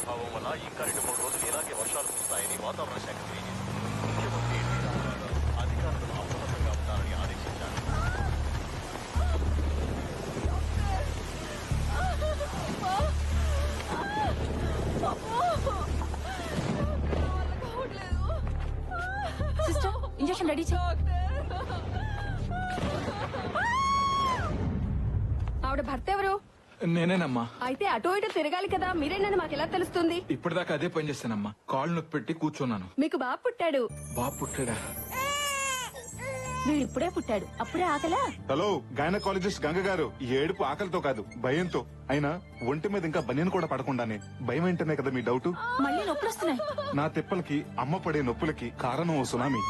ప్రభావం వల్ల ఇంకా 2-3 రోజులు ఇలాగే వర్షాలు కురుస్తాయని వాతావరణ శాఖ తెలియజేసింది. ముఖ్యమంత్రి ఎన్టీ రామారావు అధికారులను అప్రమత్తంగా ఉండాలని ఆదేశించారు. సిస్టర్, ఇంజెక్షన్ రెడీ చేయి. ఆవిడ భర్త ఎవరు? నేనేనమ్మా. అయితే అటు ఇటు తిరగాలి కదా, మీరేనని మాకు ఎలా తెలుస్తుంది? ఇప్పటిదాకా అదే పని చేస్తానమ్మా. కాళ్ళు నొప్పి పెట్టి కూర్చున్నాను. మీకు బాబు పుట్టాడు. బాబు పుట్టాడా? వీడు ఇప్పుడే పుట్టాడు, అప్పుడే ఆకలా? హలో, గైనకాలజిస్ట్ గంగ గారు, ఈ ఏడుపు ఆకలితో కాదు భయంతో. అయినా ఒంటి మీద ఇంకా బనియన్ కూడా పడకుండానే భయం ఏంటనే కదా మీ డౌట్? మళ్ళీ నొప్పులు వస్తున్నాయి. నా తిప్పలకి అమ్మ పడే నొప్పులకి కారణం ఓ సునామీ.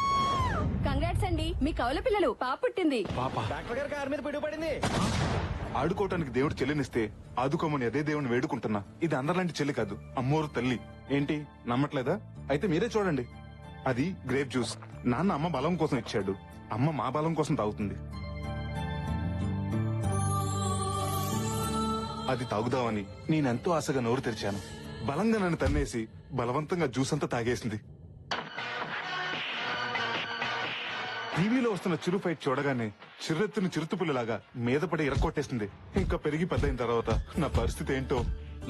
కంగ్రాట్స్ అండి, మీ కవల పిల్లలు పాప పుట్టింది. పాప డాక్టర్ గారి కారు మీద పిడుగుపడింది. ఆడుకోవటానికి దేవుడు చెల్లినిస్తే ఆదుకోమని అదే దేవుని వేడుకుంటున్నా. ఇది అందరిలాంటి చెల్లి కాదు, అమ్మోరు తల్లి. ఏంటి నమ్మట్లేదా? అయితే మీరే చూడండి. అది గ్రేప్ జ్యూస్. నాన్న అమ్మ బలం కోసం ఇచ్చాడు, అమ్మ మా బలం కోసం తాగుతుంది. అది తాగుదామని నేనెంతో ఆశగా నోరు తెరిచాను. బలంగా నన్ను తన్నేసి బలవంతంగా జ్యూస్ అంతా తాగేసింది. టీవీలో వస్తున్న చిరు ఫైట్ చూడగానే చిర్రెత్తుని చిరుతుపుల్లాగా మీద పడి ఇరక్కొట్టేసింది. ఇంకా పెరిగి పెద్దయిన తర్వాత నా పరిస్థితి ఏంటో.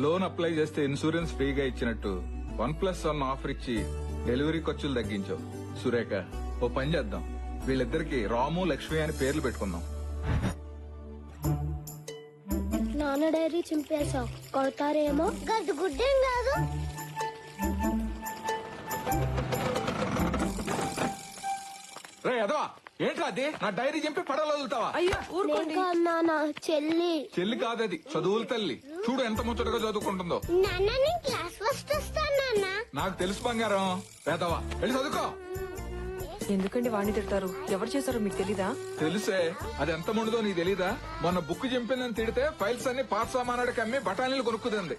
లోన్ అప్లై చేస్తే ఇన్సూరెన్స్ ఫ్రీగా ఇచ్చినట్టు 1+1 ఆఫర్ ఇచ్చి డెలివరీ ఖర్చులు తగ్గించావు. సురేఖ, ఓ పని చేద్దాం, వీళ్ళిద్దరికి రాము లక్ష్మి అని పేర్లు పెట్టుకుందాం. నాన్న డైరీ చింపేశావు, కొడతారేమో. గడ్డు గుడ్డేం కాదు. రే అదవా, ఏంట్రా అది? నా డైరీ చింపి పడవలు వదులుతావా? అయ్యో ఊరుకోండి. నాన్న చెల్లి. చెల్లి కాదది, చదువుల తల్లి. చూడు ఎంత ముచ్చటగా చదువుకుంటుందో. నాన్న నేను క్లాస్ ఫస్ట్ వస్తాను నాన్న. నాకు తెలుసు బంగారం. పేదవా, వెళ్ళి చదువుకో. ఎందుకండి వాణ్ణి తిడతారు? ఎవరు చేశారో మీకు తెలీదా? తెలుసే, అది ఎంత ముందుదో నీకు తెలీదా? మొన్న బుక్ చింపిందని తిడితే ఫైల్స్ అన్ని పాత సామానాడికి అమ్మి బఠానీలు కొనుక్కుదంది.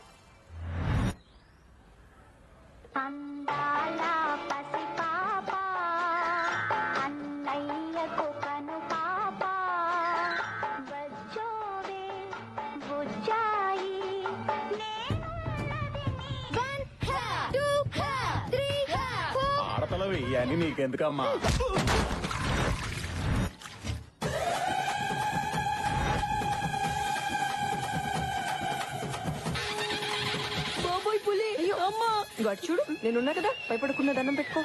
ఆడతలవి అని నీకెందుకమ్మా? బాబోయ్ పులి, అమ్మా. గట్ చూడు, నేనున్నా కదా, భయపడకుండా దండం పెట్టుకో.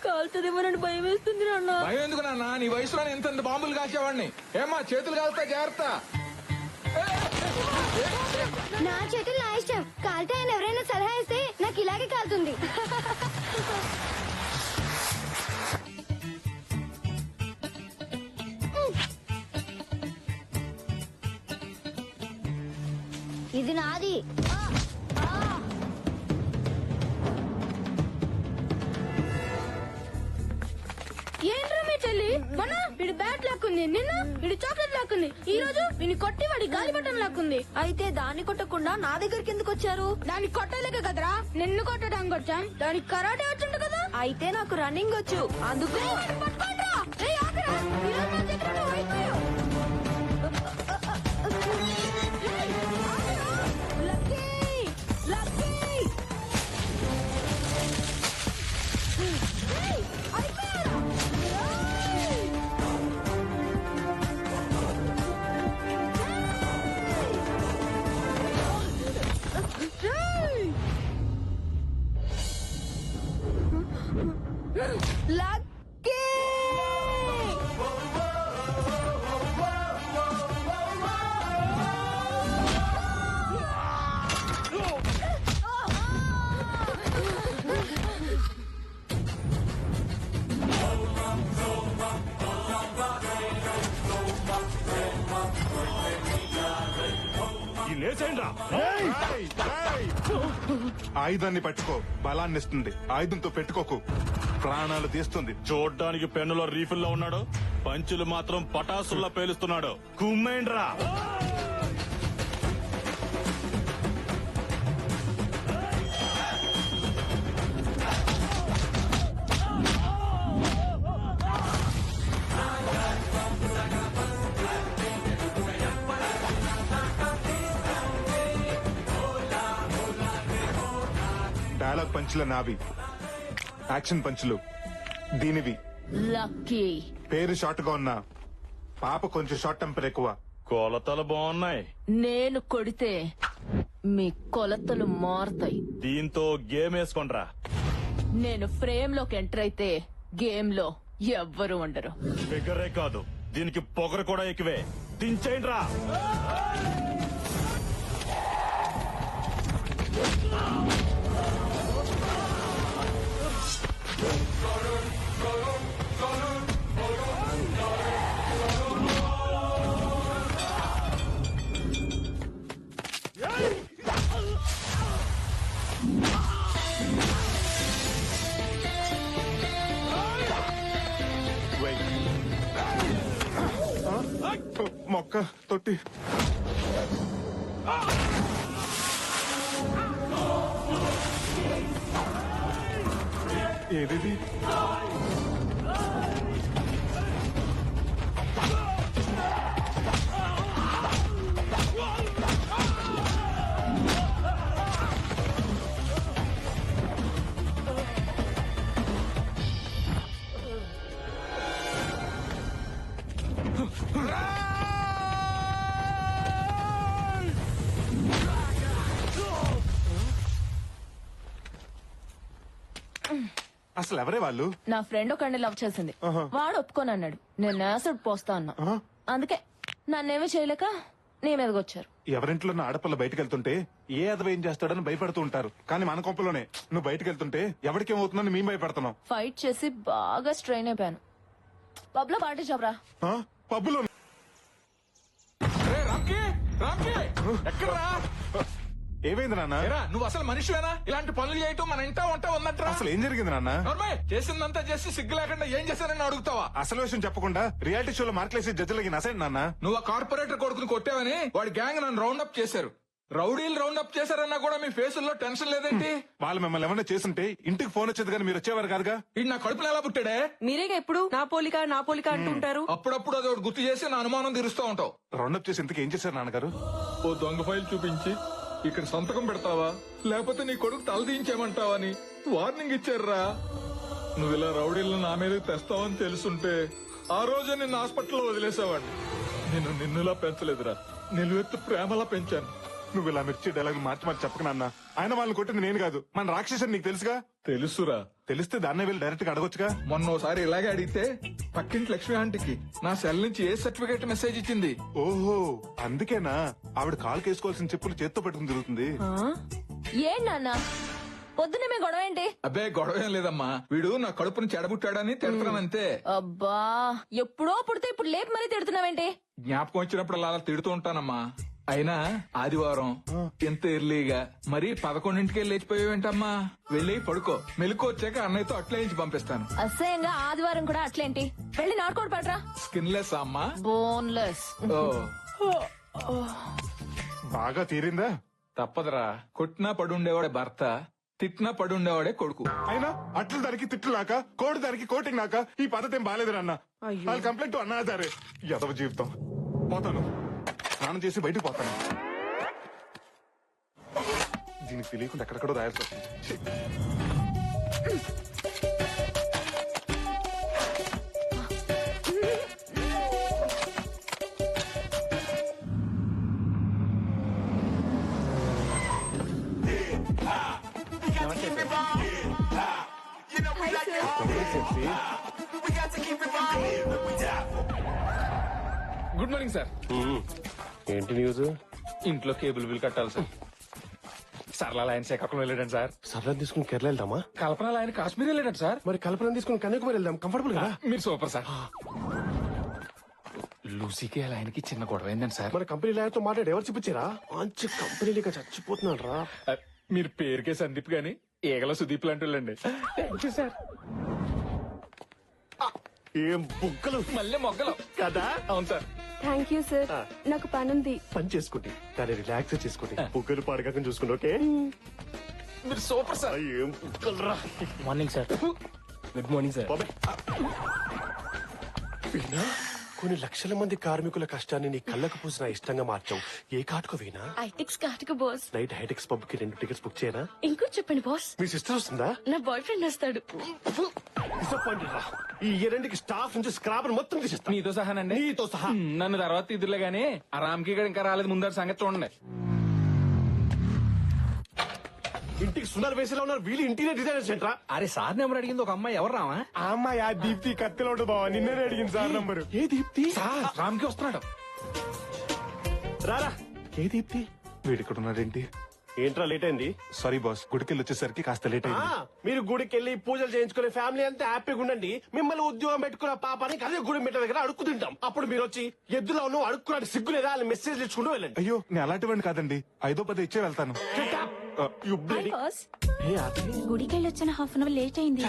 కాల్తదేమోనని భయం వేస్తుంది నాన్న. భయం ఎందుకు నాన్న? నీ వయసులో ఇంత బాంబులు కాల్చేవాడిని. ఏమ్మా, చేతులు కాలుతా, జాగ్రత్త. నా చేతులు నా ఇష్టం. కాలితే ఆయన ఎవరైనా సలహా ఇస్తే నాకు ఇలాగే కాలుతుంది. ఇది నాది. ఏంట్రా మీ చెల్లి? మొన్న వీడి బ్యాట్ లాక్కుంది, నిన్న వీడి చాక్లెట్ లాక్కుంది, ఈ రోజు వీడిని కొట్టి వాడి గాలి బట్టన్ లాక్కుంది. అయితే దాన్ని కొట్టకుండా నా దగ్గరికి ఎందుకు వచ్చారు? దాన్ని కొట్టలేక కదరా నిన్ను కొట్టడానికి వచ్చాం. దానికి కరాటే వచ్చిండు కదా. అయితే నాకు రన్నింగ్ వచ్చు, అందుకు. పట్టుకోండ్రా. ఏయ్, ఆగరా. ఈ రోజు నా దగ్గర నువ్వు అయిపోయావు. ఏయ్, ఆగరా. Lucky, lucky. ఏయ్, అయిపోయారా? లక్కీ. ఆయుధాన్ని పట్టుకో, బలాన్ని ఇస్తుంది. ఆయుధంతో పెట్టుకోకు, ప్రాణాలు తీస్తుంది. చూడ్డానికి పెన్నులో రీఫిల్ లో ఉన్నాడు. పంచులు మాత్రం పటాసుల్లా పేలుస్తున్నాడు. కుమ్మేండ్రా. డైలాగ్ పంచుల నావి, యాక్షన్ పంచులు దీనివి. లక్కీ పేరు షార్ట్ గా ఉన్నా పాప కొంచెం షార్ట్ టెంపర్ ఎక్కువ. కొలతలు బాగున్నాయి. నేను కొడితే మీ కొలతలు మారుతాయి. దీంతో గేమ్ వేసుకోండ్రా. నేను ఫ్రేమ్ లోకి ఎంటర్ అయితే గేమ్ లో ఎవ్వరు ఉండరు. ఫిగరే కాదు, దీనికి పొగరు కూడా ఎక్కువే. దించేయండ్రా. మొక్క తొట్టి ఏది అసలు ఎవరే వాళ్ళు? నా ఫ్రెండ్ ఒకడిని లవ్ చేసింది. వాడు ఒప్పుకొని అన్నాడు. నేను యాసిడ్ పోస్తా అన్నా. అందుకే నన్నేమీ చేయలేక నీ మీదకి వచ్చారు. ఎవరింట్లో ఆడపిల్ల బయటకు వెళ్తుంటే ఏ అదవ ఏం చేస్తాడని భయపడుతూ ఉంటారు. కానీ మన కొంపలోనే నువ్వు బయటకు వెళ్తుంటే ఎవరికేమవుతుందని మేము భయపడుతున్నాం. ఫైట్ చేసి బాగా స్ట్రెయిన్ అయిపోయాను. పబ్ లో పార్టీ చెప్పరా? పబ్బులో ఏమైంది నాన్న? నువ్వు అసలు మనిషివేనా? ఇలాంటి పనులు చేయటం మన ఇంటా వంట ఉందంటారా? అసలు ఏం జరిగింది నాన్న? చేసిందంతా చేసి సిగ్గు లేకుండా ఏం చేశారని అడుగుతావా? అసలు విషయం చెప్పకుండా రియాలిటీ షోలో మార్కులేసి జడ్జిలకి నసండి నాన్న. నువ్వు ఆ కార్పొరేటర్ కొడుకుని కొట్టావని వాడి గ్యాంగ్ నన్ను రౌండ్ అప్ చేశారు. రౌడీలు రౌండ్ అప్ చేశారన్నా కూడా మీ ఫేసుల్లో టెన్షన్ లేదేంటి? వాళ్ళు మిమ్మల్ని ఏమన్నా చేస్తుంటే ఇంటికి ఫోన్ వచ్చేది కానీ మీరు వచ్చేవారు కాదుగా. ఇది నా కడుపులో ఎలా పుట్టాడే? మీరేగా ఎప్పుడు నా పోలిక అంటుంటారు. అప్పుడప్పుడు అది ఒకటి గుర్తు చేసి నా అనుమానం తీరుస్తూ ఉంటావు. రౌండప్ చేసి ఇంతకు ఏం చేశారు నాన్నగారు? ఓ దొంగ ఫైల్ చూపించి ఇక్కడ సంతకం పెడతావా లేకపోతే నీ కొడుకు తలదించేమంటావని వార్నింగ్ ఇచ్చారా. నువ్వు ఇలా రౌడీలను నా మీదకి తెస్తావని తెలుసుంటే ఆ రోజే నిన్ను హాస్పిటల్లో వదిలేసావాడిని. నేను నిన్నులా పెంచలేదురా, నిలువెత్తు ప్రేమలా పెంచాను. నువ్వు ఇలా మిర్చి డైలాగ్ మార్చి మార్చి చెప్పక నాన్న. ఆయన వాళ్ళని కొట్టింది నేను కాదు, మన రాక్షసుని నీకు తెలుసుగా. తెలుసురా. తెలిస్తే దాన్నే వెళ్ళి డైరెక్ట్ గా అడగొచ్చుగా. మొన్నోసారి ఇలాగే అడిగితే పక్కింటి లక్ష్మి ఆంటీకి నా సెల్ నుంచి ఏ సర్టిఫికేట్ మెసేజ్ ఇచ్చింది. ఓహో అందుకేనా ఆవిడ కాలు కేసుకోవాల్సిన చెప్పులు చేత్తో పెట్టుకుని తిరుగుతుంది. ఏం నాన్న పొద్దునే మీ గొడవ ఏంటి? అబ్బే గొడవ ఏం లేదమ్మా, వీడు నా కడుపుని చెడబుట్టాడని తిడుతున్నానంతే. అబ్బా ఎప్పుడో పుడితే ఇప్పుడు లేపు మరీ తిడుతున్నావేంటి? జ్ఞాపకం వచ్చినప్పుడు అలా తిడుతూ ఉంటానమ్మా. అయినా ఆదివారం ఎంత ఎర్లీగా మరి 11ంటికే లేచిపోయావేంటమ్మా? వెళ్ళి పడుకో, మెలకు వచ్చాక అన్నయ్యతో అట్లే ఇచ్చి పంపిస్తాను. అసహ్యంగా ఆదివారం కూడా అట్లేంటి? వెళ్ళి నాటుకోడు పడరా. స్కిన్లెస్ అమ్మా, బోన్లెస్. బాగా తీరిందా? తప్పదురా, కొట్టినా పడుండేవాడే భర్త, తిట్టినా పడుండేవాడే కొడుకు. అయినా అట్లు దానికి తిట్లు నాక, కోడి దానికి కోటింగ్ నాక. ఈ పద్ధతి ఏం బాలేదు నాన్న. వాళ్ళు కంప్లైంట్ అన్నాదారే యదవ జీవితం. పోతాను, స్నానం చేసి బయటకు పోతాను. దీనికి తెలియకుండా ఎక్కడెక్కడో రాయాల్సి వస్తుంది. Good morning sir. ఏంటి న్యూస్? ఇంట్లో కేబుల్ బిల్ కట్టాలి సార్. సరళ ఆయన శ్రీకాకుళం వెళ్ళాడు సార్. సరళ తీసుకుని కేరళ వెళ్దామా? కల్పన ఆయన కాశ్మీర్ వెళ్ళాడు సార్. మరి కల్పన తీసుకుని కన్యాకుమారి వెళ్దాం, కంఫర్టబుల్ గా. మీరు సూపర్ సార్. లూసీకి అలా ఆయనకి చిన్న గొడవ అయిందండి సార్. మన కంపెనీ లాయర్తో మాట్లాడి ఎవరు చూపించారా? మంచి కంపెనీగా చచ్చిపోతున్నాడు రా. మీరు పేరుకే సందీప్ గాని ఈగల సుదీప్ లాంటి వాళ్ళండి. Thank you sir. ఏం బుగ్గలు మళ్ళీ మొగ్గలు కదా. అవును సార్. Thank you sir. నాకు పనుంది. పని చేసుకోండి కానీ రిలాక్స్ చేసుకోండి. బుగ్గలు పాడకాకని చూసుకోండి. ఓకే మీరు సూపర్ సార్. ఏం బుగ్గలు రా. Morning sir. Good morning sir. బాబాయ్ వీణా, కొన్ని లక్షల మంది కార్మికుల కష్టాన్ని నీ కళ్ళకు పూసిన ఇష్టంగా మార్చావు. ఏ కాటుకు వీణా? ఐటెక్స్ కాటుకు బాస్. నైట్ హైటెక్స్ పబ్ కి 2 టికెట్స్ బుక్ చేయనా? ఇంకో చెప్పండి బాస్. మీ సిస్టర్ వస్తుందా? నా బాయ్ ఫ్రెండ్ వస్తాడు. డిసప్పాయింటెడ్ రా. ఈ రెండింటికి స్టాఫ్ నుంచి స్క్రాప్ మొత్తం తీసేస్తా. మీతో సహానండి. నీతో సహా. నన్ను తర్వాత ఇదిలే గానీ ఆ రామ్కి గడు ఇంకా రాలేదు. ముందర సంగతి చూడండి. ఇంటికి సునాలు వేసేలా ఉన్నారు వీళ్ళు. ఇంటీరియర్ డిజైనర్స్ ఏంట్రా? అరే సార్ నెంబర్ అడిగింది ఒక అమ్మాయి, ఎవరు రామా? ఆ అమ్మాయి ఆ దీప్తి కత్తిలో ఉంటుంది బావా. నిన్నే అడిగింది సార్ నంబరు. ఏ దీప్తి? రామ్కి వస్తున్నాడు. రారా. ఏ దీప్తి? వీడిక్కడ ఉన్నాడేంటి? ఏంట్రా లేట్ అయింది? సారీ బాస్, గుడికెళ్ళి వచ్చేసరికి కాస్త లేట్ అయింది. మీరు గుడికి వెళ్ళి పూజలు చేయించుకునే ఫ్యామిలీ అంతా హ్యాపీగా ఉండండి. మిమ్మల్ని ఉద్యోగం పెట్టుకున్న పాపానికి అదే గుడి మెట్ల దగ్గర అడుక్కు తింటాం. అప్పుడు మీరు వచ్చి ఎద్దులో ఉన్న అడుక్కున్నాడు సిగ్గు లేదా అని మెసేజ్ ఇచ్చుకుంటూ వెళ్ళండి. అయ్యో నేను అలాంటివాడిని కాదండి. 5-10 ఇచ్చే వెళ్తాను. గుడికి వచ్చిన హాఫ్ అన్ అవర్ లేట్ అయింది.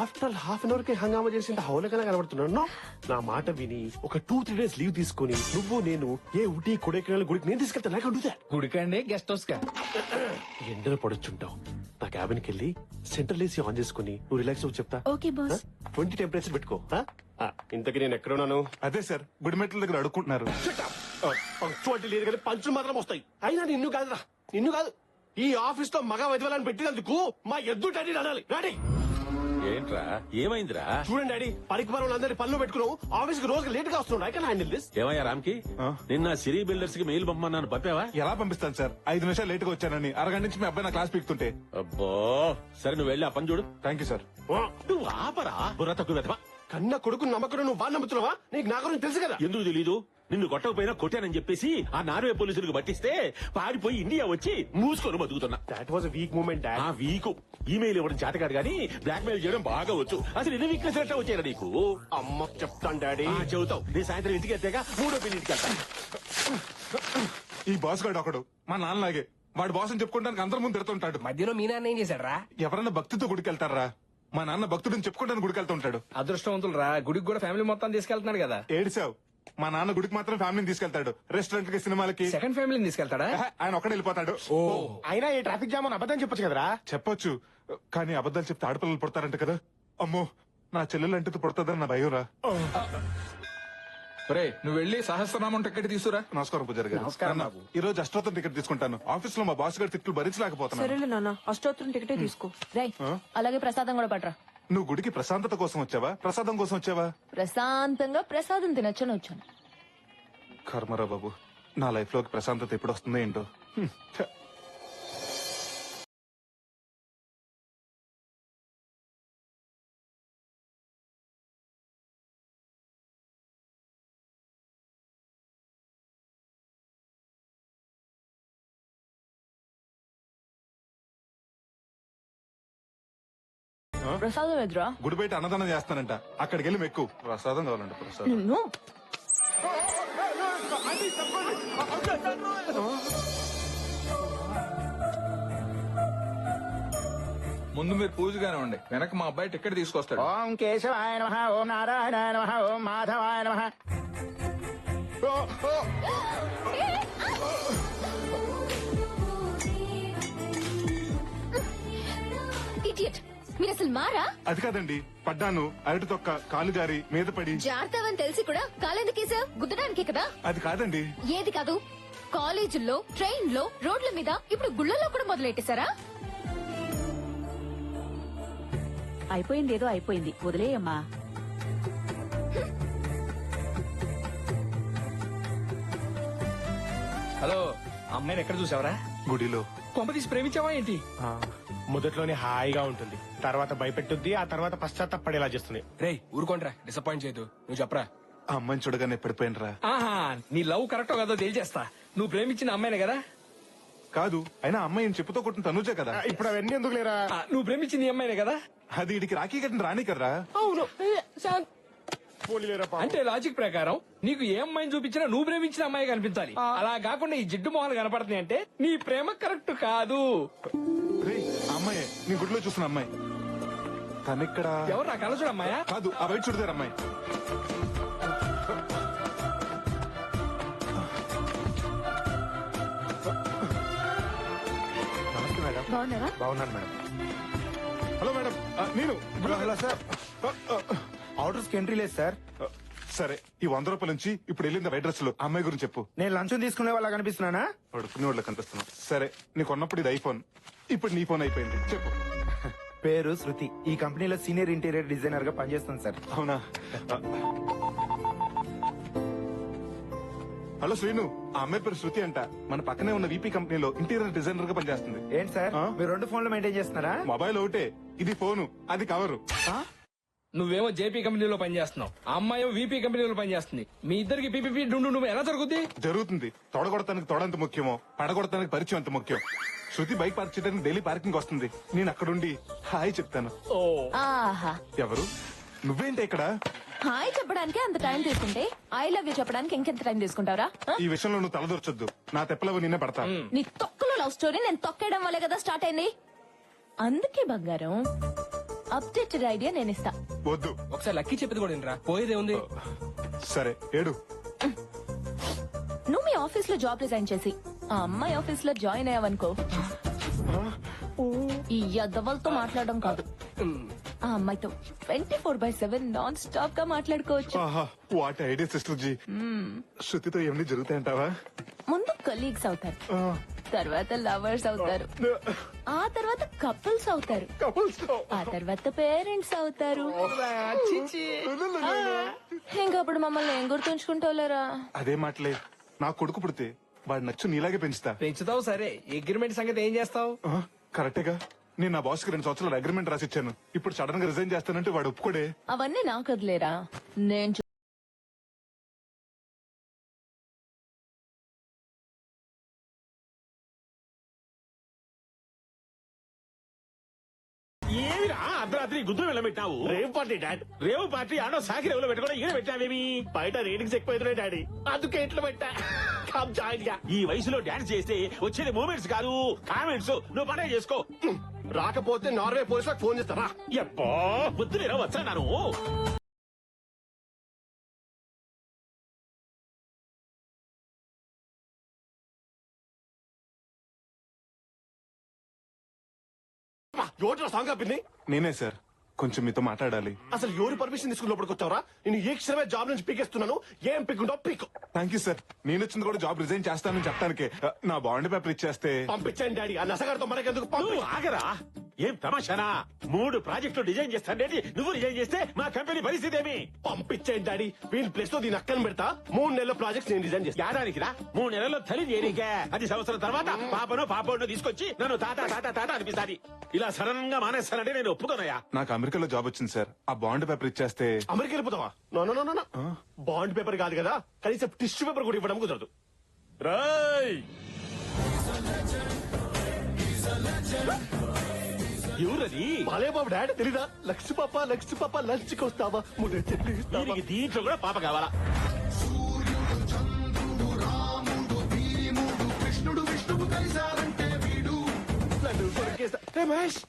ఆఫ్టర్ హాఫ్ అన్ అవర్ కి హంగామా చేసి హౌలకలా కనబడుతున్నాను. నా మాట విని ఒక 2-3 days లీవ్ తీసుకుని నువ్వు నేను ఏ ఊటీ కొడైకెనాల్ గుడికి నేను తీసుకెళ్తా. నాకు అడుగుతా. గుడికండి గెస్ట్ హౌస్ కా? ఎండలో పడొచ్చుంటావు. నా క్యాబిన్ కి వెళ్ళి సెంట్రల్ ఏసీ ఆన్ చేసుకుని నువ్వు రిలాక్స్ అవ్వు చెప్తా. Okay boss. 20 టెంపరేచర్ పెట్టుకో. ఇంతకీ నేను ఎక్కడున్నాను? అదే సార్, గుడిమెట్ల దగ్గర అడుక్కుంటున్నారు. పంక్చువాలిటీ లేదు కానీ పంచులు మాత్రం వస్తాయి. అయినా నిన్ను కాదురా, నిన్ను కాదు. ఈ ఆఫీస్ లో మగ వైద్యులను పెట్టినందుకు మా ఎద్దు డాడీ అనాలి. డాడీ ఏంట్రా ఏమైందిరా? చూడండి డాడీ, పనికి మనం అందరి పనులు పెట్టుకున్నావు. ఆఫీస్ కి రోజు లేట్ గా వస్తున్నాడు. I can handle this. ఏమయ్యా రామ్కి, నిన్న సిరీ బిల్డర్స్ కి మెయిల్ పంపమన్నాను, పంపావా? ఎలా పంపిస్తాను సార్? 5 నిమిషాలు లేట్ గా వచ్చానని అరగంట నుంచి మీ అబ్బాయి నా క్లాస్ పీకుతుంటే. అబ్బో సరే నువ్వు వెళ్ళి ఆ పని చూడు. Thank you sir. నువ్వు ఆపరా బుర్ర తక్కువ వెధవా. కన్న కొడుకు నమ్మకం నువ్వు బాగా నమ్ముతున్నావా? నీకు నా గురించి తెలుసు కదా. ఎందుకు తెలీదు? నిన్ను కొట్టకపోయినా కొట్టానని చెప్పేసి ఆ నార్వే పోలీసులకు పట్టిస్తే పారిపోయి ఇండియా వచ్చి మూసుకొని బతుకుతున్నా. That was weak moment. ఆ వీక్ ఈమెయిల్ ఇవ్వడం చేత కాదు కానీ బ్లాక్ మెయిల్ చేయడం బాగా వచ్చు. అసలు ఎన్ని వీక్నెస్ ఎట్లా వచ్చారా నీకు? అమ్మ చెప్తాను డాడీ. చెబుతావు. నేను సాయంత్రం ఇంటికి వెళ్తాక 3వ ఇంటికి వెళ్తా. ఈ బాస్ గాడు ఒకడు మా నాన్నలాగే. వాడు బాస్ అని చెప్పుకోవడానికి అందరి ముందు తిడుతుంటాడు. మధ్యలో మీ నాన్న ఏం చేశాడు రా? ఎవరన్నా భక్తితో గుడికెళ్తారా? మా నాన్న భక్తుడిని చెప్పుకోవడానికి గుడికెళ్తుంటాడు. అదృష్టవంతులు రా, గుడికి కూడా ఫ్యామిలీ మొత్తం తీసుకెళ్తున్నాడు కదా. ఏడిసావు. మా నాన్న గుడికి మాత్రం ఫ్యామిలీని తీసుకెళ్తాడు. రెస్టారెంట్ కి, సినిమాలకి. సెకండ్ ఫ్యామిలీని తీసుకెళ్తాడా? ఆయన ఒక్కడే వెళ్ళిపోతాడు. అయినా ఈ ట్రాఫిక్ జామ్ అని అబద్ధం చెప్పొచ్చు కదరా. చెప్పొచ్చు కానీ అబద్ధాలు చెప్తే ఆడపిల్లలు పుడతారంట కదా. అమ్మో, నా చెల్లెలు అంటే పుడతాదని నా భయం రా. రే నువ్వు వెళ్ళి సహస్రనామం టికెట్ తీసుకురా. నమస్కారం పూజారి గారు. నాన్న, ఈ రోజు అష్టోత్తరం టికెట్ తీసుకుంటాను. ఆఫీస్ లో మా బాస్ గారి తిట్లు భరించలేకపోతున్నాను. సరేలే నాన్న, అష్టోత్తరం టికెటే తీసుకో. రై అలాగే ప్రసాదం కూడా పట్రా. నువ్వు గుడికి ప్రశాంతత కోసం వచ్చావా, ప్రసాదం కోసం వచ్చావా? ప్రశాంతంగా ప్రసాదం తినొచ్చని వచ్చాను. కర్మరా బాబు, నా లైఫ్ లోకి ప్రశాంతత ఎప్పుడు వస్తుందో ఏంటో. ఛ. ప్రసాదం ఎదురా. గుడి బయట అన్నదానం చేస్తానంట. అక్కడికి వెళ్ళి మెక్కు. ప్రసాదం కావాలంట. ప్రసాదం. నిన్ను ముందు మీరు పూజగానే ఉండి, వెనక మా అబ్బాయి టికెట్ తీసుకొస్తాడు. ఓం కేశవాయ నమః, ఓం నారాయణాయ నమః, ఓం మాధవాయ నమః. ఇడియట్, మీరు అసలు మారా? అది కాదండి, పడ్డాను. అరటి తొక్క కాలు జారి మీద పడి. జాగ్రత్తవని తెలిసి కూడా కాలెందుకేసా? గుద్దడానికే కదా. అది కాదండి. ఏది కాదు? కాలేజీల్లో, ట్రైన్ లో, రోడ్ల మీద, ఇప్పుడు గుళ్ళలో కూడా మొదలెట్టేశారా? అయిపోయింది, ఏదో అయిపోయింది, వదిలేయమ్మా. హలో, అమ్మాయిని ఎక్కడ చూసావరా? గుడిలో. కొంప తీసి ప్రేమించావా ఏంటి? మొదట్లోనే హాయిగా ఉంటుంది, తర్వాత భయపెట్టుద్ది, ఆ తర్వాత పశ్చాత్తాపడేలా చేస్తుంది. రే ఊరుకోండ్రా, డిసప్పాయింట్ చేయదు. నువ్వు చెప్పరా. ఆ అమ్మాయిని చూడగానే పడిపోయినరా. ఆహా, నీ లవ్ కరెక్టో కాదో తేల్చేస్తా. నువ్వు ప్రేమించిన అమ్మాయినే కదా? కాదు, అయినా అమ్మాయి చెప్పుతో కొట్టిన తనుజే కదా. ఇప్పుడు అవన్నీ ఎందుకు లేరా? నువ్వు ప్రేమించింది ఈ అమ్మాయినే కదా? అది ఇడికి రాఖీ కట్టిన రాని కదరా. అవును. పోనీలేరా పాపం. అంటే లాజిక్ ప్రకారం నీకు ఏ అమ్మాయిని చూపించినా నువ్వు ప్రేమించిన అమ్మాయి కనిపించాలి. అలా కాకుండా ఈ జిడ్డు మొహాలు కనపడుతున్నాయి అంటే నీ ప్రేమ కరెక్ట్ కాదు. రేయ్, ఆ అమ్మాయి నీ గుడిలో చూసిన అమ్మాయి. తనిక్కడ ఎవరు నా కళ్ళ చూడమ్మాయా? కాదు, ఆ బయట చూడదారు అమ్మాయి. నమస్తే మేడం. బాగున్నారా? బాగున్నాను మేడం. హలో మేడం, నేను హలో సార్. ఆర్డర్స్ కి ఎంట్రీ లేదు సార్. సరే, ఈ 100 రూపాయల నుంచి ఇప్పుడు వెళ్ళింది వైట్ డ్రెస్ లో అమ్మాయి గురించి చెప్పు. నేను లంచ్ తీసుకునే వాళ్ళ కనిపిస్తున్నానా? పడుకునే వాళ్ళకి కనిపిస్తున్నావు. సరే, నీకు ఉన్నప్పుడు ఇది ఐఫోన్, ఇప్పుడు నీ ఫోన్ అయిపోయింది. చెప్పు. పేరు శృతి. ఈ కంపెనీలో సీనియర్ ఇంటీరియర్ డిజైనర్ గా పనిచేస్తాను సార్. అవునా? హలో శ్రీను, ఆ అమ్మాయి పేరు శృతి అంట. మన పక్కనే ఉన్న వీపీ కంపెనీలో ఇంటీరియర్ డిజైనర్ గా పనిచేస్తుంది. ఏంటి సార్ మీరు 2 ఫోన్లు మెయింటైన్ చేస్తున్నారా? మొబైల్ ఒకటే, ఇది ఫోను, అది కవరు. నువ్వేమో జేపీ కంపెనీలో పనిచేస్తున్నావు, ఆ అమ్మాయి వీపీ కంపెనీలో పనిచేస్తుంది. మీ ఇద్దరికి పీపీపీ డుండు నువ్వు ఎలా జరుగుద్ది? జరుగుతుంది. తొడగొడతానికి తొడంత ముఖ్యమో, పడగొడతానికి పరిచయం అంత ముఖ్యం. శృతి బైక్ పార్క్ చేయడానికి డైలీ పార్కింగ్ వస్తుంది. నేను అక్కడుండి హాయ్ చెప్తాను. ఆహా, ఎవరు? నువ్వేంటి ఇక్కడ? హాయ్ చెప్పడానికి అంత టైం తీసుకుంటే ఐ లవ్ యూ చెప్పడానికి ఇంకెంత టైం తీసుకుంటావరా? ఈ విషయంలో నువ్వు తలదొరచొద్దు. నా తెప్పలవు నిన్నే పడతా. నీ తొక్కలో లవ్ స్టోరీ నేను తొక్కేయడం వల్లే కదా స్టార్ట్ అయింది. అందుకే బంగారం, అప్డేటెడ్ ఐడియా నేను ఇస్తా. వద్దు. ఒకసారి లక్కీ చెప్పింది కూడా వినరా, పోయేదే ఉంది. సరే, ఏడు. నువ్వు మీ ఆఫీస్ లో జాబ్ రిజైన్ చేసి ఆ అమ్మాయి ఆఫీస్ లో జాయిన్ అయ్యావనుకో, ఈ యద్దవలతో మాట్లాడడం కాదు, ఆ అమ్మాయితో 24/7 నాన్ స్టాప్ గా మాట్లాడుకోవచ్చు. What idea sister ji. శృతితో ఏమన్నీ జరుగుతాయంటావా? ముందు కలీగ్స్ అవుతారు, తర్వాత లవర్స్ అవుతారు, ఆ తర్వాత కపుల్స్ అవుతారు, ఆ తర్వాత పేరెంట్స్ అవుతారు. ఇంకప్పుడు మమ్మల్ని ఏం గుర్తుంచుకుంటావులేరా? అదే మాటలే. నా కొడుకు పుడితే వాడు నచ్చు నీలాగే పెంచుతా. పెంచుతావు సరే, అగ్రిమెంట్ సంగతి ఏం చేస్తావు? కరెక్టేగా. నేను నా బాస్ కి 2 సంవత్సరాలు అగ్రిమెంట్ రాసిచ్చాను. ఇప్పుడు సడన్ గా రిజైన్ చేస్తానంటే వాడు ఒప్పుకోడే. అవన్నీ నాకు వదిలేరా, నేను ఏమిరా అర్ధరాత్రి గుద్దు వెళ్ళబెట్టావు? Rave party dad. Rave party ఆడో సాకి రేవులో పెట్టుకోవడం ఈడ పెట్టావేమి? బయట రేటింగ్స్ ఎక్కువ డాడీ, అందుకే ఇట్లా పెట్టా. కమ్ జాయిన్ గా. ఈ వయసులో డాన్స్ చేస్తే వచ్చేది మూమెంట్స్ కాదు కామెంట్స్. నువ్వు పనే చేసుకో. రాకపోతే నార్వే పోలీసులకు ఫోన్ చేస్తారా? ఎప్పో బుద్ధులేరా వచ్చాను. ఎవరు సాంగ్ ఆపింది? నేనే సార్, కొంచెం మీతో మాట్లాడాలి. అసలు ఎవరు పర్మిషన్ తీసుకుని లోపలికి వచ్చావరా? నేను ఏ క్షణమే జాబ్ నుంచి పీకేస్తున్నాను. ఏం పీకుంటావు పీకు. Thank you sir. నేను వచ్చింది కూడా జాబ్ రిజైన్ చేస్తానని చెప్పడానికే. నా బాండ్ పేపర్ ఇచ్చేస్తే పంపించండి డాడీ. ఆ నసగారితో మనకెందుకు? నువ్వు ఆగరా. ఏం తమాషానా? 3 ప్రాజెక్టులు డిజైన్ చేస్తాడేంటి? నువ్వు డిజైన్ చేస్తే మా కంపెనీ పరిస్థితి ఏమి? పంపించండి డాడీ. వీళ్ళ ప్లేస్ లో దీని అక్కని పెడతా. 3 నెలల ప్రాజెక్ట్స్ నేను డిజైన్ చేస్తా. ఏడానికి రా. 3 నెలల్లో తల్లి చేరికే. అది సంవత్సరం తర్వాత పాపను తీసుకొచ్చి నన్ను తాత అనిపిస్తాది. ఇలా సడన్ గా మానేస్తానంటే నేను ఒప్పుకోనయా. నాకు అమెరికాలో జాబ్ వచ్చింది సార్. ఆ బాండ్ పేపర్ ఇచ్చేస్తే అమెరికా వెళ్ళిపోతావా? నో. బాండ్ పేపర్ కాదు కదా, కనీసం టిష్యూ పేపర్ కూడా ఇవ్వడం కుదరదు. రాయ్ ఎవరది? బాలే బాబు డాడీ తెలీదా? లక్ష్మి పాప లంచ్కి వస్తావా? ముందే చెల్లి ఇస్తావా? దీనికి దీంట్లో కూడా పాప కావాలా? కృష్ణుడు విష్ణువు కలిసారంటే వీడు నన్ను కొరికేస్తా. Hey Mahesh,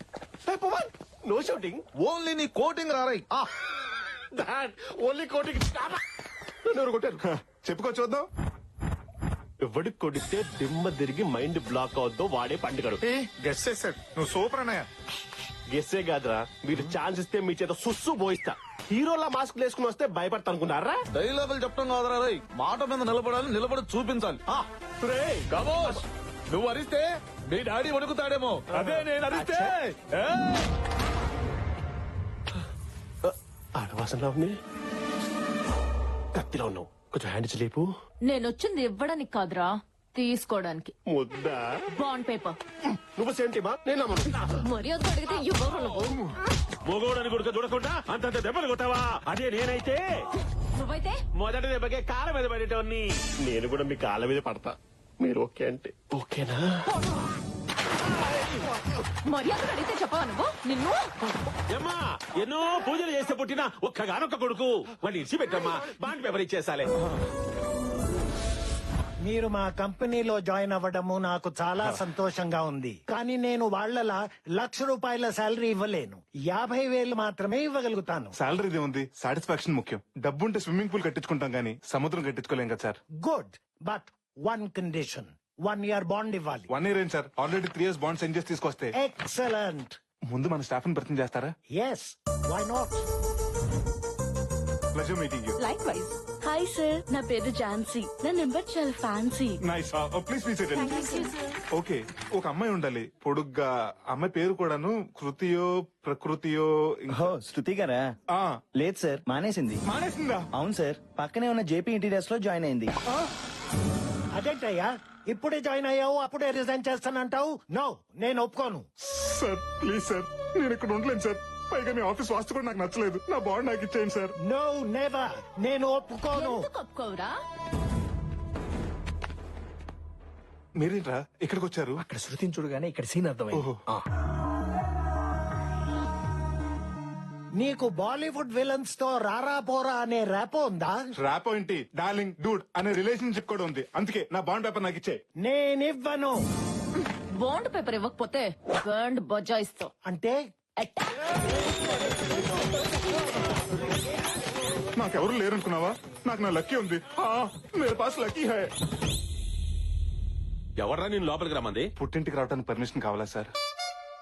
hey Pawan, no shouting. Only నీ కోటింగ్ రారై. Dad only coating. నన్ను ఎవరు కొట్టారు? చెప్పుకో చూద్దాం. ఎవడికి కొడితే దిమ్మ తిరిగి మైండ్ బ్లాక్ అవుద్దో వాడే పండుగడు. గెస్ చేశాడు. నువ్వు సూపర్ అన్నయ్య. గెస్సే కాదురా, మీరు ఛాన్స్ ఇస్తే మీ చేత సుస్సు పోయిస్తా. హీరోలా మాస్క్ వేసుకుని వస్తే భయపడతా అనుకున్నారా? డైలాగులు చెప్పడం కాదురా రై, మాట మీద నిలబడాలి, నిలబడి చూపించాలి. కమోష్, నువ్వు అరిస్తే మీ డాడీ వణుకుతాడేమో, అదే నేను అరిస్తే. ఆడవాసనలా ఉంది. కత్తిలో ఉన్నావు, కొంచెం హ్యాండ్ లేపు. నేనొచ్చింది ఇవ్వడానికి కాదురా, తీసుకోవడానికి. ముద్దా బాండ్ పేపర్. నువ్వు సేంటిమా? నేను మర్యాద అడిగితే ఇవ్వరు నువ్వు. మొగోడని గుడక చూడకుండా అంతంత దెబ్బలు కొట్టావా? అదే నేనైతే నువ్వైతే మొదటి దెబ్బకే కాళ్ళ మీద పడేటోన్ని. నేను కూడా మీ కాళ్ళ మీద పడతా. మీరు ఓకే అంటే ఓకేనా? మర్యాద అడిగితే చెప్పవా నువ్వు? నిన్ను ఏమ్మా, ఎన్నో పూజలు చేస్తే పుట్టిన ఒక్కగానొక్క కొడుకు. వాడిని ఇచ్చి పెట్టమ్మా, బాండ్ పేపర్ ఇచ్చేసాలే. మీరు మా కంపెనీలో జాయిన్ అవ్వడము నాకు చాలా సంతోషంగా ఉంది. కానీ నేను వాళ్ళలా ₹1,00,000 శాలరీ ఇవ్వలేను. 50,000 మాత్రమే ఇవ్వగలుగుతాను. శాలరీదే ఉంది, సాటిస్ఫాక్షన్ ముఖ్యం. డబ్బుంటే స్విమ్మింగ్ పూల్ కట్టించుకుంటాం గానీ సముద్రం కట్టించుకోలేం కదా sir. Good, but 1 condition, 1 year bond ఇవ్వాలి. 1 year ఏంటి sir, already 3 years bond send చేసి తీసుకొస్తే. ఎక్సలెంట్. ముందు మన స్టాఫ్ ని పరిచయం చేస్తారా? Yes, why not. Pleasure meeting you. Likewise. Hi sir, నా పేరు ఝాన్సీ. నా నెంబర్ చాలా fancy. Nice. Please please. Okay, ఒక అమ్మాయి ఉండాలి పొడుగ్గా. అమ్మాయి పేరు కూడాను కృతియో ప్రకృతియో. శృతి గారా? లేదు సార్, మానేసింది. మానేసిందా? అవును సార్, పక్కనే ఉన్న జేపీ ఇంటీరియర్స్ లో జాయిన్ అయింది. అదేంటయ్యా, ఇప్పుడే జాయిన్ అయ్యావు అప్పుడే రిజైన్ చేస్తానంటావు? నో, నేను ఒప్పుకోను. సార్ ప్లీజ్ సార్, నేను ఇక్కడ ఉండలేను సార్. పైగా మీ ఆఫీస్ వాస్తు కూడా నాకు నచ్చలేదు. నా బాండ్ నాకు ఇచ్చేయండి సార్. No, never. నేను ఒప్పుకోను. ఒప్పుకోరా? మీరేంట్రా ఇక్కడికి వచ్చారు? అక్కడ శృతిని చూడగానే ఇక్కడ సీన్ అర్థమైంది. నీకు బాలీవుడ్ విలన్స్ తో రారా పోరా అనే ర్యాపో ఉందా? ర్యాపో ఏంటి, డార్లింగ్ డూడ్ అనే రిలేషన్షిప్ కూడా ఉంది. అందుకే నా బాండ్ పేపర్ నాకు ఇచ్చే. నేనివ్వను. బాండ్ పేపర్ ఇవ్వకపోతే బాండ్ బజాయిస్తావు. అంటే నాకెవరు లేరనుకున్నావా? నాకు నా లక్కీ ఉంది. మేరే పాస్ లక్కీ హై. ఎవర్రా నేను లోపలికి రమ్మంది? పుట్టింటికి రావడానికి పర్మిషన్ కావాలా సార్?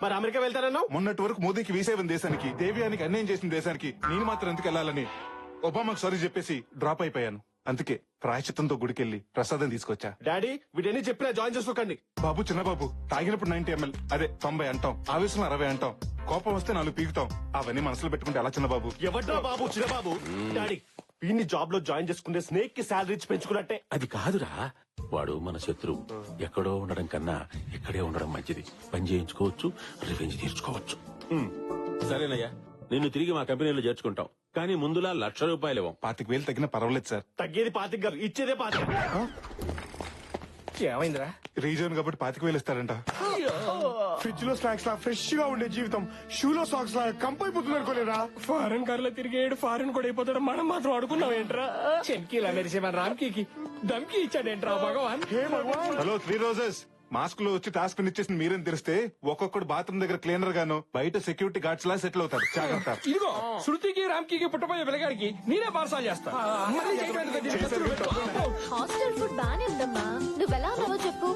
మరి అమెరికా వెళ్తారన్నావు? మొన్నటి వరకు మోదీకి వీసా ఇవ్వని దేశానికి, దేవ్యానికి అన్యాయం చేసిన దేశానికి నేను మాత్రం ఎందుకు వెళ్ళాలని ఒబామాకు సారీ చెప్పేసి డ్రాప్ అయిపోయాను. అందుకే ప్రాయశ్చిత్తంతో గుడికెళ్ళి ప్రసాదం తీసుకొచ్చా. డాడీ వీటన్ని చెప్పినా జాయిన్ చేసుకోకండి. బాబు చిన్న బాబు, తాగినప్పుడు 90 ml, అదే 90 అంటాం. ఆవేశంలో 60 అంటాం. కోపం వస్తే 4 పీకుతాం. అవన్నీ మనసులో పెట్టుకుంటే ఎలా చిన్న బాబు? ఎవడ్రా బాబు చిన్న బాబు? డాడీ వీడిని జాబ్ లో జాయిన్ చేసుకుంటే స్నేక్ కి శాలరీ ఇచ్చి పెంచుకున్నట్టే. అది కాదురా, వాడు మన శత్రువు. ఎక్కడో ఉండడం కన్నా ఇక్కడే ఉండడం మంచిది. పని చేయించుకోవచ్చు, రివెంజ్ తీర్చుకోవచ్చు. సరేనయ్యా, నిన్ను తిరిగి మా కంపెనీలో చేర్చుకుంటాం. కానీ ముందులా ₹1,00,000 ఇవ్వం. 25,000 తగ్గినా పర్వాలేదు సార్. తగ్గేది 25 గారు, ఇచ్చేదే 25. ఏమైందిరా? రీజన్ కాబట్టి 25,000 ఇస్తారంట. ఫ్రిడ్జ్ లో స్నాక్స్ లా ఫ్రెష్ గా ఉండే జీవితం షూలో సాక్స్ లా కంపైపోతుంది అనుకోలేదా? ఫారెన్ కార్ లో తిరిగేడు ఫారెన్ కూడా అయిపోతాడు. మనం మాత్రం అడుగున్నాం ఏంట్రా? చెంకీలా మెరిసే మన రామ్కి దమ్కి ఇచ్చాడేంట్రా భగవాన్? Hello 3 roses. మాస్క్ లో వచ్చి టాస్క్ ఇచ్చేసి మీరేం తెలిస్తే ఒక్కొక్కడు బాత్రూమ్ దగ్గర క్లీనర్ గాను బయట సెక్యూరిటీ గార్డ్స్ లా సెటిల్ అవుతారు. జాగ్రత్త. ఇదిగో శృతికి రామ్కి పుట్టపోయే పిల్లగాడికి నేనే పార్సల్ చేస్తా. హాస్టల్ ఫుడ్ బానే ఉందమ్మా. నువ్వు ఎలా ఉన్నావో చెప్పు.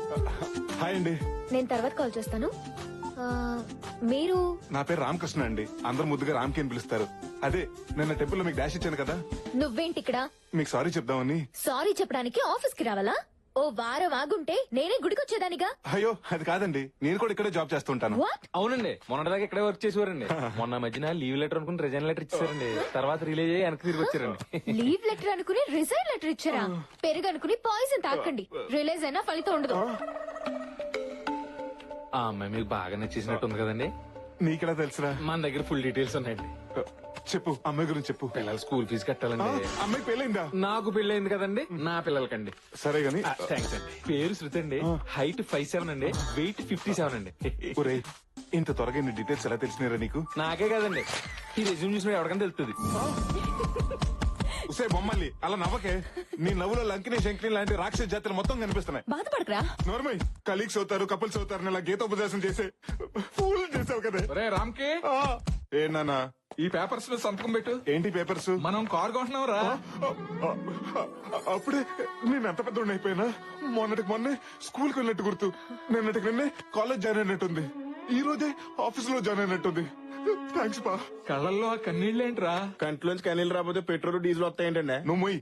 హాయ్ అండి. నేను తర్వాత కాల్ చేస్తాను. మీరు? నా పేరు రామకృష్ణ అండి. అందరు ముద్దుగా రామ్కి అని పిలుస్తారు. అదే నిన్న టెంపుల్ లో మీకు డాష్ ఇచ్చాను కదా. నువ్వేంటి ఇక్కడ? మీకు సారీ చెప్దామని. సారీ చెప్పడానికి ఆఫీస్ కి రావాలా? ఓ వారం ఆగుంటే నేనే గుడికొచ్చేదానిగా. అయ్యో అది కాదండి, నేను కూడా ఇక్కడే జాబ్ చేస్తుంటాను. అవునండి, మొన్నటిదాకా ఇక్కడే వర్క్ చేసేవారండి. మొన్న మధ్యన లీవ్ లెటర్ అనుకుని రిజైన్ లెటర్ ఇచ్చారండి. తర్వాత రిలీజ్ అయ్యి వెనక్కి తిరిగి వచ్చారండి. లీవ్ లెటర్ అనుకుని రిజైన్ లెటర్ ఇచ్చారా? పెరుగు అనుకుని పాయిజన్ తాకండి. రిలీజ్ అయినా ఫలితం ఉండదు. ఆ అమ్మాయి మీకు బాగా నచ్చేసినట్టుంది కదండి. నీకెలా తెలుసురా? మన దగ్గర ఫుల్ డీటెయిల్స్ ఉన్నాయండి. చెప్పు, అమ్మాయి గురించి చెప్పు. పిల్లల స్కూల్ ఫీజు కట్టాలండి. అమ్మాయి పెళ్ళైందా? నాకు పెళ్ళైంది కదండి, నా పిల్లలకండి. సరే గాని థ్యాంక్స్ అండి. పేరు శృతి అండి. హైట్ 5'7" అండి. వెయిట్ 57 అండి. ఒరేయ్, ఇంత త్వరగా ఇన్ని డీటెయిల్స్ ఎలా తెలిసినారా నీకు? నాకే కదండి, ఈ రెజ్యూమ్ చూసిన ఎవరికైనా తెలుస్తుంది. ఉసే బొమ్మల్లి అలా నవ్వకే. నీ నవ్వులో లంకిని శంకిని లాంటి రాక్షస జాతులు మొత్తం కనిపిస్తున్నాయి. బాధపడకరా. నోర్మై, కలీగ్స్ అవుతారు, కపుల్స్ అవుతారు, ఇలా గీతోపదేశం చేసే ఫూల్ చేసావు కదా. రామ్కి ఏనా ఈ పేపర్స్ లో సంతకం పెట్టు. ఏంటి పేపర్స్? మనం కారు కొంటున్నాం రా. అప్పుడే నేను ఎంత పెద్ద అయిపోయినా. మొన్నటికి మొన్నే స్కూల్ కి వెళ్ళినట్టు గుర్తు. నిన్నటికి నిన్నే కాలేజ్ జాయిన్ అయినట్టుంది. ఈ రోజే ఆఫీస్ లో జాయిన్ అయినట్టుంది. థ్యాంక్స్ బా. కళ్ళల్లో ఆ కన్నీళ్ళేంట్రా? కంట్లోంచి కన్నీళ్ళు రాకపోతే పెట్రోల్ డీజిల్ వస్తాయంటండి. నువ్వు మొయ్.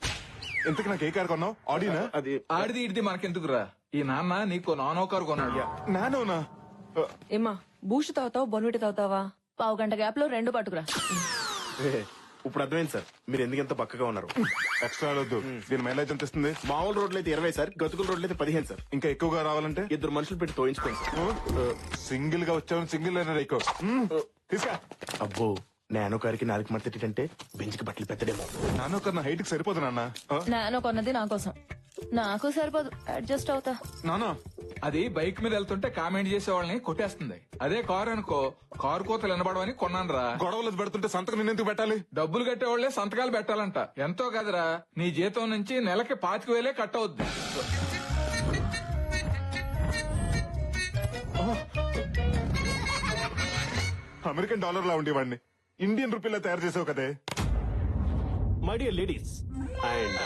ఇంతకు నాకు ఏ కారు కొన్నావు? ఆడినా? అది ఆడిది ఇడిది మనకెందుకురా? ఈ నాన్న నీకు నానో కారు కొన్నాడు. నానోనా? ఏమా బూస్ట్ తాగుతావు బొన్విటి తాగుతావా? 1/2 గంట గ్యాప్ లో 2 పట్టుకురా. ఇప్పుడు అర్థమైంది సార్ మీరు ఎందుకంత పక్కగా ఉన్నారు. ఎక్స్ట్రా వద్దు. దీని మైలేజ్ ఎంత ఇస్తుంది? మామూలు రోడ్లు అయితే 20 సార్, గతుకుల రోడ్లు అయితే 15 సార్. ఇంకా ఎక్కువగా రావాలంటే 2 మనుషులు పెట్టి తోయించుకోండి సార్. సింగిల్ గా వచ్చావు, సింగిల్ అయినా ఎక్కువ తీసుకా. అబ్బో, నానో కారికి 4 మడతేటంటే బెంచ్కి బట్టలు పెట్టడేమో. నానో కన్నా హైట్ కి సరిపోదు నాన్న. నానో కొన్నది నా కోసం, నాకు సరిపోదు, అడ్జస్ట్ అవుతా. నానా అది బైక్ మీద వెళ్తుంటే కామెంట్ చేసే వాళ్ళని కొట్టేస్తుంది. అదే కారు అనుకో, కారు కోతలు వినబడవని కొన్నాను రా. గొడవలు పెడుతుంటే సంతకం నేనెందుకు పెట్టాలి? డబ్బులు కట్టేవాళ్లే సంతకాలు పెట్టాలంట. ఎంతో కదరా, నీ జీతం నుంచి నెలకి 25,000 కట్ అవుద్ది. అమెరికన్ డాలర్ లా ఉండేవాడిని ఇండియన్ రూపీలా తయారు చేసావు కదే. My dear ladies and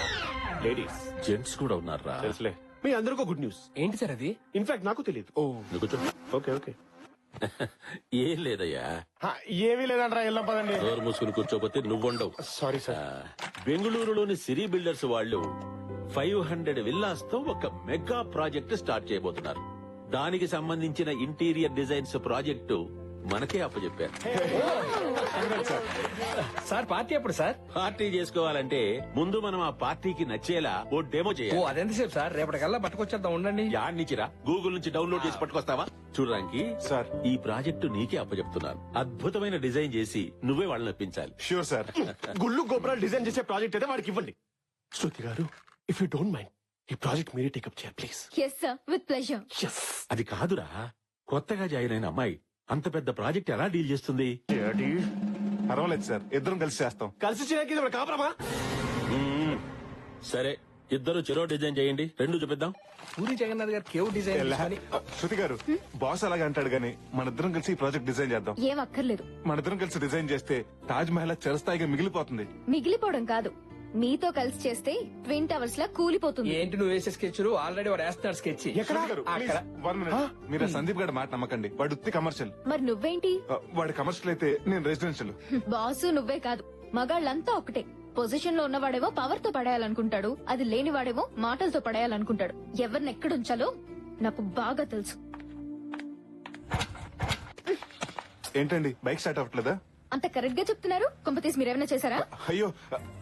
ladies gents కూడా ఉన్నారా? తెలుసులే. మీ అందరికీ గుడ్ న్యూస్. ఏంటి సార్ అది? ఇన్ఫాక్ట్ నాకు తెలియదు. నువ్వు కూర్చో. Okay okay. ఏం లేదయ్యా, ఏమీ లేదంటారా, వెళ్ళాం పదండి. డోర్ మూసుకుని కూర్చోపోతే నువ్వుండవు. Sorry sir. బెంగళూరులోని సిరీ బిల్డర్స్ వాళ్ళు 500 విల్లాస్ తో ఒక మెగా ప్రాజెక్ట్ స్టార్ట్ చేయబోతున్నారు. దానికి సంబంధించిన ఇంటీరియర్ డిజైన్స్ ప్రాజెక్టు మనకే అప్పచెప్పారు. సార్ పార్టీ ఎప్పుడు సార్? పార్టీ చేసుకోవాలంటే ముందు మనం ఆ పార్టీకి నచ్చేలా ఓ డెమో ఓ చేయాలి. అదెంతసేపు సార్? రేపటికల్లా పట్టుకొచ్చేద్దాం, ఉండండి. యాడ్నిచ్చిరా, గూగుల్ నుంచి డౌన్లోడ్ చేసి పట్టుకొస్తావా? చూడడానికి సార్ ఈ ప్రాజెక్టు నీకే అప్పచెప్తున్నాను. అద్భుతమైన డిజైన్ చేసి నువ్వే వాళ్ళని ఒప్పించాలి. Sure sir. గుళ్ళు గోపురాలు డిజైన్ చేసే ప్రాజెక్ట్ అయితే వాడికి ఇవ్వండి. Shruti garu, if you don't mind ఈ ప్రాజెక్ట్ మీరే టేకప్ చేయాలి please. Yes sir, with pleasure. అది కాదురా, కొత్తగా జాయిన్ అయిన అమ్మాయి అంత పెద్ద ప్రాజెక్ట్ ఎలా డీల్ చేస్తుంది? పర్వాలేదు సార్, ఇద్దరం కలిసి చేస్తాం. కలిసి చేయడానికి ఇది కాపురమా? సరే, ఇద్దరు చెరో డిజైన్ చేయండి, రెండు చూపిద్దాం. పూరి జగన్నాథ్ గారు కేవ్ డిజైన్ శృతి గారు, బాస్ అలాగే అంటాడు గానీ మన ఇద్దరం కలిసి ఈ ప్రాజెక్ట్ డిజైన్ చేద్దాం. ఏం అక్కర్లేదు. మన ఇద్దరం కలిసి డిజైన్ చేస్తే తాజ్ మహల్ చిరస్థాయిగా మిగిలిపోతుంది. మిగిలిపోవడం కాదు, మీతో కలిసి చేస్తే ట్విన్ టవర్స్ లా కూలిపోతుంది. ఏంటి నువ్వు వేసే స్కెచ్? ఆల్రెడీ వాడు వేస్తున్నాడు స్కెచ్. శృతి గారు, please, one minute. మీరు ఆ సందీప్ గారి మాట నమ్మకండి, వాడు ఉత్తి కమర్షియల్. మరి నువ్వేంటి? వాడి కమర్షియల్ అయితే నేను రెసిడెన్షియల్. బాసు నువ్వే కాదు, మగాళ్ళంతా ఒకటే. పొజిషన్ లో ఉన్నవాడేమో పవర్ తో పడేయాలనుకుంటాడు, అది లేనివాడేమో మాటలతో పడేయాలనుకుంటాడు. ఎవరిని ఎక్కడుంచాలో నాకు బాగా తెలుసు. ఏంటండి బైక్ స్టార్ట్ అవ్వట్లేదా? అంత కరెక్ట్ గా చెప్తున్నారు. కొంపతీసి మీరేమైనా చేశారా? అయ్యో,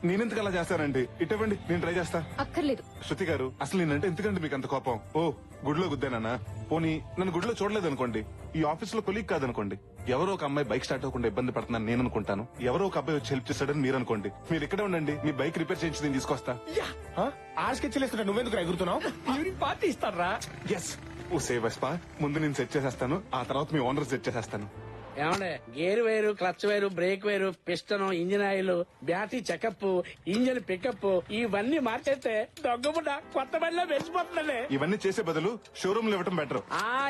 నేనెందుకు అలా చేస్తానండి? ఇటువంటి నేను ట్రై చేస్తా. అక్కర్లేదు. శృతి గారు, అసలు నేనంటే ఎందుకండి మీకు అంత కోపం? ఓ గుడిలో గుద్దానా? పోనీ నన్ను గుడిలో చూడలేదు అనుకోండి, ఈ ఆఫీస్ లో కొలీగ్ కాదనుకోండి, ఎవరో ఒక అమ్మాయి బైక్ స్టార్ట్ అవ్వకుండా ఇబ్బంది పడుతున్నాను నేను అనుకుంటాను. ఎవరో ఒక అబ్బాయి వచ్చి హెల్ప్ చేస్తాడని మీరు అనుకోండి. మీరు ఇక్కడే ఉండండి, మీ బైక్ రిపేర్ చేయించి నేను తీసుకొస్తా. ఆశకెచ్చలేస్తున్నా, నువ్వెందుకు ఎగురుతున్నావు? ఈవినింగ్ పార్టీ ఇస్తారా? ఎస్, ఓ సేవ్ వెస్పా, ముందు నేను సెట్ చేసేస్తాను, ఆ తర్వాత మీ ఓనర్ సెట్ చేసేస్తాను. ఏమండే, గేర్ వేరు, క్లచ్ వేరు, బ్రేక్ వేరు, piston, engine oil, battery checkup, engine pickup ఇవన్నీ మార్చేస్తే దొంగబుడ్డ కొత్త బండిలో వెలిసిపోతుందండి. ఇవన్నీ చేసే బదులు షోరూమ్ లో ఇవ్వటం బెటర్.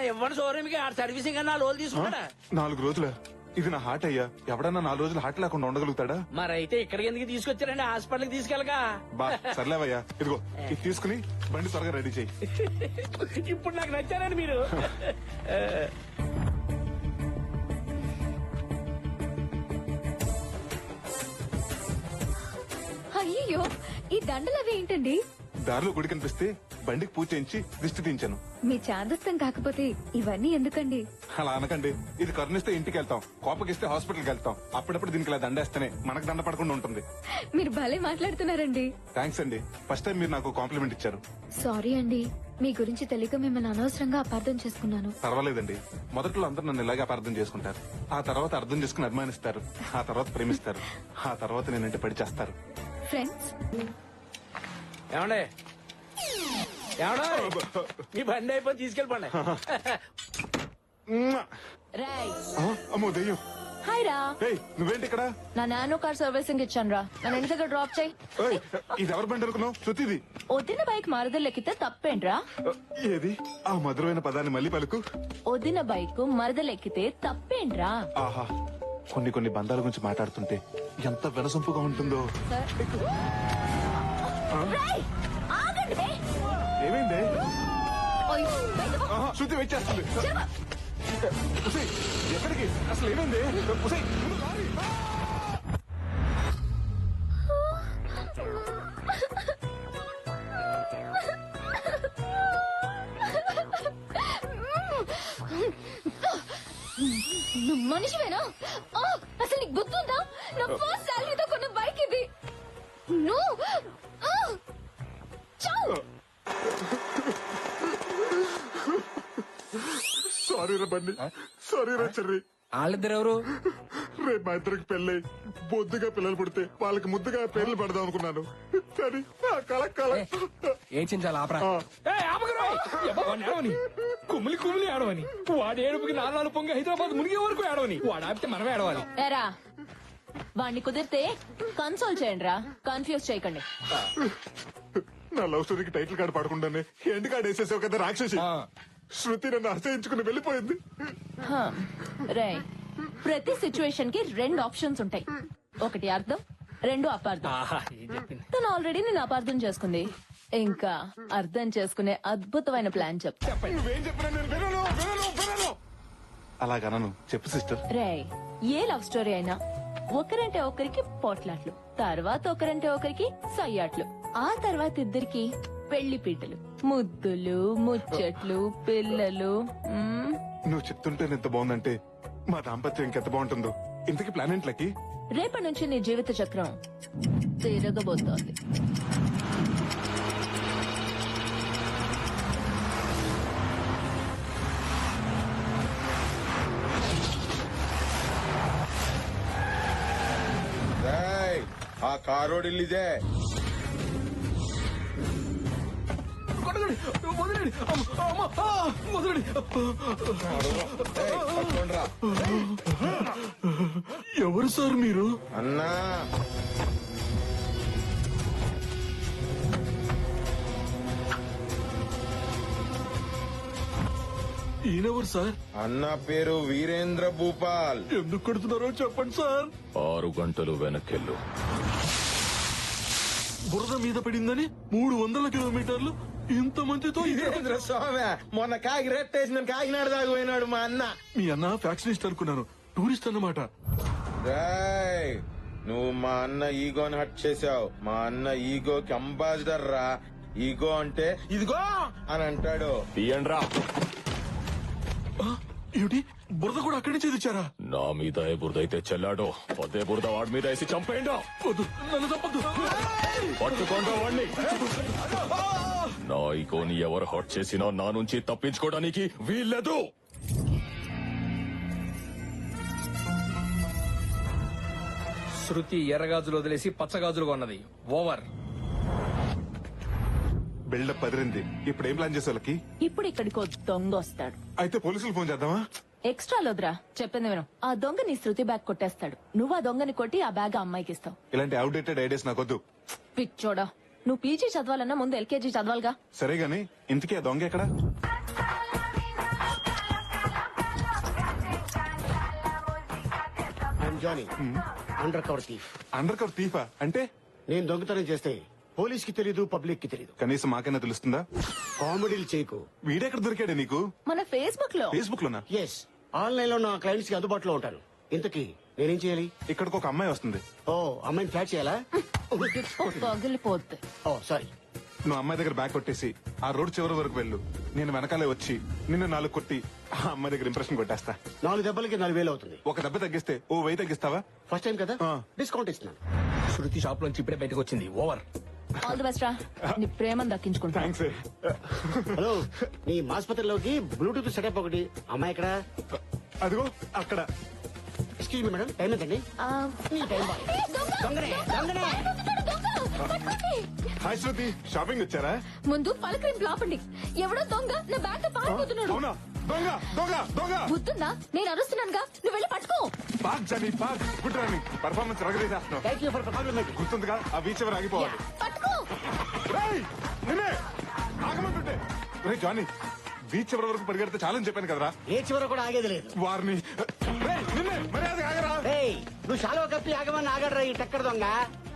ఇవ్వండి షోరూమ్ కి, ఆ సర్వీసింగ్ అన్నా లోన్ తీసుకుంటాడా? 4 రోజుల ఇది నా హార్ట్ అయ్యా, ఎవడన్నా 4 రోజులు హార్ట్ లేకుండా ఉండగలుగుతాడా? మరైతే ఇక్కడికి ఎందుకు తీసుకొచ్చారండి? హాస్పిటల్ కి తీసుకెళ్ళగా. బా సర్లేవయ్యా, ఇదిగో ఇది తీసుకుని బండి త్వరగా రెడీ చేయి. ఇప్పుడు నాకు నచ్చారండి మీరు. అయ్యో, ఈ దండలు అవి ఏంటండి? దారిలో గుడి కనిపిస్తే బండికి పూజ చేయించి దిష్టి తీయించాను. మీ చాదస్తం కాకపోతే ఇవన్నీ ఎందుకండి? అలా అనకండి, ఇది కరుణిస్తే ఇంటికి వెళ్తాం, కోపగిస్తే హాస్పిటల్కి వెళ్తాం. అప్పుడప్పుడు దీనికి ఇలా దండేస్తేనే మనకు దండ పడకుండా ఉంటుంది. మీరు భలే మాట్లాడుతున్నారండి. థ్యాంక్స్ అండి, ఫస్ట్ టైం మీరు నాకు కాంప్లిమెంట్ ఇచ్చారు. సారీ అండి, మీ గురించి తెలియక మిమ్మల్ని అనవసరంగా అపార్థం చేసుకున్నాను. పర్వాలేదండి, మొదట్లో అందరూ నన్ను ఇలాగే అపార్థం చేసుకుంటారు, ఆ తర్వాత అర్థం చేసుకుని అభిమానిస్తారు, ఆ తర్వాత ప్రేమిస్తారు, ఆ తర్వాత నేనంటే పడి చేస్తారు. ఫ్రెండ్స్, ఏమండే మీ బండి అయిపోయి తీసుకెళ్ళిపోండి. అమ్మో దెయ్యం. హాయ్ రా. నువ్వేంటి ఇక్కడ? నా నానో కార్ సర్వీసింగ్ ఇచ్చాను రా, నన్ను ఇంటి దగ్గర డ్రాప్ చేయి. ఇది ఎవరి బండి అనుకున్నావు? శృతిది. వదిన బైక్ మరదలెక్కితే తప్పేంట్రా? ఏది ఆ మధురమైన పదాన్ని మళ్ళీ పలుకు. వదిన బైక్ మరదలెక్కితే తప్పేంట్రా? ఆహా, కొన్ని బంధాల గురించి మాట్లాడుతుంటే ఎంత వినసొంపుగా ఉంటుందో. ఏమైంది? శృతి వెయిట్ చేస్తుంది. ఎక్కడికి? అసలు ఏమైంది? నువ్వు మనిషివేనా? అసలు నీకు గుర్తుందా? నా ఫస్ట్ సాలరీతో కొన్న బైక్ ఇది. సారీ రా బండి, సారీ రా చెర్రి. వాళ్ళిద్దరు ఎవరు? రేపు మా ఇద్దరికి పెళ్ళై బొద్దుగా పిల్లలు పుడితే వాళ్ళకి ముద్దుగా పేర్లు పెడదాం అనుకున్నాను, కానీ ఏం చించాలి ఆపరా. ఏడవని కుమిలి కుమిలి ఏడవని, వాడి ఏడుపుకి 4 పొంగి హైదరాబాద్ మునిగే వరకు ఏడవని, వాడు ఆపితే మనమే ఏడవాలి. ఏరా, వాడిని కుదిరితే కన్సోల్ చేయండి రా, కన్ఫ్యూజ్ చేయకండి. నా లవ్ స్టోరీకి టైటిల్ కార్డు పడకుండానే ఎండ్ కార్డు వేసేసావు కదా రాక్షసి. శృతి నన్ను అసహించుకుని వెళ్ళిపోయింది. రే, ప్రతి సిచ్యువేషన్ కి 2 ఆప్షన్స్ ఉంటాయి. ఒకటి అర్థం, 2 అపార్థం. తను ఆల్రెడీ నేను అపార్థం చేసుకుంది. ఇంకా అర్థం చేసుకునే అద్భుతమైన ప్లాన్ చెప్తా. అలాగనను చెప్పు సిస్టర్. రే, ఏ లవ్ స్టోరీ అయినా ఒకరంటే ఒకరికి పోట్లాట్లు, తర్వాత ఒకరంటే ఒకరికి సయ్యాట్లు, ఆ తర్వాత ఇద్దరికి పెళ్లి పీటలు, ముద్దులు, ముచ్చట్లు, పిల్లలు. నువ్వు చెప్తుంటే ఎంత బాగుందంటే మా దాంపత్యం ఇంకెంత బాగుంటుందో. ఇంతకీ ప్లాన్ ఏంట్లకి? రేపటి నుంచి నీ జీవిత చక్రం తిరగబోతోంది. ఆ కారోడు ఇల్లిదే. ఎవరు సార్ మీరు? అన్నా ఈయనెవరు సార్? అన్న పేరు వీరేంద్ర భూపాల్. ఎందుకు కొడుతున్నారో చెప్పండి సార్. 6 గంటలు వెనకెళ్ళు. బురద మీద పడిందని 300 కిలోమీటర్లు ఇంతమందితో వీరేంద్ర స్వామి మొన్న కాకి రెట్టేసిన కాకినాడ దాకా పోయినాడు మా అన్న. మీ అన్న ఫ్యాక్షనిస్ట్ అనుకున్నాను, టూరిస్ట్ అన్నమాట. రేయ్, నువ్వు మా అన్న ఈగోని హట్ చేసావు. మా అన్న ఈగోకి అంబాసిడర్ రా. ఈగో అంటే ఇదిగో అని అంటాడు. తీయండ్రా. ఏమిటి, బురద కూడా అక్కడి నుంచి తెచ్చారా? నా మీద ఏ బురద అయితే చెల్లాడో అదే బురద వాడి మీద వేసి చంపేయండి. నన్ను తప్పదు. పట్టుకోండి వాడిని. నా ఈగోని ఎవరు హట్ చేసినా నా నుంచి తప్పించుకోవడానికి వీల్లేదు. శృతి ఎర్రగాజులు వదిలేసి పచ్చగాజులు కొన్నది. ఓవర్. బిల్డప్ అదిరింది. ఇప్పుడు ఏం ప్లాన్ చేసే? ఇప్పుడు ఇక్కడికి దొంగ వస్తాడు. అయితే పోలీసులు ఫోన్ చేద్దామా? ఎక్స్ట్రా లోద్రా, చెప్పింది విను. ఆ దొంగ నీ శృతి బ్యాగ్ కొట్టేస్తాడు. నువ్వు ఆ దొంగని కొట్టి ఆ బ్యాగ్ ఆ అమ్మాయికి ఇస్తావు. ఇలాంటి అవుట్డేటెడ్ ఐడియాస్ నాకొద్దు. పిచ్చోడా, నువ్వు పీజీ చదవాలన్నా ముందు ఎల్కేజీ చదవాలిగా. సరే గాని ఇంతకీ ఆ దొంగ ఎక్కడా? Johnny, under cover thief. Under cover థీఫా అంటే? నేను దొంగతనం చేస్తే పోలీస్ కి తెలీదు, పబ్లిక్ కి తెలీదు. కనీసం మాకైనా తెలుస్తుందా? కామెడీలు చేయకు. వీడెక్కడ దొరికాడే నీకు? మన ఫేస్బుక్ లో. ఫేస్బుక్ లోనా? ఎస్, ఆన్లైన్ లో నా క్లయింట్స్ కి అందుబాటులో ఉంటాను. ఇంతకీ నేనేం చేయాలి? ఇక్కడికి ఒక అమ్మాయి వస్తుంది. ఓ, అమ్మాయిని ఫ్లాట్ చేయాలా? పగిలిపోద్ది. ఓ సారీ. నువ్వు అమ్మాయి దగ్గర బ్యాగ్ కొట్టేసి ఆ రోడ్ చివరి వరకు వెళ్ళు. నేను వెనకాలే వచ్చి నిన్ను 4 కొట్టి ఆ అమ్మాయి దగ్గర ఇంప్రెషన్ కొట్టేస్తా. 4 దెబ్బలకి 4,000 అవుతుంది. ఒక దెబ్బ తగ్గిస్తే ఓ 1000 తగ్గిస్తావా? ఫస్ట్ టైం కదా, డిస్కౌంట్ ఇస్తున్నాను. శృతి షాప్ లోంచి ఇప్పుడే బయటకు వచ్చింది. ఓవర్. ఆల్ ది బెస్ట్ రా, నీ ప్రేమను దక్కించుకుంటా. థ్యాంక్స్. హలో, నీ ఆసుపత్రిలోకి బ్లూటూత్ సెటప్ ఒకటి. అమ్మాయి ఎక్కడ? అదిగో అక్కడ. ఎక్స్క్యూజ్ మీ మేడం, టైం ఎంతండి? హాయ్ శృతి, షాపింగ్ వచ్చారా? ముందు పలకరింపు లాపండి. ఎవడో దొంగ నా బ్యాగ్ తో పారిపోతున్నాడు. అవునా? దొంగ దొంగ దొంగ! గుర్తుందా? నేను అరుస్తున్నానుగా, నువ్వు వెళ్ళి పట్టుకో. Pack Johnny pack. Good running. Performance రగరేసేస్తున్నావు. Thank you for compliment. గుర్తుందిగా ఆ బీచ్ ఎవరు ఆగిపోవాలి. పట్టుకో. నిన్నే ఆగమంటుంటే. రే జానీ, బీచ్ ఎవరి వరకు పరిగెడితే చాలని చెప్పాను కదరా. ఏ చివర కూడా ఆగేది లేదు. వారిని నిన్నే మర్యాద ఆగరా. నువ్వు శాలువా కప్పి ఆగమని ఆగడరా ఈ టక్కర దొంగ.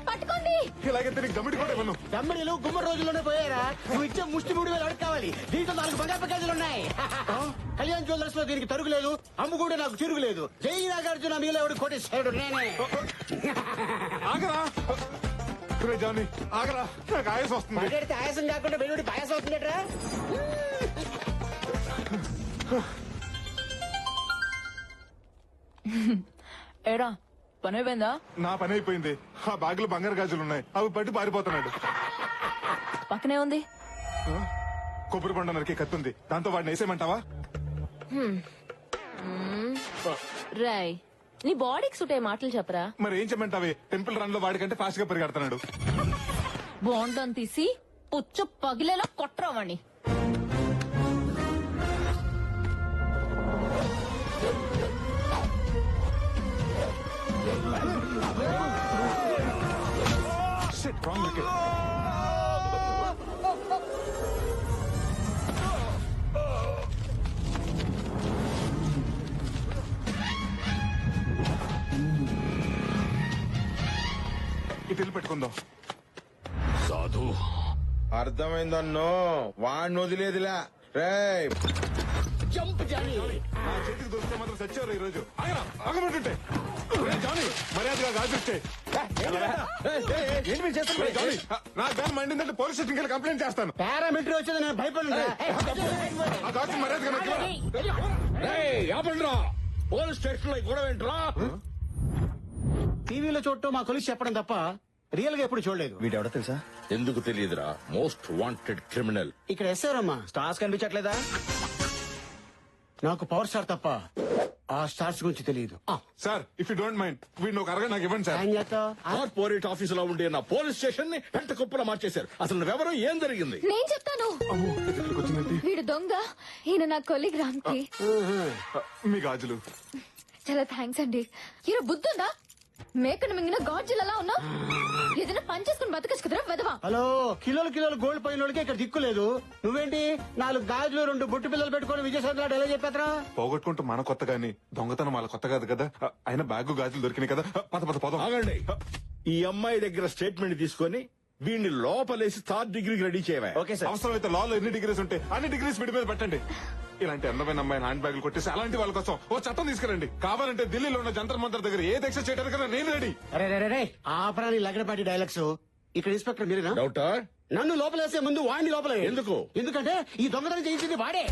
పట్టుకోండి. ఇలాగైతే నీకు దమ్మిడి కూడా ఇవ్వను. దమ్మిడిలు గుమ్మడి రోజుల్లోనే పోయారా? నువ్వు ఇచ్చే ముష్టి 3,000 అడుగు కావాలి. దీంతో 4 బంగారు ప్యాకేజీలు ఉన్నాయి. కళ్యాణ్ జ్యువెలర్స్ లో దీనికి తరుగు లేదు, అమ్ము కూడా నాకు తిరుగు లేదు. జై నాగార్జున మీలో ఎవడు కోటేశ్వరుడు నేనే. ఆగరా. రే జానీ ఆగరా, నాకు ఆయాసం వస్తుంది. మాట్లాడితే ఆయాసం కాకుండా వెలువడి పాయాసం అవుతుందట్రా. ఏరా, పని అయిపోయిందా? నా పని అయిపోయింది. ఆ బ్యాగ్ లో బంగారు గాజులు ఉన్నాయి, అవి పట్టి పారిపోతున్నాడు. పక్కనే ఉంది కొబ్బరి బండ నరికే కత్తుంది, దాంతో వాడిని వేసేయమంటావా? రాయ్, నీ బాడీకి సుటే మాటలు చెప్పరా. మరి ఏం చెప్పమంటావే? టెంపుల్ రన్ లో వాడికంటే ఫాస్ట్ గా పరిగెడుతున్నాడు. బోండం తీసి పుచ్చ పగిలేలా కొట్టరావాణ్ణి. Shit, wrong wicket. ఇటు వెళ్ళి పెట్టుకుందాం. సాధు అర్థమైందన్నో వాడిని వదిలేదిలా రేయ్. Jump Johnny. నా చేతికి దొరికితే మాత్రం సచ్చారు ఈ రోజు. ఆగమంటుంటే జానీ మర్యాదగా గాజుస్తే నా బ్యాన్ మండిందంటే పోలీస్ స్టేషన్కి వెళ్ళి కంప్లైంట్ చేస్తాను. పారామిలిటరీ వచ్చేది నేను భయపడను. ఆ గాజు మర్యాదగా పోలీస్ స్టేషన్ లో గొడవ ఏంట్రా? టీవీలో చూడటం మా కొలిసి చెప్పడం తప్ప రియల్ గా ఎప్పుడు చూడలేదు. వీడెవడో తెలుసా? ఎందుకు తెలియదురా? Most wanted criminal. ఇక్కడ ఎస్ఆరమ్మా స్టార్స్ కనిపించట్లేదా? నాకు పవర్ స్టార్ తప్ప ఆ స్టార్స్ గురించి తెలియదు. Sir if you don't mind వీడిని ఒక అరగంట నాకు ఇవ్వండి సార్. ఏం చేస్తావ్? కార్పొరేట్ ఆఫీస్ లో ఉండే నా పోలీస్ స్టేషన్ ని పెంట కుప్పలా మార్చేశారు. అసలు నువ్వెవరో ఏం జరిగింది? నేను చెప్తాను. వీడు దొంగ, ఈయన నా కొలీగ్ రామ్కి. మీ గాజులు. చాలా థ్యాంక్స్ అండి. ఈయన బుద్ధుందా? మేకను మింగిన గాజులలా ఉన్నా ఏదైనా పని చేసుకుని బతకచ్చు కదరా వెదవా. హలో, కిలోలు కిలోలు గోల్డ్ పోయిన వాళ్ళకి ఇక్కడ దిక్కు లేదు. నువ్వేంటి 4 గాజులు 2 బుట్టు పిల్లలు పెట్టుకుని విజయసాయి ఎలా చెప్పేద్రా? పోగొట్టుకుంటూ మన కొత్త గాని దొంగతనం వాళ్ళ కొత్త కాదు కదా. అయినా బ్యాగు గాజులు దొరికినాయి కదా. పద పద పదం. ఆగండి. ఈ అమ్మాయి దగ్గర స్టేట్మెంట్ తీసుకొని వీడిని లోపలేసి 3rd డిగ్రీకి రెడీ చేయవా? Okay sir. అవసరమైతే లాలో ఎన్ని డిగ్రీస్ ఉంటే అన్ని డిగ్రీస్ వీడి మీద పెట్టండి. ఇలాంటి అందమైన అమ్మాయిని హ్యాండ్ బ్యాగులు కొట్టేసి అలాంటి వాళ్ళ కోసం ఓ చట్టం తీసుకురండి. కావాలంటే ఢిల్లీలో ఉన్న జంతర్ మంతర్ దగ్గర ఏ దీక్ష చేయడానికైనా నేను రెడీ. అరే ఆపరాని లగడపాటి డైలాగ్స్. ఇక్కడ ఇన్స్పెక్టర్ మీరేనా? డౌటా? నన్ను లోపలేసే ముందు వాడిని లోపల ఎందుకు? ఎందుకంటే ఈ దొంగతనం చేయించింది వాడే.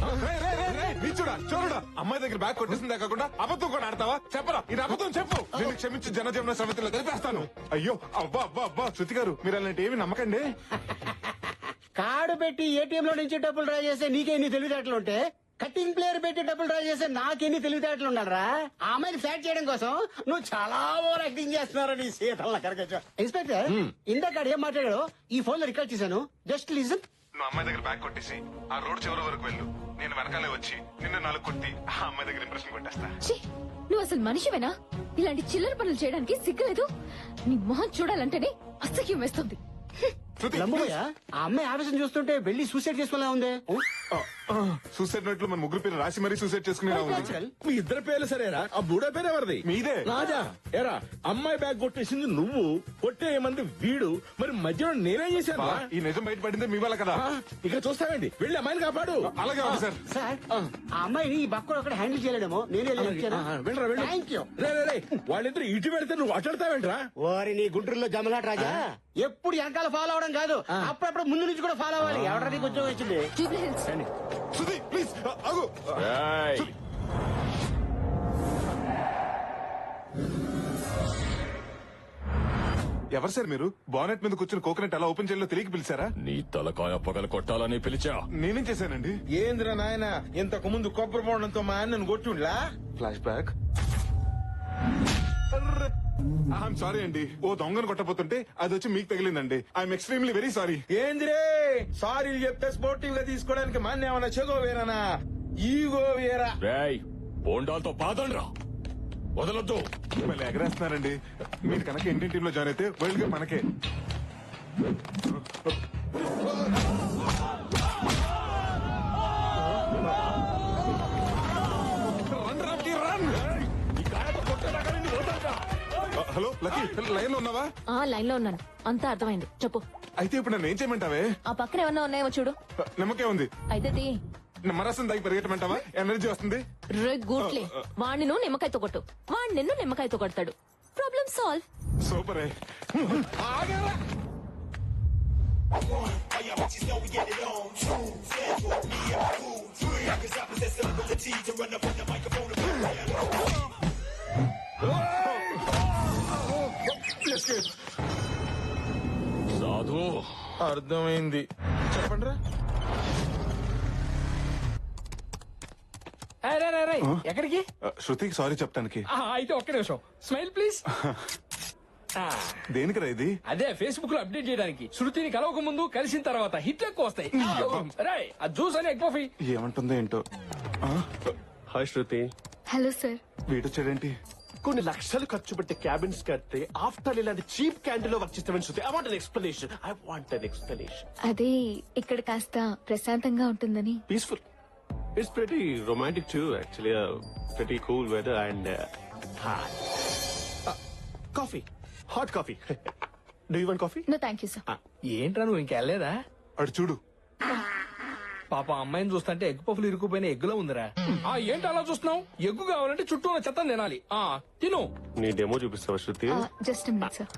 చూడడా అమ్మాయి దగ్గర బ్యాగ్ కొట్టేసిందే కాకుండా అబద్ధం కూడా ఆడతావా? చెప్పరా ఇది అబద్ధం చెప్పు. నేను క్షమించి జనజీవన సమితిలో కలిపేస్తాను. అయ్యో అబ్బా అబ్బా అబ్బా శృతి గారు మీరు అలాంటి ఏమి నమ్మకండి. కార్డు పెట్టి ఏటీఎం లో నుంచి డబ్బులు డ్రా చేసే నీకెన్ని తెలివితేటలు ఉంటే కటింగ్ ప్లేయర్ పెట్టి డబ్బులు డ్రా చేసే నాకెన్ని తెలివితేటలు ఉన్నారా? ఆ అమ్మాయిని ఫ్లాట్ చేయడం కోసం నువ్వు చాలా ఓవర్ యాక్టింగ్ చేస్తున్నారని నీ సీతల కరగచ్చు. ఇన్స్పెక్టర్ ఇందాక ఏం మాట్లాడాడో ఈ ఫోన్ లో రికార్డ్ చేశాను. Just listen. నువ్వు అమ్మాయి దగ్గర బ్యాగ్ కొట్టేసి ఆ రోడ్ చివరి వరకు వెళ్ళు. నేను వెనకాలే వచ్చి నిన్ను 4 కొట్టి ఆ అమ్మాయి దగ్గర ఇంప్రెషన్ కొట్టేస్తా. ఛీ, నువ్వు అసలు మనిషివేనా? ఇలాంటి చిల్లర పనులు చేయడానికి సిగ్గులేదు? నీ మొహం చూడాలంటేనే అసహ్యం వేస్తుంది. లంబోయా, ఆ అమ్మాయి ఆవేశం చూస్తుంటే వెళ్ళి సూసైడ్ చేసుకునే ఉంది. సూసైడ్ నోట్లు మన ముగ్గురు పేరు రాసి మరీ సూసైడ్ చేసుకునేలా ఉంది. మీ ఇద్దరు పేర్లు సరేరా? ఆ బూడో పేరు ఎవరిది? మీదే. రాజా ఎరా అమ్మాయి బ్యాగ్ కొట్టేసింది నువ్వు, కొట్టేయమంది వీడు. మరి మధ్యలో నేనేం చేశాను? ఈ నిజం బయటపడింది మీ వల్ల కదా. ఇక్కడ చూస్తామండి, వెళ్ళి అమ్మాయిని కాపాడు. అలాగే ఉంది సార్. సార్ ఆ అమ్మాయిని ఈ బక్కడు ఒకటి హ్యాండిల్ చేయలేడేమో. నేనే వెళ్ళరా వెళ్ళి. Thank you. వాళ్ళిద్దరు ఇటు పెడితే నువ్వు అట్లాడతావేంట్రా? ఓరి నీ గుంటూరులో జమలాట రాజా. ఎప్పుడు వెనకాల ఫాలో అవడం కాదు, అప్పుడప్పుడు ముందు నుంచి కూడా ఫాలో అవ్వాలి. ఎవడ నీకు ఉద్యోగం వచ్చింది? శృతి ప్లీజ్ ఆగు. ఎవరు సార్ మీరు? బానెట్ మీద కూర్చుని కోకోనట్ ఎలా ఓపెన్ చేయాలో తెలియక పిలిచారా? నీ తలకాయ పగల కొట్టాలని పిలిచా. నేనేం చేశానండి? ఏంద్రా నాయన ఇంతకు ముందు కొబ్బరి బోండంతో మా అన్నను కొట్టుండ్లా? Flash back. ఐఎమ్ సారీ అండి. ఓ దొంగను కొట్టబోతుంటే అది వచ్చి మీకు తగిలిందండి. I'm extremely very sorry. ఏందిరే సారీ చెప్తే స్పోర్టివ్ గా తీసుకోవడానికి మా అన్న ఏమన్నా చెగో వేరేనా ఈగో వేరా? రేయ్ బోండాలతో పాదండ్రా, వదలొద్దు. మళ్ళీ ఎగరేస్తున్నారండి. మీరు కనుక ఇండియన్ టీమ్ లో జాయిన్ అయితే వరల్డ్ కప్ మనకే. హలో లక్కీ, లైన్ లో ఉన్నావా? లైన్ లో ఉన్నాను, అంతా అర్థమైంది. చెప్పు. అయితే ఇప్పుడు నన్ను ఏం చేయమంటావే? ఆ పక్కన ఏమన్నా ఉన్నాయేమో చూడు. నిమ్మకే ఉంది. అయితే నిమ్మరసం దాగి పరిగెట్టమంటావా? ఎనర్జీ వస్తుంది. గూట్లే, వాణ్ణి నువ్వు నిమ్మకాయతో కొట్టు, వాణ్ణి నిన్ను నిమ్మకాయతో కొడతాడు. Problem solve. సూపరే. సాధు అర్థమైంది. చెప్పండి రా. ఎక్కడికి? శృతికి సారీ చెప్తానికి. అయితే ఒక్క నిమిషం, స్మైల్ ప్లీజ్. దేనికిరా ఇది? అదే ఫేస్బుక్ లో అప్డేట్ చేయడానికి. శృతిని కలవక ముందు కలిసిన తర్వాత హిట్లు ఎక్కువ వస్తాయి. ఆ జ్యూస్ అని ఎక్కువ. ఏమంటుందో ఏంటో. హాయ్ శృతి. Hello sir. వీడొచ్చాడేంటి? కొన్ని లక్షలు ఖర్చు పెట్టి క్యాబిన్స్ కడితే ఆఫ్టర్ ఇలాంటి చీప్ క్యాంటీన్ లో వర్క్ చేస్తామని Shruti. I want an explanation. I want an explanation. అదే ఇక్కడ కాస్త ప్రశాంతంగా ఉంటుందని. Peaceful. It's pretty romantic too actually. Pretty cool weather and coffee, hot coffee. Do you want coffee? No thank you sir. ఏంట్రా నువ్వు ఇంకెళ్ళలేదా? అటు చూడు. పాప అమ్మాయిని చూస్తుంటే ఎగ్గు పఫ్లు ఇరుక్కుపోయిన ఎగ్గులో ఉందిరా. ఏంటి అలా చూస్తున్నావు? ఎగ్గు కావాలంటే చుట్టూ ఉన్న చెత్త తినాలి. తిను. నీ డెమో చూపిస్తావా శృతి? Just minute sir.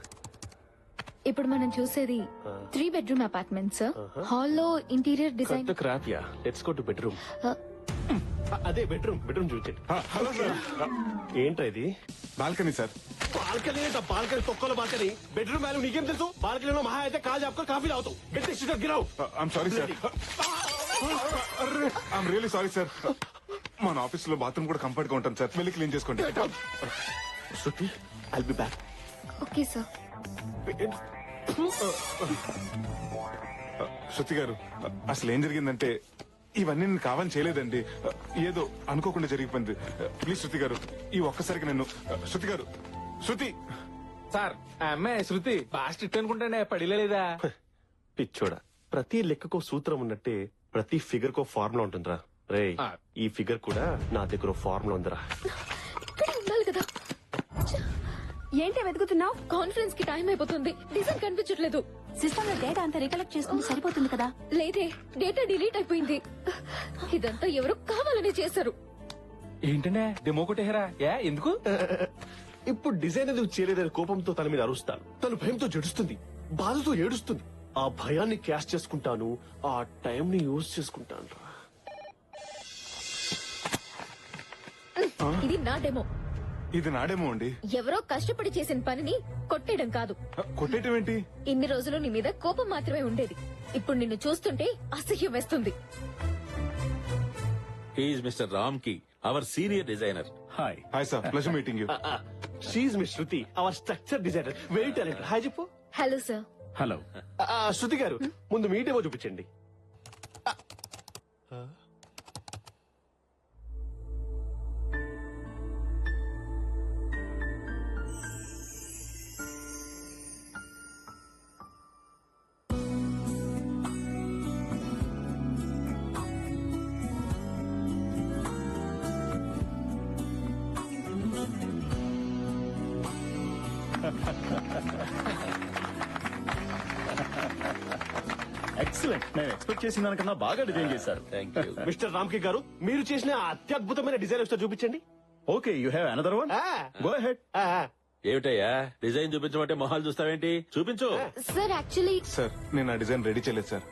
ఇప్పుడు మనం చూసేది 3 bedroom అపార్ట్మెంట్ సార్. హాల్లో ఇంటీరియర్ డిజైన్. క్రాఫియా, లెట్స్ గో టు బెడ్రూమ్. అదే బెడ్రూమ్ చూపించండి. Hello sir. ఏంట్రా ఇది? Balcony sir. బాల్కనీ ఏంట? బాల్కనీ తొక్కల బాల్కనీ. బెడ్రూమ్ వాల్యూ నీకేం తెలుసు? బాల్కనీలో మహా అయితే కాల్ చెప్పుకో కాఫీ తాగుతావు. I'm sorry sir. I'm really sorry sir. మన ఆఫీస్ లో బాత్రూమ్ కూడా కంఫర్ట్ గా ఉంటాం సార్. వెళ్ళి క్లీన్ చేసుకోండి. Shruti, I'll be back. Okay sir. Shruti garu, అసలు ఏం జరిగిందంటే ఇవన్నీ నేను కావాలని చేయలేదండి. ఏదో అనుకోకుండా జరిగిపోయింది. ప్లీజ్ శృతి గారు, ఈ ఒక్కసారికి నన్ను. శృతి గారు, శృతి సార్, ఆ అమ్మాయి శృతి బాగా స్ట్రిక్ట్ అనుకుంటానే, పడిలేదా? పిచ్చోడా, ప్రతి లెక్కకో సూత్రం ఉన్నట్టే ప్రతి ఫిగర్ కో ఫార్ములా ఉంటుందిరా. రే, ఈ ఫిగర్ కూడా నా దగ్గర ఫార్ములా ఉందిరా. ఉండాలి కదా. ఏంటి వెతుకుతున్నావు? కాన్ఫరెన్స్ కి టైం అయిపోతుంది. డిజైన్ కనిపించట్లేదు. సిస్టమ్ లో డేటా అంతా రికలెక్ట్ చేసుకుంటే సరిపోతుంది కదా. లేదే, డేటా డిలీట్ అయిపోయింది. ఇదంతా ఎవరు కావాలని చేశారు. ఏంటనే డెమో కొట్టేహరా? ఎందుకు? ఇప్పుడు డిజైన్ ఎందుకు చేయలేదని కోపంతో తన మీద అరుస్తాను. తను భయంతో జడుస్తుంది, బాధతో ఏడుస్తుంది. ఆ భయాన్ని క్యాష్ చేసుకుంటాను, ఆ టైం ని యూజ్ చేసుకుంటాను. ఇది నా డెమో. ఇది నాడేమో అండి. ఎవరో కష్టపడి చేసిన పనిని కొట్టేయడం కాదు. కొట్టేయటం ఏంటి? ఇన్ని రోజులు నీ మీద కోపం మాత్రమే ఉండేది. ఇప్పుడు నిన్ను చూస్తుంటే అసహ్యం వేస్తుంది. హీఈస్ మిస్టర్ రామ్ కి, our senior designer. Hi. Hi sir, pleasure meeting you. She's miss Shruti, our structure designer, very talented. Hi చెప్పు. Hello sir. Hello. Shruti garu, ముందు మీ డెమో చూపించండి. ఎక్సలెంట్. నేను ఎక్స్పెక్ట్ చేసిన దానికన్నా బాగా డిజైన్ చేశారు. మిస్టర్ రామ్కి గారు, మీరు చేసిన అత్యద్భుతమైన డిజైన్ ఒకసారి చూపించండి. Okay, you have another one. Go ahead. ఏమిటయ్యా డిజైన్ చూపించమంటే మొహాలు చూస్తావేంటి? చూపించు. సార్ యాక్చువల్లీ సార్, నేను ఆ డిజైన్ రెడీ చేయలేదు సార్.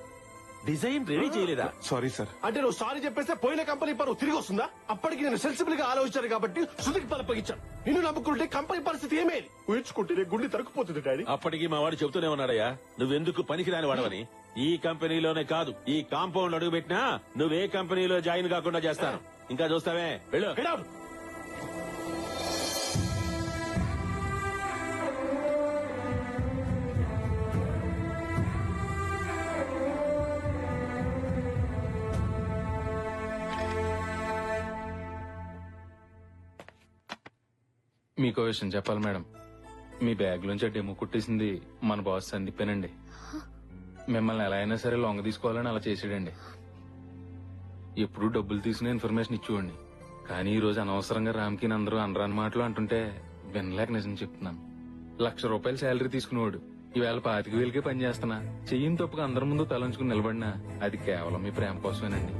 డిజైన్ రెడీ చేయలేదా? Sorry sir. అంటే నువ్వు సారీ చెప్పేస్తే పోయిన కంపెనీ పరువు తిరిగి వస్తుందా? అప్పటికి నేను సెన్సిబుల్ గా ఆలోచించాను కాబట్టి శృతికి పలపగించాను. నిన్ను నమ్ముకుంటే కంపెనీ పరిస్థితి ఏమేది? ఊహించుకుంటే గుండె తరుక్కుపోతుంది డాడీ. అప్పటికి మా వాడు చెబుతూనే ఉన్నాడయ్యా, నువ్వెందుకు పనికిరాని వాడవని. ఈ కంపెనీలోనే కాదు, ఈ కాంపౌండ్ అడుగు పెట్టినా నువ్వే కంపెనీలో జాయిన్ కాకుండా చేస్తాను. ఇంకా చూస్తావే, వెళ్ళు. మీకో విషయం చెప్పాలి మేడం. మీ బ్యాగ్ లోంచి డెమో కుట్టేసింది మన బాస్ సందీపేనండి. మిమ్మల్ని ఎలా అయినా సరే లొంగ తీసుకోవాలని అలా చేసాడండి. ఎప్పుడు డబ్బులు తీసుకునే ఇన్ఫర్మేషన్ ఇచ్చేవాడిని. కానీ ఈ రోజు అనవసరంగా రామ్కి అందరూ అనరాని మాటలు అంటుంటే వినలేక నిజం చెప్తున్నాను. ₹1,00,000 శాలరీ తీసుకునేవాడు ఈవేళ 25,000కే పని చేస్తున్నా. చెయ్యిని తప్పుగా అందరి ముందు తలంచుకుని నిలబడినా అది కేవలం మీ ప్రేమ కోసమేనండి.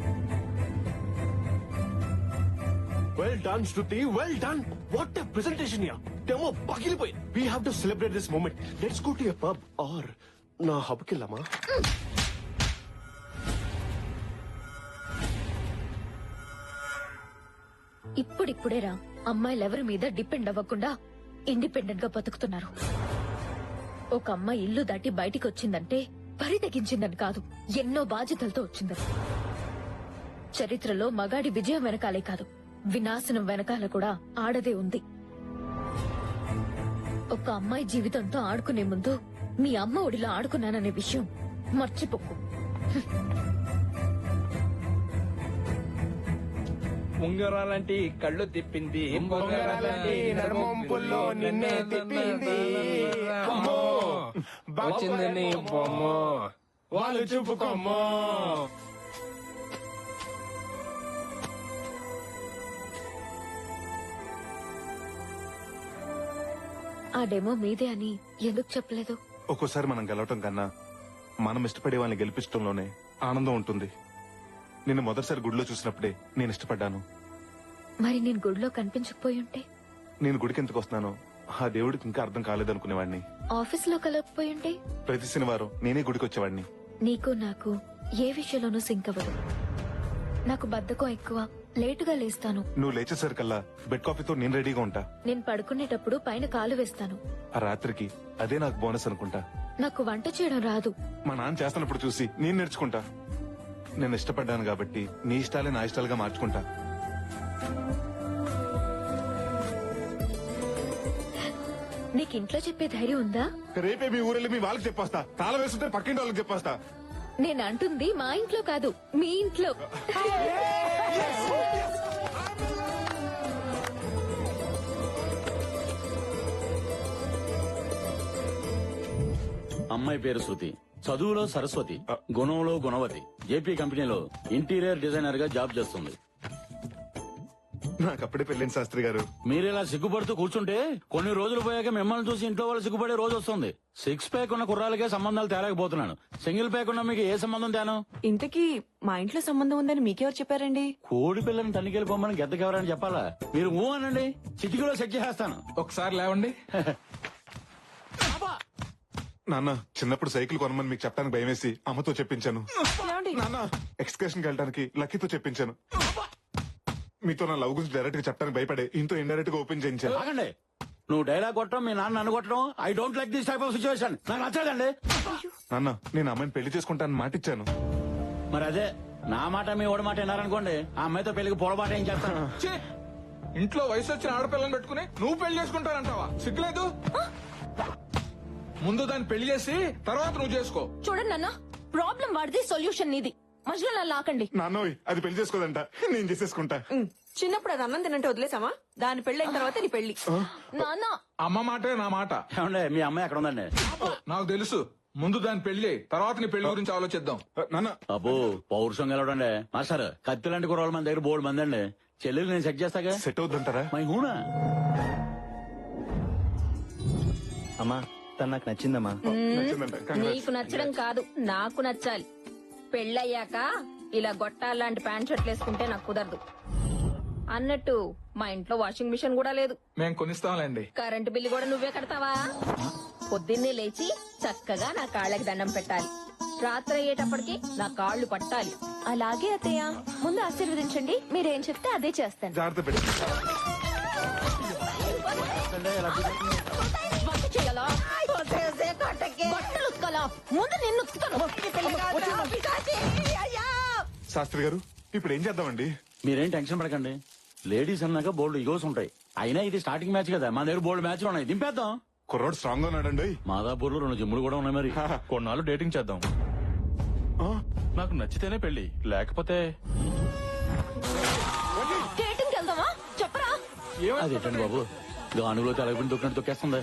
Well done, Shruti. Well done. What a presentation here. Demo పగిలిపోయింది. We have to celebrate this moment. Let's go to a pub or నా హబ్కి వెళ్దామా? ఇప్పుడిప్పుడేరా అమ్మాయిలు ఎవరి మీద డిపెండ్ అవ్వకుండా ఇండిపెండెంట్ గా బతుకుతున్నారు. ఒక అమ్మాయి ఇల్లు దాటి బయటికి వచ్చిందంటే పరి తెగించిందని కాదు, ఎన్నో బాధ్యతలతో వచ్చిందని. చరిత్రలో మగాడి విజయం వెనకాలే కాదు, వినాశనం వెనకాల కూడా ఆడదే ఉంది. ఒక అమ్మాయి జీవితంతో ఆడుకునే ముందు మీ అమ్మ ఒడిలో ఆడుకున్నాననే విషయం మర్చిపోకు. ఉంగరాలంటి కళ్ళు తిప్పింది, ఉంగరాలంటి నడుమొంపుల్లో నిన్నే తిప్పింది. అమ్మో వచ్చింది నీ బొమ్మ, వాళ్ళు చూపుకోమ్మో. ఆ డెమో మీదే అని ఎందుకు చెప్పలేదు? ఒక్కోసారి మనం గెలవటం కన్నా మనం ఇష్టపడే వాళ్ళని గెలిపించడంలోనే ఆనందం ఉంటుంది. నిన్ను మొదటిసారి గుడిలో చూసినప్పుడే నేను ఇష్టపడ్డాను. మరి నేను గుడిలో కనిపించకపోయి ఉంటే? నేను గుడికి ఎందుకు వస్తున్నానో ఆ దేవుడికి ఇంకా అర్థం కాలేదనుకునేవాడిని. ఆఫీస్ లో కలగకపోయి ఉంటే? ప్రతి శనివారం నేనే గుడికి వచ్చేవాడిని. నీకు నాకు ఏ విషయంలోనూ సింక్ అవ్వదు. నాకు బద్ధకం ఎక్కువ, లేటుగా లేస్తాను. నువ్వు లేచేసరికల్లా బెడ్ కాఫీతో నేను రెడీగా ఉంటా. నేను పడుకునేటప్పుడు పైన కాలు వేస్తాను. ఆ రాత్రికి అదే నాకు బోనస్ అనుకుంటా. నాకు వంట చేయడం రాదు. మా నాన్న చేస్తున్నప్పుడు చూసి నేను నేర్చుకుంటా. నేను ఇష్టపడ్డాను కాబట్టి నీ ఇష్టాలే నా ఇష్టాలుగా మార్చుకుంటా. నీకు ఇంట్లో చెప్పే ధైర్యం ఉందా? రేపే మీ ఊరెళ్ళి మీ వాళ్ళకి చెప్పొస్తా. తాళం వేస్తుంటే పక్కింటి వాళ్ళకి చెప్పొస్తా. నేను అంటుంది మా ఇంట్లో కాదు, మీ ఇంట్లో. అమ్మాయి పేరు శృతి, చదువులో సరస్వతి, గుణంలో గుణవతి. జేపీ కంపెనీలో ఇంటీరియర్ డిజైనర్ గా జాబ్ చేస్తుంది. నాకు అప్పుడే పెళ్ళింది శాస్త్రి గారు. మీరిలా సిగ్గుపడుతూ కూర్చుంటే కొన్ని రోజులు పోయాక మిమ్మల్ని చూసి ఇంట్లో వాళ్ళు సిగ్గుపడే రోజు వస్తుంది. 6 ప్యాక్ ఉన్న కుర్రాలకే సంబంధాలు తేలేకపోతున్నాను. సింగిల్ ప్యాక్ ఉన్న మీకు ఏ సంబంధం తేను? ఇంతకీ మా ఇంట్లో సంబంధం ఉందని మీకెవరు చెప్పారండి? కోడి పిల్లని తనికెళ్ళిపోమని గెద్దకెవరని చెప్పాలా? మీరు ఊ అనండి, చిటికలో సెట్ చేస్తాను. ఒకసారి లేవండి. నాన్న, చిన్నప్పుడు సైకిల్ కొనమని మీకు చెప్పడానికి భయమేసి అమ్మతో చెప్పించాను. నాన్న, ఎక్స్కర్షన్ వెళ్ళడానికి లక్కీతో చెప్పించాను. మీతో నా లవ్ గురించి డైరెక్ట్ గా చెప్పడానికి భయపడే ఇంతో ఇండైరెక్ట్ గా ఓపెన్ చేయించాను. ఆగండి, నువ్వు డైలాగ్ కొట్టడం, మీ నాన్న నన్ను కొట్టడం, I don't like this type of situation. నాకు నచ్చదండి. నాన్న, నేను అమ్మాయిని పెళ్లి చేసుకుంటానని మాటిచ్చాను. మరి అదే నా మాట మీ ఓడి మాట విన్నారనుకోండి, ఆ అమ్మాయితో పెళ్లికి పొడబాట ఏం చేస్తాను. ఇంట్లో వయసు వచ్చిన ఆడపిల్లని పెట్టుకుని నువ్వు పెళ్లి చేసుకుంటానంటావా? సిగ్గులేదు? ముందు దాన్ని పెళ్లి చేసి తర్వాత నువ్వు చేసుకో. చూడండి అన్న, ప్రాబ్లం వాడిది, సొల్యూషన్ నీది. మధ్యలో నన్ను లాకండి. నాన్నోయ్, అది పెళ్లి చేసుకోదంట, నేను చేసేసుకుంటా. చిన్నప్పుడు అది అన్నం తినంటే వదిలేసామా? దాని పెళ్ళైన తర్వాత నీ పెళ్లి. నాన్న, అమ్మ మాటే నా మాట. ఏమండే, మీ అమ్మాయి ఎక్కడ ఉందండి? నాకు తెలుసు. ముందు దాన్ని పెళ్లి, తర్వాత నీ పెళ్లి గురించి ఆలోచిద్దాం. నాన్న, అబ్బో పౌరుషం గెలవడండి. మాస్టర్, కత్తి లాంటి కుర్రాళ్ళు మన దగ్గర బోర్డు మంది అండి. చెల్లెలు నేను సెట్ చేస్తాగా. సెట్ అవుతుంటారా? మై హూనా. అమ్మా, తను నాకు నచ్చిందమ్మా. నీకు నచ్చడం కాదు, నాకు నచ్చాలి. పెళ్ళయ్యాక ఇలా గొట్టాలాంటి ప్యాంట్ షర్ట్లు వేసుకుంటే నాకు కుదరదు. అన్నట్టు మా ఇంట్లో వాషింగ్ మిషన్ కూడా లేదు. మేము కొనిస్తాంలేండి. కరెంటు బిల్లు కూడా నువ్వే కడతావా? పొద్దున్నే లేచి చక్కగా నా కాళ్ళకి దండం పెట్టాలి. రాత్రి అయ్యేటప్పటికి నా కాళ్ళు పట్టాలి. అలాగే అత్తయ్య, ముందు ఆశీర్వదించండి. మీరేం చెప్తే అదే చేస్తాను. జాగ్రత్త పెట్టి వంట చేయాలా? బట్టలు ఉతకాలా? ముందు నిన్ను ఉతుకుతాను. శాస్త్రి గారు, ఇప్పుడు ఏం చేద్దామండి? మీరేం టెన్షన్ పడకండి. లేడీస్ అన్నాక బోల్డ్ ఇగోస్ ఉంటాయి. అయినా ఇది స్టార్టింగ్ మ్యాచ్ కదా, మన దగ్గర బోల్డ్ మ్యాచ్లు ఉన్నాయి. దింపేద్దాం. కుర్రోడు స్ట్రాంగ్ గా ఉన్నాడండి. మాదాపూర్ లో 2 జిమ్ములు కూడా ఉన్నాయి. మరి కొన్నాళ్ళు డేటింగ్ చేద్దాం. నాకు నచ్చితేనే పెళ్లి, లేకపోతే డేటింగ్ వెళ్దామా? చెప్పరా. అదేంటండి బాబు, గానుగులో తెలగకుండా తొక్కినట్టు తొక్కేస్తుంది.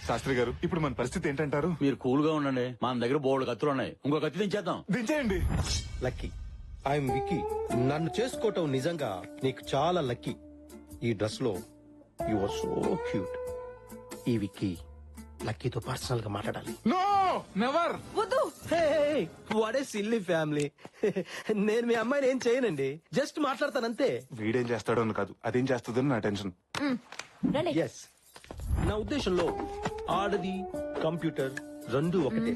శాస్త్రి గారు, ఇప్పుడు మన పరిస్థితి ఏంటంటారు? మీరు కూల్ గా ఉండండి, మన దగ్గర బోల్డ్ కత్తులు ఉన్నాయి. ఇంకో కత్తి దించేద్దాం. దించేయండి. లక్కీ, ఐఎమ్ విక్కీ. నన్ను చేసుకోవటం నిజంగా నీకు చాలా లక్కీ. ఈ డ్రెస్ లో యు ఆర్ సో క్యూట్. ఈ విక్కీ లక్కీతో పర్సనల్ గా మాట్లాడాలి. No never. వద్దు. What a silly family. నేను మీ అమ్మాయిని ఏం చేయనండి, జస్ట్ మాట్లాడతానంతే. వీడేం చేస్తాడో అని కాదు, అదేం చేస్తుందని నా టెన్షన్. ఎస్, నా ఉద్దేశంలో ఆడది కంప్యూటర్ రెండు ఒకటే.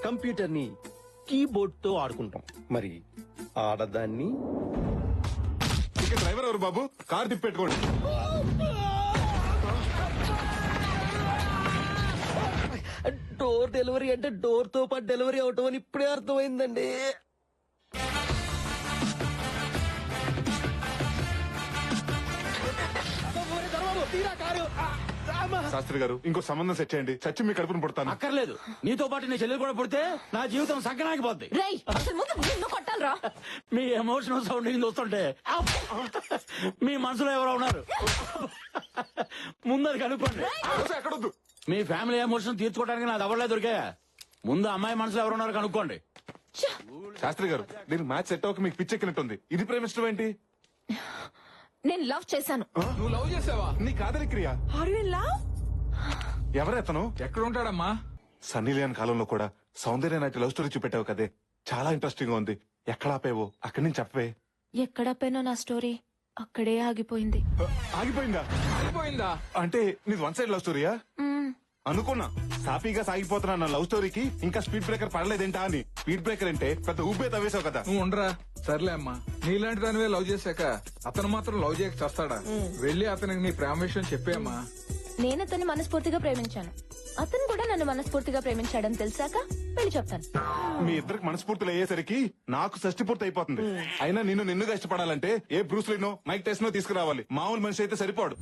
కంప్యూటర్ ని కీబోర్డ్ తో ఆడుకుంటాం, మరి ఆడదాన్ని. ఇక డ్రైవర్ ఎవరు బాబు? కార్ తిప్పెట్టుకోండి. డోర్ డెలివరీ అంటే డోర్ తో పాటు డెలివరీ అవటం అని ఇప్పుడే అర్థమైందండి. శాస్త్రి గారు, ఇంకో సంబంధం సెట్ చేయండి. చచ్చి మీ కడుపును పుడతాను. అక్కర్లేదు, నీతో పాటు నీ చెల్లెలు కూడా పుడితే నా జీవితం సంకనాగిపోద్ది. రేయ్, అసలు ముందు నిన్ను కొట్టాలరా. మీ ఎమోషనల్ సౌండింగ్ చూస్తుంటే మీ మనసులో ఎవరో ఉన్నారు. ముందు అది కనుక్కోండి. ఎక్కడొద్దు. మీ ఫ్యామిలీ ఎమోషన్ తీర్చుకోవడానికి నాది ఎవరిలే దొరికాయా? ముందు అమ్మాయి మనసులో ఎవరు ఉన్నారు కనుక్కోండి. శాస్త్రి గారు, దీనికి మ్యాచ్ సెట్ అవ్వక మీకు పిచ్చెక్కినట్టుంది. ఇది ప్రేమిష్టం ఏంటి? నేను లవ్ చేశాను. నువ్వు లవ్ చేసావా? నీ కాదలి క్రియ. ఎవరెతను? ఎక్కడ ఉంటాడమ్మా? సన్నీ లేని కాలంలో కూడా సౌందర్య నాటి లవ్ స్టోరీ చూపెట్టావు కదే, చాలా ఇంట్రెస్టింగ్ గా ఉంది. ఎక్కడ ఆపేవో అక్కడి నుంచి చెప్పవే. ఎక్కడపైనా నా స్టోరీ అక్కడే ఆగిపోయింది. ఆగిపోయిందా? అంటే నీది వన్ సైడ్ లవ్ స్టోరీయా? అనుకున్నా సాఫీగా సాగిపోతున్నా నా లవ్ స్టోరీకి ఇంకా స్పీడ్ బ్రేకర్ పడలేదేంటా అని. స్పీడ్ బ్రేకర్ అంటే పెద్ద ఊపే తవ్వేశావు కదా. నువ్వు ఉండరా. సర్లే అమ్మా, నీలాంటి దానివే లవ్ చేశాక అతను మాత్రం లవ్ చేయక చేస్తాడా? వెళ్ళి అతనికి నీ ప్రేమ విషయం చెప్పేమ్మా. నేను అతన్ని మనస్ఫూర్తిగా ప్రేమించాను, అతను కూడా నన్ను మనస్ఫూర్తిగా ప్రేమించాడని తెలిసాక పెళ్లి చెప్తాను. మీ ఇద్దరికి మనస్ఫూర్తులు అయ్యేసరికి నాకు షష్టి పూర్తి అయిపోతుంది. అయినా నిన్నుగా ఇష్టపడాలంటే ఏ బ్రూస్లీనో మైక్ టెస్ట్నో తీసుకురావాలి. మామూలు మనిషి అయితే సరిపోడు.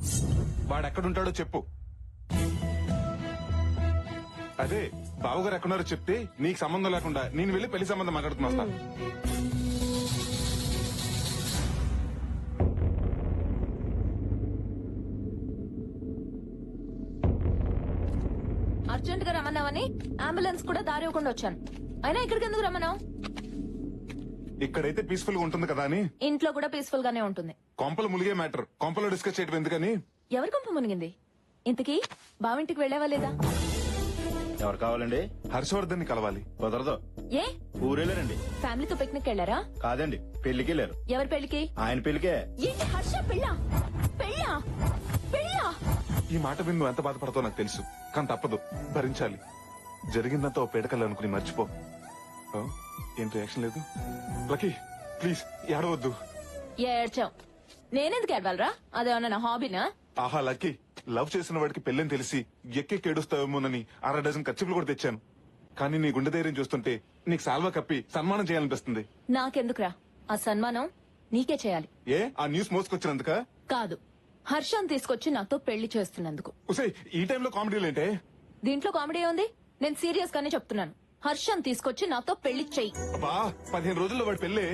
వాడు ఎక్కడుంటాడో చెప్పు. అదే బావగారు ఎక్కడున్నారో చెప్తే నీకు సంబంధం లేకుండా నేను వెళ్ళి పెళ్లి సంబంధం మాట్లాడుతున్నా. అర్జెంట్ గా రమ్మన్నావని అంబులెన్స్ కూడా దారి ఇవ్వకుండా వచ్చాను. అయినా ఇక్కడికి ఎందుకు రమ్మన్నావు? ఇక్కడైతే పీస్ఫుల్ గా ఉంటుంది కదా అని. ఇంట్లో కూడా పీస్ఫుల్ గానే ఉంటుంది. కొంపలు ములిగే మ్యాటర్ కొంపలో డిస్కస్ చేయడం ఎందుకని. ఎవరి కొంప మునిగింది? ఇంతకీ బావింటికి వెళ్ళావా లేదా? ఎవరు కావాలండి? హర్షవర్ధన్ ని కలవాలి. కుదరదు. ఏ ఊరెళ్ళారండి. ఫ్యామిలీతో పిక్నిక్ వెళ్ళారా? కాదండి, పెళ్లికి వెళ్ళారు. ఎవరి పెళ్లికి? ఆయన పెళ్లికే. ఏంటి హర్ష పెళ్ళా? పెళ్ళా? పెళ్ళా? ఈ మాట విని నువ్వు ఎంత బాధపడతావు నాకు తెలుసు, కానీ తప్పదు, భరించాలి. జరిగిందంతా ఓ పేడకల్లా అనుకుని మర్చిపో. ఏం రియాక్షన్ లేదు? లక్కీ ప్లీజ్ ఏడవద్దు. ఏడ్చావు. నేనెందుకు ఏడవాలరా? అదేమన్నా నా హాబీనా? ఆహా లక్కీ, లవ్ చేసిన వాడికి పెళ్ళని తెలిసి ఎక్కెక్కి ఏడుస్తావేమోనని 6 డజన్ ఖర్చులు కూడా తెచ్చాను. కానీ నీ గుండె ధైర్యం చూస్తుంటే నీకు సాల్వా కప్పి సన్మానం చేయాలనిపిస్తుంది. నాకెందుకురా ఆ సన్మానం? నీకే చేయాలి. ఏ ఆ న్యూస్ మోసుకొచ్చినందుక? కాదు, హర్షం తీసుకొచ్చి నాతో పెళ్లి చేస్తున్నందుకు. ఈ టైంలో కామెడీలేంటే? దీంట్లో కామెడీ ఉంది. నేను సీరియస్ గానే చెప్తున్నాను. హర్షం తీసుకొచ్చి నాతో పెళ్లి చెయ్యి. 15 రోజుల్లో వాడి పెళ్ళే.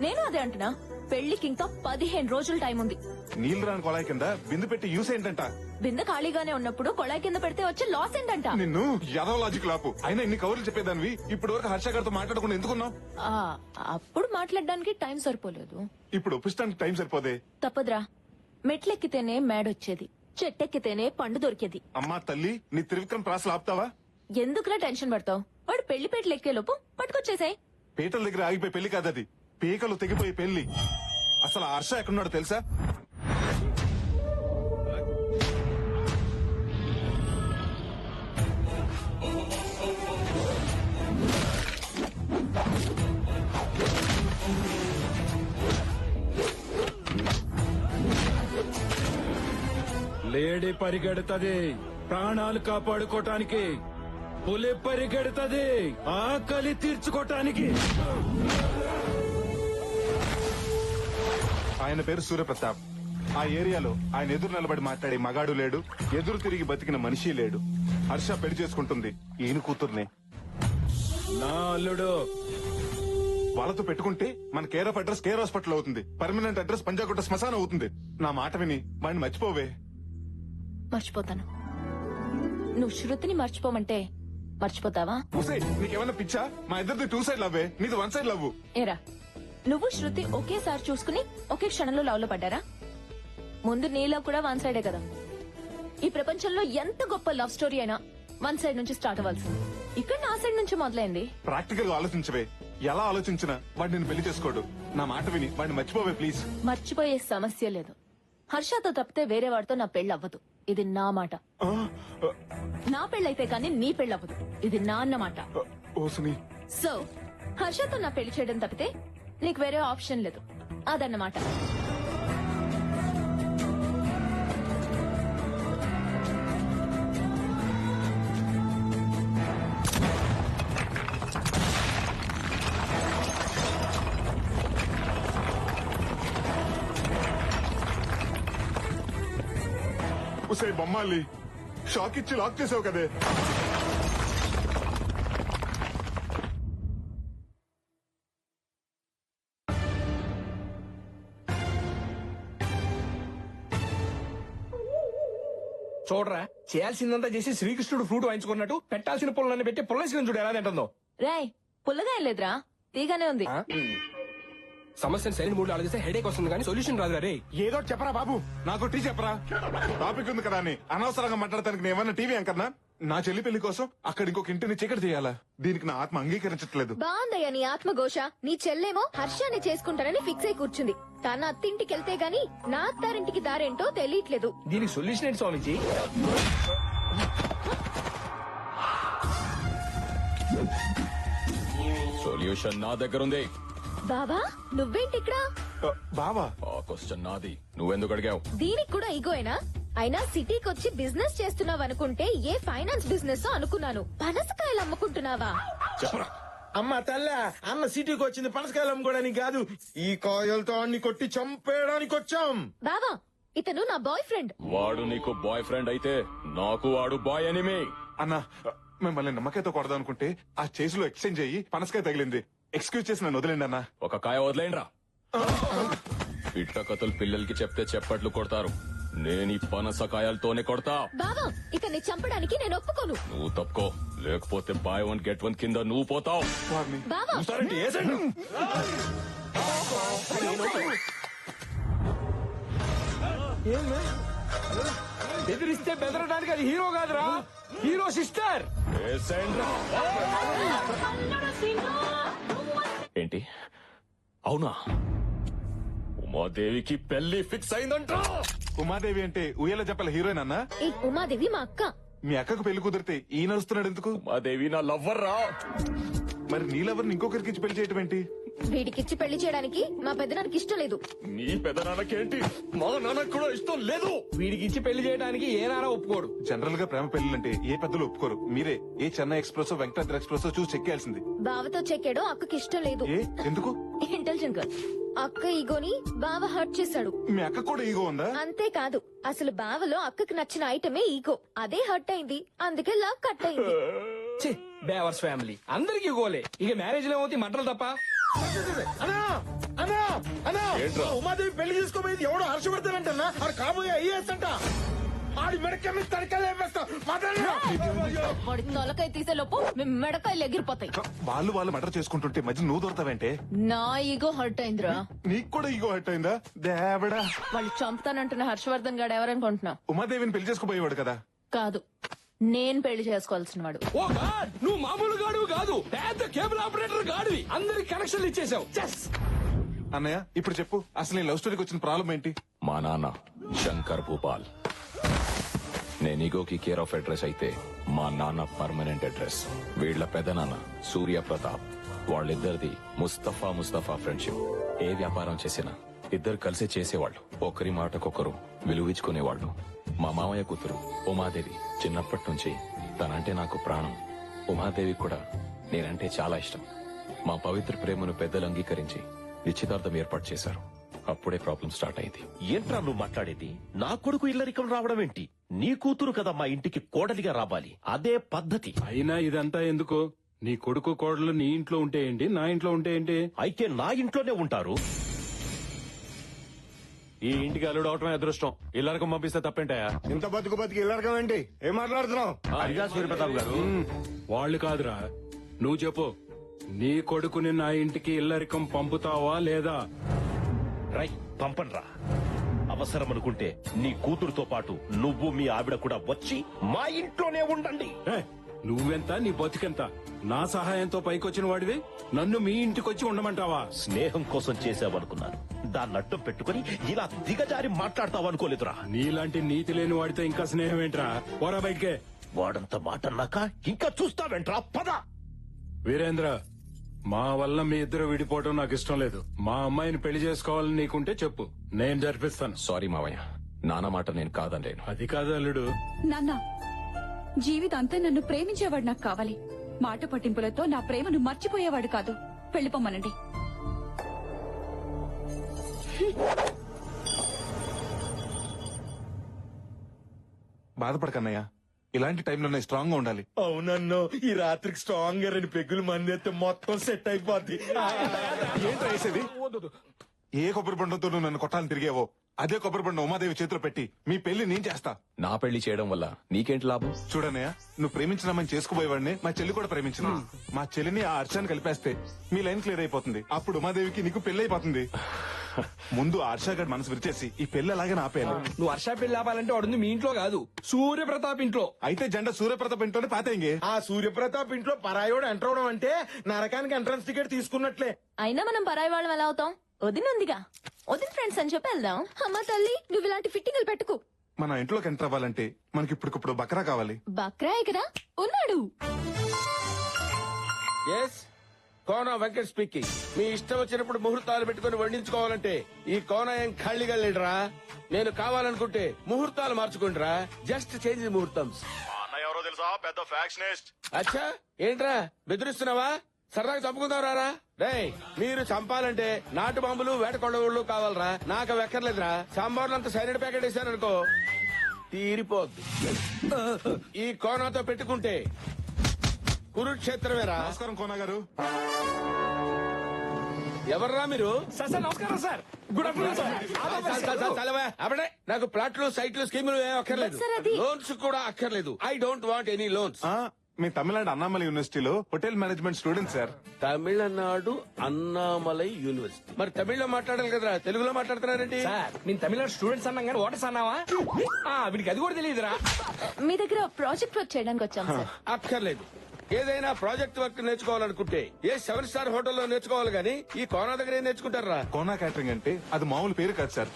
నేను అదే అంటున్నా, పెళ్లికి ఇంకా 15 రోజుల టైం ఉంది. నీళ్లు రాని కొళాయి కింద బిందు పెట్టి యూస్ ఏంటంట? బిందె ఖాళీగానే ఉన్నప్పుడు కొళాయి కింద పెడితే వచ్చే లాస్ ఏంటంట? నిన్ను యాదవ లాజిక్ లాపు. అయినా ఇన్ని కవర్లు చెప్పేదానివి ఇప్పటి వరకు హర్ష గారితో మాట్లాడకుండా ఎందుకున్నావు? అప్పుడు మాట్లాడడానికి టైం సరిపోలేదు. ఇప్పుడు ఒప్పించడానికి టైం సరిపోదే. తప్పదురా. మెట్లెక్కితేనే మేడొచ్చేది, చెట్టెక్కితేనే పండు దొరికేది. అమ్మా తల్లి, నీ త్రివిక్రమ్ ప్రాసలు ఆపుతావా? ఎందుకురా టెన్షన్ పడతావు? వాడు పెళ్లి పేటలు ఎక్కే లోపు పట్టుకొచ్చేసాయి. పీటల దగ్గర ఆగిపోయి పెళ్లి కాదది, పీకలు తెగిపోయి పెళ్లి. అసలు ఆ హర్ష ఎక్కడున్నాడో తెలుసా? లేడీ పరిగెడుతుంది ప్రాణాలు కాపాడుకోటానికి, పులి పరిగెడుతుంది ఆకలి తీర్చుకోటానికి. ఆయన పేరు సూర్యప్రతాప్. ఆ ఏరియాలో ఆయన ఎదురు నిలబడి మాట్లాడే మగాడు లేడు, ఎదురు తిరిగి బతికిన మనిషి లేడు. హర్ష పెళ్లి చేసుకుంటుంది ఈయన కూతుర్నే. నా అల్లుడు. వాళ్ళతో పెట్టుకుంటే మన care of address care hospital అవుతుంది, పర్మనెంట్ అడ్రస్ పంజాగుట్ట శ్మశానం అవుతుంది. నా మాట విని వాడిని మర్చిపోవే. మర్చిపోతాను. నువ్వు శృతిని మర్చిపోమంటే మర్చిపోతావా? నీకేమన్నా పిచ్చా? మా ఇద్దరిది 2 సైడ్ లవ్వే, నీది 1 సైడ్ లవ్. ఏరా, నువ్వు శృతి ఒకేసారి చూసుకుని ఒకే క్షణంలో లవ్ లో పడ్డారా? ముందు నీలో కూడా 1 సైడే కదా. ఈ ప్రపంచంలో ఎంత గొప్ప లవ్ స్టోరీ అయినా 1 సైడ్ నుంచి స్టార్ట్ అవ్వాల్సింది. ఇక్కడ నా సైడ్ నుంచి మొదలైంది. ప్రాక్టికల్ గా ఆలోచించవే. ఎలా ఆలోచించినా వాడిని నేను పెళ్లి చేసుకోడు. నా మాట విని వాడిని మర్చిపోవే ప్లీజ్. మర్చిపోయే సమస్య లేదు. హర్షతో తప్పితే వేరే వాడితో నా పెళ్లి అవ్వదు. ఇది నా మాట. నా పెళ్ళైతే కానీ నీ పెళ్లి అవ్వదు. ఇది నా అన్నమాట. సో హర్షతో నా పెళ్లి చేయడం తప్పితే నీకు వేరే ఆప్షన్ లేదు. అదన్నమాట. ఉసే బొమ్మాలి, షాక్ ఇచ్చి లాక్ చేసావు కదే. చూడరా, చేయాల్సిందంతా చేసి శ్రీకృష్ణుడు ఫ్రూట్ వాయించుకున్నట్టు పెట్టాల్సిన పుల్లన్ని పెట్టి పుల్లేసిన చూడు ఎలా తింటుందో. రాయ్, పుల్లగా ఏం లేదురా, తీగానే ఉంది. సమస్యను సరైన మూడు ఆలోచిస్తే హెడేక్ వస్తుంది కానీ సొల్యూషన్ రాదు రే. ఏదో చెప్పరా బాబు, నాకు టీ చెప్పరా. టాపిక్ ఉంది కదా అని అనవసరంగా మాట్లాడతానికి నేను ఏమన్నా టీవీ అంకర్నా? నా చెల్లి పెళ్లి కోసం అక్కడ ఇంకొక ఇంటిని చీకటి చేయాలా? దీనికి నా ఆత్మ అంగీకరించట్లేదు. బాగుందయ్యా నీ ఆత్మఘోష. నీ చెల్లేమో హర్షాన్ని చేసుకుంటానని ఫిక్స్ అయి కూర్చుంది. తన అత్తింటికి వెళ్తే గాని నా అత్తారింటికి దారేంటో తెలియట్లేదు. దీనికి సొల్యూషన్ ఏంటి స్వామిజీ? సొల్యూషన్ నా దగ్గర ఉంది. బావా నువ్వేంటి ఇక్కడ? బావా ఆ క్వశ్చన్ నాది, నువ్వెందుకు అడిగావు? దీనికి కూడా ఈగోయేనా? అయినా సిటీకి వచ్చి బిజినెస్ చేస్తున్నావు అనుకుంటే ఏ ఫైనాన్స్ బిజినెస్ అనుకున్నాను. పనసకాయలు అమ్ముకుంటున్నావా? చెప్పరా. అమ్మ తల్ల, అన్న సిటీకి వచ్చింది పనసకాయలు అమ్ముకోవడానికి కాదు, ఈ కాయలతో అన్ని కొట్టి చంపేయడానికి వచ్చాం. బావా ఇతను నా బాయ్ ఫ్రెండ్. వాడు నీకు బాయ్ ఫ్రెండ్ అయితే నాకు వాడు బాయ్ ఎనిమి. అన్నా మిమ్మల్ని నమ్మకాయతో కొడదాం అనుకుంటే ఆ చేసిలో ఎక్స్చేంజ్ అయ్యి పనసకాయ తగిలింది. ఎక్స్క్యూజ్ చేసి నన్ను వదిలేండి అన్నా. ఒక కాయ వదిలేండ్రా. పిట్ట కథలు పిల్లలకి చెప్తే చెప్పట్లు కొడతారు, నేను ఈ పనసకాయలతోనే కొడతా. బావా ఇతన్ని చంపడానికి నేను ఒప్పుకోను. నువ్వు తప్పుకో, లేకపోతే బై వన్ గెట్ వన్ కింద నువ్వు పోతావు. బావా బెదిరిస్తే బెదరడానికి అది హీరో కాదురా, హీరో సిస్టర్. ఏంటి అవునా? ఉమాదేవికి పెళ్లి ఫిక్స్ అయిందంట. ఉమాదేవి అంటే ఉయ్యాల చెప్పల హీరోయిన్ అన్నా? ఈ ఉమాదేవి మా అక్క. మీ అక్కకు పెళ్లి కుదిరితే ఈ నడుస్తున్నాడు ఎందుకు? ఉమాదేవి నా లవ్వర్ రా. మరి నీ లవర్ని ఇంకొకరికి ఇచ్చి పెళ్లి చేయటం ఏంటి? వీడికిచ్చి పెళ్లి చేయడానికి మా పెద్దనానికి ఇష్టం లేదు. నీ పెదనాన్నకేంటి? మా నాన్నకు కూడా ఇష్టం లేదు. వీడికి ఇచ్చి పెళ్లి చేయడానికి ఏ నాన్న ఒప్పుకోడు. జనరల్ గా ప్రేమ పెళ్లిలంటే ఏ పెద్దలు ఒప్పుకోరు. మీరే ఏ చెన్నై ఎక్స్ప్రెస్ వెంకటాద్రి ఎక్స్ప్రెస్ చూసి చెక్కేయాల్సింది. బావతో చెక్కాడో అక్కకి ఇష్టం లేదు. ఎందుకు? Intelligent girl. అక్క ఈగోని బావ హర్ట్ చేశాడు. మీ అక్క కూడా ఈగో ఉందా? అంతేకాదు అసలు బావలో అక్కకి నచ్చిన ఐటమే ఈగో. అదే హర్ట్ అయింది, అందుకే లవ్ కట్ అయింది. బేవర్స్ ఫ్యామిలీ అందరికి గోలే. ఇక మ్యారేజ్ లో ఏమవుతాయి మంటలు తప్ప. ఉమాదేవి పెళ్లి చేసుకోబోయేది ఎవడో హర్షవర్ధన్ ఆడు కాబోయే ఐఏఎస్ అంట. ఆడి మెడకాయ మీద తడకాయలు వేస్తా. వాడి తొలకాయ తీసే లోపు మెడకాయలు ఎగిరిపోతాయి. వాళ్ళు మర్డర్ చేసుకుంటుంటే మధ్య నువ్వు దొరతావంటే? నా ఈగో హర్ట్ అయిందిరా. నీకు కూడా ఈగో హర్ట్ అయిందా? దేవడా, వాళ్ళు చంపుతానంటున్న హర్షవర్ధన్ గాడు ఎవరనుకుంటున్నా? ఉమాదేవిని పెళ్లి చేసుకోబోయేవాడు కదా? కాదు, నేను పెళ్లి చేసుకోవాల్సిన వాడు. ఓ గాడ్, నువ్వు మామూలు గాడువు కాదు, పెద్ద కేబుల్ ఆపరేటర్ గాడివి. అందరికి కనెక్షన్లు ఇచ్చేసావు. అన్నయ్య ఇప్పుడు చెప్పు, అసలు నీ లవ్ స్టోరీకి వచ్చిన ప్రాబ్లం ఏంటి? మా నాన్న శంకర్ భూపాల్. నేను ఈగోకి కేర్ ఆఫ్ అడ్రస్ అయితే మా నాన్న పర్మనెంట్ అడ్రస్. వీళ్ల పెదనాన్న సూర్య ప్రతాప్. వాళ్ళిద్దరిది ముస్తఫా ఫ్రెండ్షిప్. ఏ వ్యాపారం చేసినా ఇద్దరు కలిసి చేసేవాళ్ళు. ఒకరి మాటకొకరు విలువించుకునేవాళ్ళు. మా మామయ్య కూతురు ఉమాదేవి చిన్నప్పటి నుంచి తనంటే నాకు ప్రాణం. ఉమాదేవి కూడా నేనంటే చాలా ఇష్టం. మా పవిత్ర ప్రేమను పెద్దలు అంగీకరించి నిశ్చితార్థం ఏర్పాటు చేశారు. అప్పుడే ప్రాబ్లం స్టార్ట్ అయింది. ఏంట్రా నువ్వు మాట్లాడేది? నా కొడుకు ఇల్లరికం రావడం ఏంటి? నీ కూతురు కదా మా ఇంటికి కోడలిగా రావాలి, అదే పద్ధతి. అయినా ఇదంతా ఎందుకు? నీ కొడుకు కోడలు నీ ఇంట్లో ఉంటే ఏంటి, నా ఇంట్లో ఉంటే ఏంటి? అయితే నా ఇంట్లోనే ఉంటారు. ఈ ఇంటికి అల్లుడు అవటమే అదృష్టం. ఇల్లరికం పంపిస్తే తప్పేంటాయా? ఇంత బతుకు ఇల్లరికం ఏంటి? ఏం మాట్లాడుతున్నావు? సూర్యప్రతాప్ గారు, వాళ్ళు కాదురా, నువ్వు చెప్పు. నీ కొడుకుని నా ఇంటికి ఇల్లరికం పంపుతావా లేదా? రై పంపన్రా. అవసరం అనుకుంటే నీ కూతురుతో పాటు నువ్వు మీ ఆవిడ కూడా వచ్చి మా ఇంట్లోనే ఉండండి. నువ్వెంత, నీ బతికెంత? నా సహాయంతో పైకొచ్చిన వాడివి నన్ను మీ ఇంటికొచ్చి ఉండమంటావా? స్నేహం కోసం చేసావనుకున్నాను, దాన్ని అడ్డం పెట్టుకుని ఇలా దిగజారి మాట్లాడతావనుకోలేదురా. నీలాంటి నీతి లేని వాడితో ఇంకా స్నేహం ఏంట్రా? పోరా బయటికే. వాడంత మాట అన్నాక ఇంకా చూస్తావేంట్రా? పద. వీరేంద్ర, మా వల్ల మీ ఇద్దరు విడిపోవడం నాకు ఇష్టం లేదు. మా అమ్మాయిని పెళ్లి చేసుకోవాలని నీకుంటే చెప్పు, నేను జరిపిస్తాను. సారీ మావయ్య, నాన్న మాట నేను కాదనలేను. అది కాదు అల్లుడు. నాన్న, జీవితాంతా నన్ను ప్రేమించేవాడు నాకు కావాలి. మాట పట్టింపులతో నా ప్రేమను మర్చిపోయేవాడు కాదు. వెళ్ళిపోమ్మనండి. బాధపడకన్నయ్య, ఇలాంటి టైంలోనే స్ట్రాంగ్ గా ఉండాలి. అవునన్నో, ఈ రాత్రికి స్ట్రాంగ్ గా 2 పెగ్గులు మంది అయితే మొత్తం సెట్ అయిపోద్ది. ఏంటి వేసేది? ఏ కొబ్బరి బండంతో నువ్వు నన్ను కొట్టాలని తిరిగేవో అదే కొబ్బరి బండం ఉమాదేవి చేతిలో పెట్టి మీ పెళ్లి నేను చేస్తా. నా పెళ్లి చేయడం వల్ల నీకేంటి లాభం? చూడనయ్య, నువ్వు ప్రేమించిన అమ్మని చేసుకుపోయేవాడిని మా చెల్లి కూడా ప్రేమించిన. మా చెల్లిని ఆ హర్షాన్ని కలిపేస్తే మీ లైన్ క్లియర్ అయిపోతుంది. అప్పుడు ఉమాదేవికి నీకు పెళ్లి అయిపోతుంది. ముందు హర్ష గారి మనసు విరిచేసి ఈ పెళ్లి అలాగే ఆపేయాలి. నువ్వు హర్ష పెళ్లి ఆపాలంటే వాడుంది మీ ఇంట్లో కాదు, సూర్యప్రతాప్ ఇంట్లో. అయితే జెండా సూర్యప్రతాప్ ఇంట్లోనే పాతేంగే. ఆ సూర్యప్రతాప్ ఇంట్లో పరాయోడు ఎంటర్ అవడం అంటే నరకానికి ఎంట్రన్స్ టికెట్ తీసుకున్నట్లే. అయినా మనం పరాయి వాళ్ళం ఎలా అవుతాం? వదినుందిగా, వదిన ఫ్రెండ్స్ అని చెప్పి వెళ్దాం. అమ్మ తల్లి, నువ్వు ఇలాంటి ఫిట్టింగ్లు పెట్టుకు. మన ఇంట్లోకి ఎంటర్ అవ్వాలంటే మనకి ఇప్పటికప్పుడు బకరా కావాలి. బక్రాయ్ కదా ఉన్నాడు. Yes, Kona Venkat speaking. మీ ఇష్టం వచ్చినప్పుడు ముహూర్తాలు పెట్టుకుని వండించుకోవాలంటే ఈ కోన ఏం ఖాళీగా లేడురా. నేను కావాలనుకుంటే ముహూర్తాలు మార్చుకుంటారా. జస్ట్ చేంజ్ ముహూర్తం. ఎవరో తెలుసా? పెద్ద ఫ్యాక్షనిస్ట్. అచ్చా, ఏంట్రా బెదిరిస్తున్నావా? సరదాగా చంపుకుందాం రారా. రేయ్, మీరు చంపాలంటే నాటు బాంబులు వేటకొండవుళ్ళు కావాలరా. నాకు అవి ఎక్కర్లేదురా. సాంబార్లు అంత సైనిడ్ ప్యాకెట్ వేసారనుకో తీరిపోద్ది. ఈ కోనాతో పెట్టుకుంటే కురుక్షేత్రమేరా. నమస్కారం కోన గారు. ఎవర్రా మీరు? సార్ నమస్కారం సార్. Good afternoon sir. అప్పుడే నాకు ప్లాట్లు సైట్లు స్కీములు ఏం అక్కర్లేదు. సార్, అది- లోన్స్ కూడా అక్కర్లేదు. I don't want any loans. మేము తమిళనాడు అన్నామలై యూనివర్సిటీలో hotel management student sir. Tamil Nadu Annamalai university. మరి తమిళ్లో మాట్లాడాలి కదరా, తెలుగులో మాట్లాడుతున్నారేంటి? సార్, నేను తమిళనాడు స్టూడెంట్స్ అన్నాం కానీ ఓటర్స్ అన్నావా? వీడికి అది కూడా తెలియదురా. మీ దగ్గర ప్రాజెక్ట్ వర్క్ చేయడానికి వచ్చాం సార్. అక్కర్లేదు. ఏదైనా ప్రాజెక్ట్ వర్క్ నేర్చుకోవాలనుకుంటే ఏ 7 స్టార్ హోటల్లో నేర్చుకోవాలి గానీ ఈ కోనా దగ్గర ఏం నేర్చుకుంటారా? కోనా క్యాటరింగ్ అంటే అది మామూలు పేరు కాదు సార్.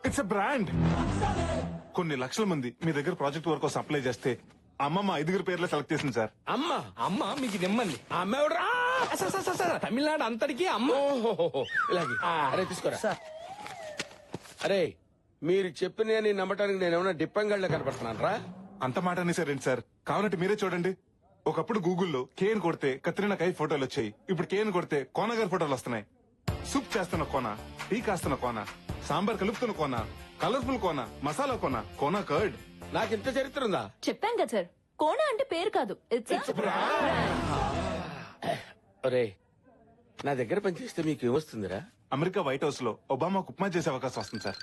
It's a brand. కొన్ని లక్షల మంది మీ దగ్గర ప్రాజెక్ట్ వర్క్ కోసం అప్లై చేస్తే అమ్మమ్మ 5 పేర్లే సెలెక్ట్ చేసింది సార్. అమ్మ మీకు నిమ్మంది. ఆ అమ్మ ఎవడరా? సార్ తమిళనాడు అంతటికి అమ్మ. ఇలాగే అరే తీసుకోరా. అరే, మీరు చెప్పిన నమ్మటానికి నేనేమన్నా డిప్పంగళ్ళ కనపడుతున్నాను రా. అంత మాట అనేసారేంటి సార్? కావాలంటే మీరే చూడండి. ఒకప్పుడు గూగుల్లో కేన్ కొడితే కత్రినా కైఫ్ ఫోటోలు వచ్చాయి. ఇప్పుడు కేన్ కొడితే కోన గారి ఫోటోలు వస్తున్నాయి. సూప్ చేస్తున్న కోన, టీ కాస్తున్న కోన, సాంబార్ కలుపుతున్న కోన, కలర్ఫుల్ కోన, మసాలా కోన, కోన కర్డ్. నాకు ఇంత చరిత్ర ఉందా? చెప్పాం కదా సార్, కోణ అంటే పేరు కాదు, ఇట్స్ ఒరే, నా దగ్గర పనిచేస్తే మీకు ఏమొస్తుందిరా? అమెరికా వైట్ హౌస్ లో ఒబామాకు ఉప్మా చేసే అవకాశం వస్తుంది సార్.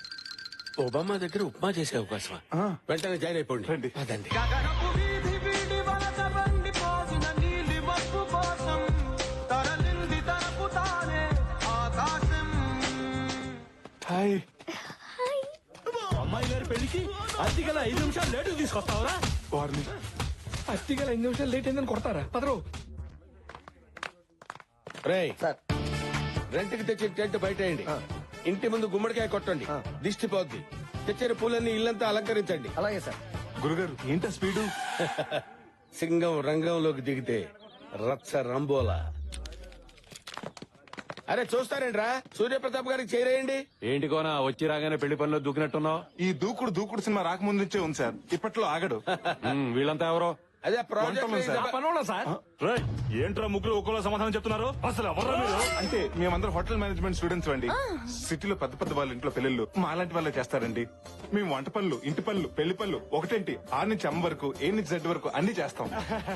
ఒబామా దగ్గర ఉప్మా చేసే అవకాశమా? వెంటనే జాయిన్ అయిపోండి. రండి. అదండి. హాయ్. అమ్మాయి గారి పెళ్లికి అతిగల 5 నిమిషాలు లేటు తీసుకొస్తావరా? వారిని అతిగల 5 నిమిషాలు లేట్ అయిందని కొడతారా? పదరు. రేయ్, రెంట్కి తెచ్చిన టెంట్ బయటేయండి. ఇంటి ముందు గుమ్మడికాయ కొట్టండి, దిష్టి పోద్ది. తెచ్చిన పూలన్నీ ఇల్లంతా అలంకరించండి. అలాగే సార్. గురుగారు ఏంటా స్పీడు? సింగం రంగంలోకి దిగితే రచ్చ రంబోలా. అరే చూస్తారేంట్రా, సూర్యప్రతాప్ గారికి చేరేయండి. ఏంటి కోనా వచ్చి రాగానే పెళ్లి పనిలో దూకినట్టున్నావు? ఈ దూకుడు సినిమా రాకముందు నుంచే ఉంది సార్. ఇప్పట్లో ఆగడు. వీళ్ళంతా ఎవరో? అదే వంటలు సార్. ప్రాజెక్ట్. ఏంట్రా ముగ్గురు ఒక్కలో సమాధానం చెప్తున్నారు? అసలు ఎవరు మీరు? అంటే మేమందరం హోటల్ మేనేజ్మెంట్ స్టూడెంట్స్ అండి. సిటీలో పెద్ద వాళ్ళ ఇంట్లో పెళ్లిళ్ళు మా అలాంటి వాళ్ళే చేస్తారండి. మేము వంట పనులు, ఇంటి పనులు, పెళ్లి పనులు ఒకటేంటి 6 నుంచి M వరకు, A నుంచి Z వరకు అన్ని చేస్తాం.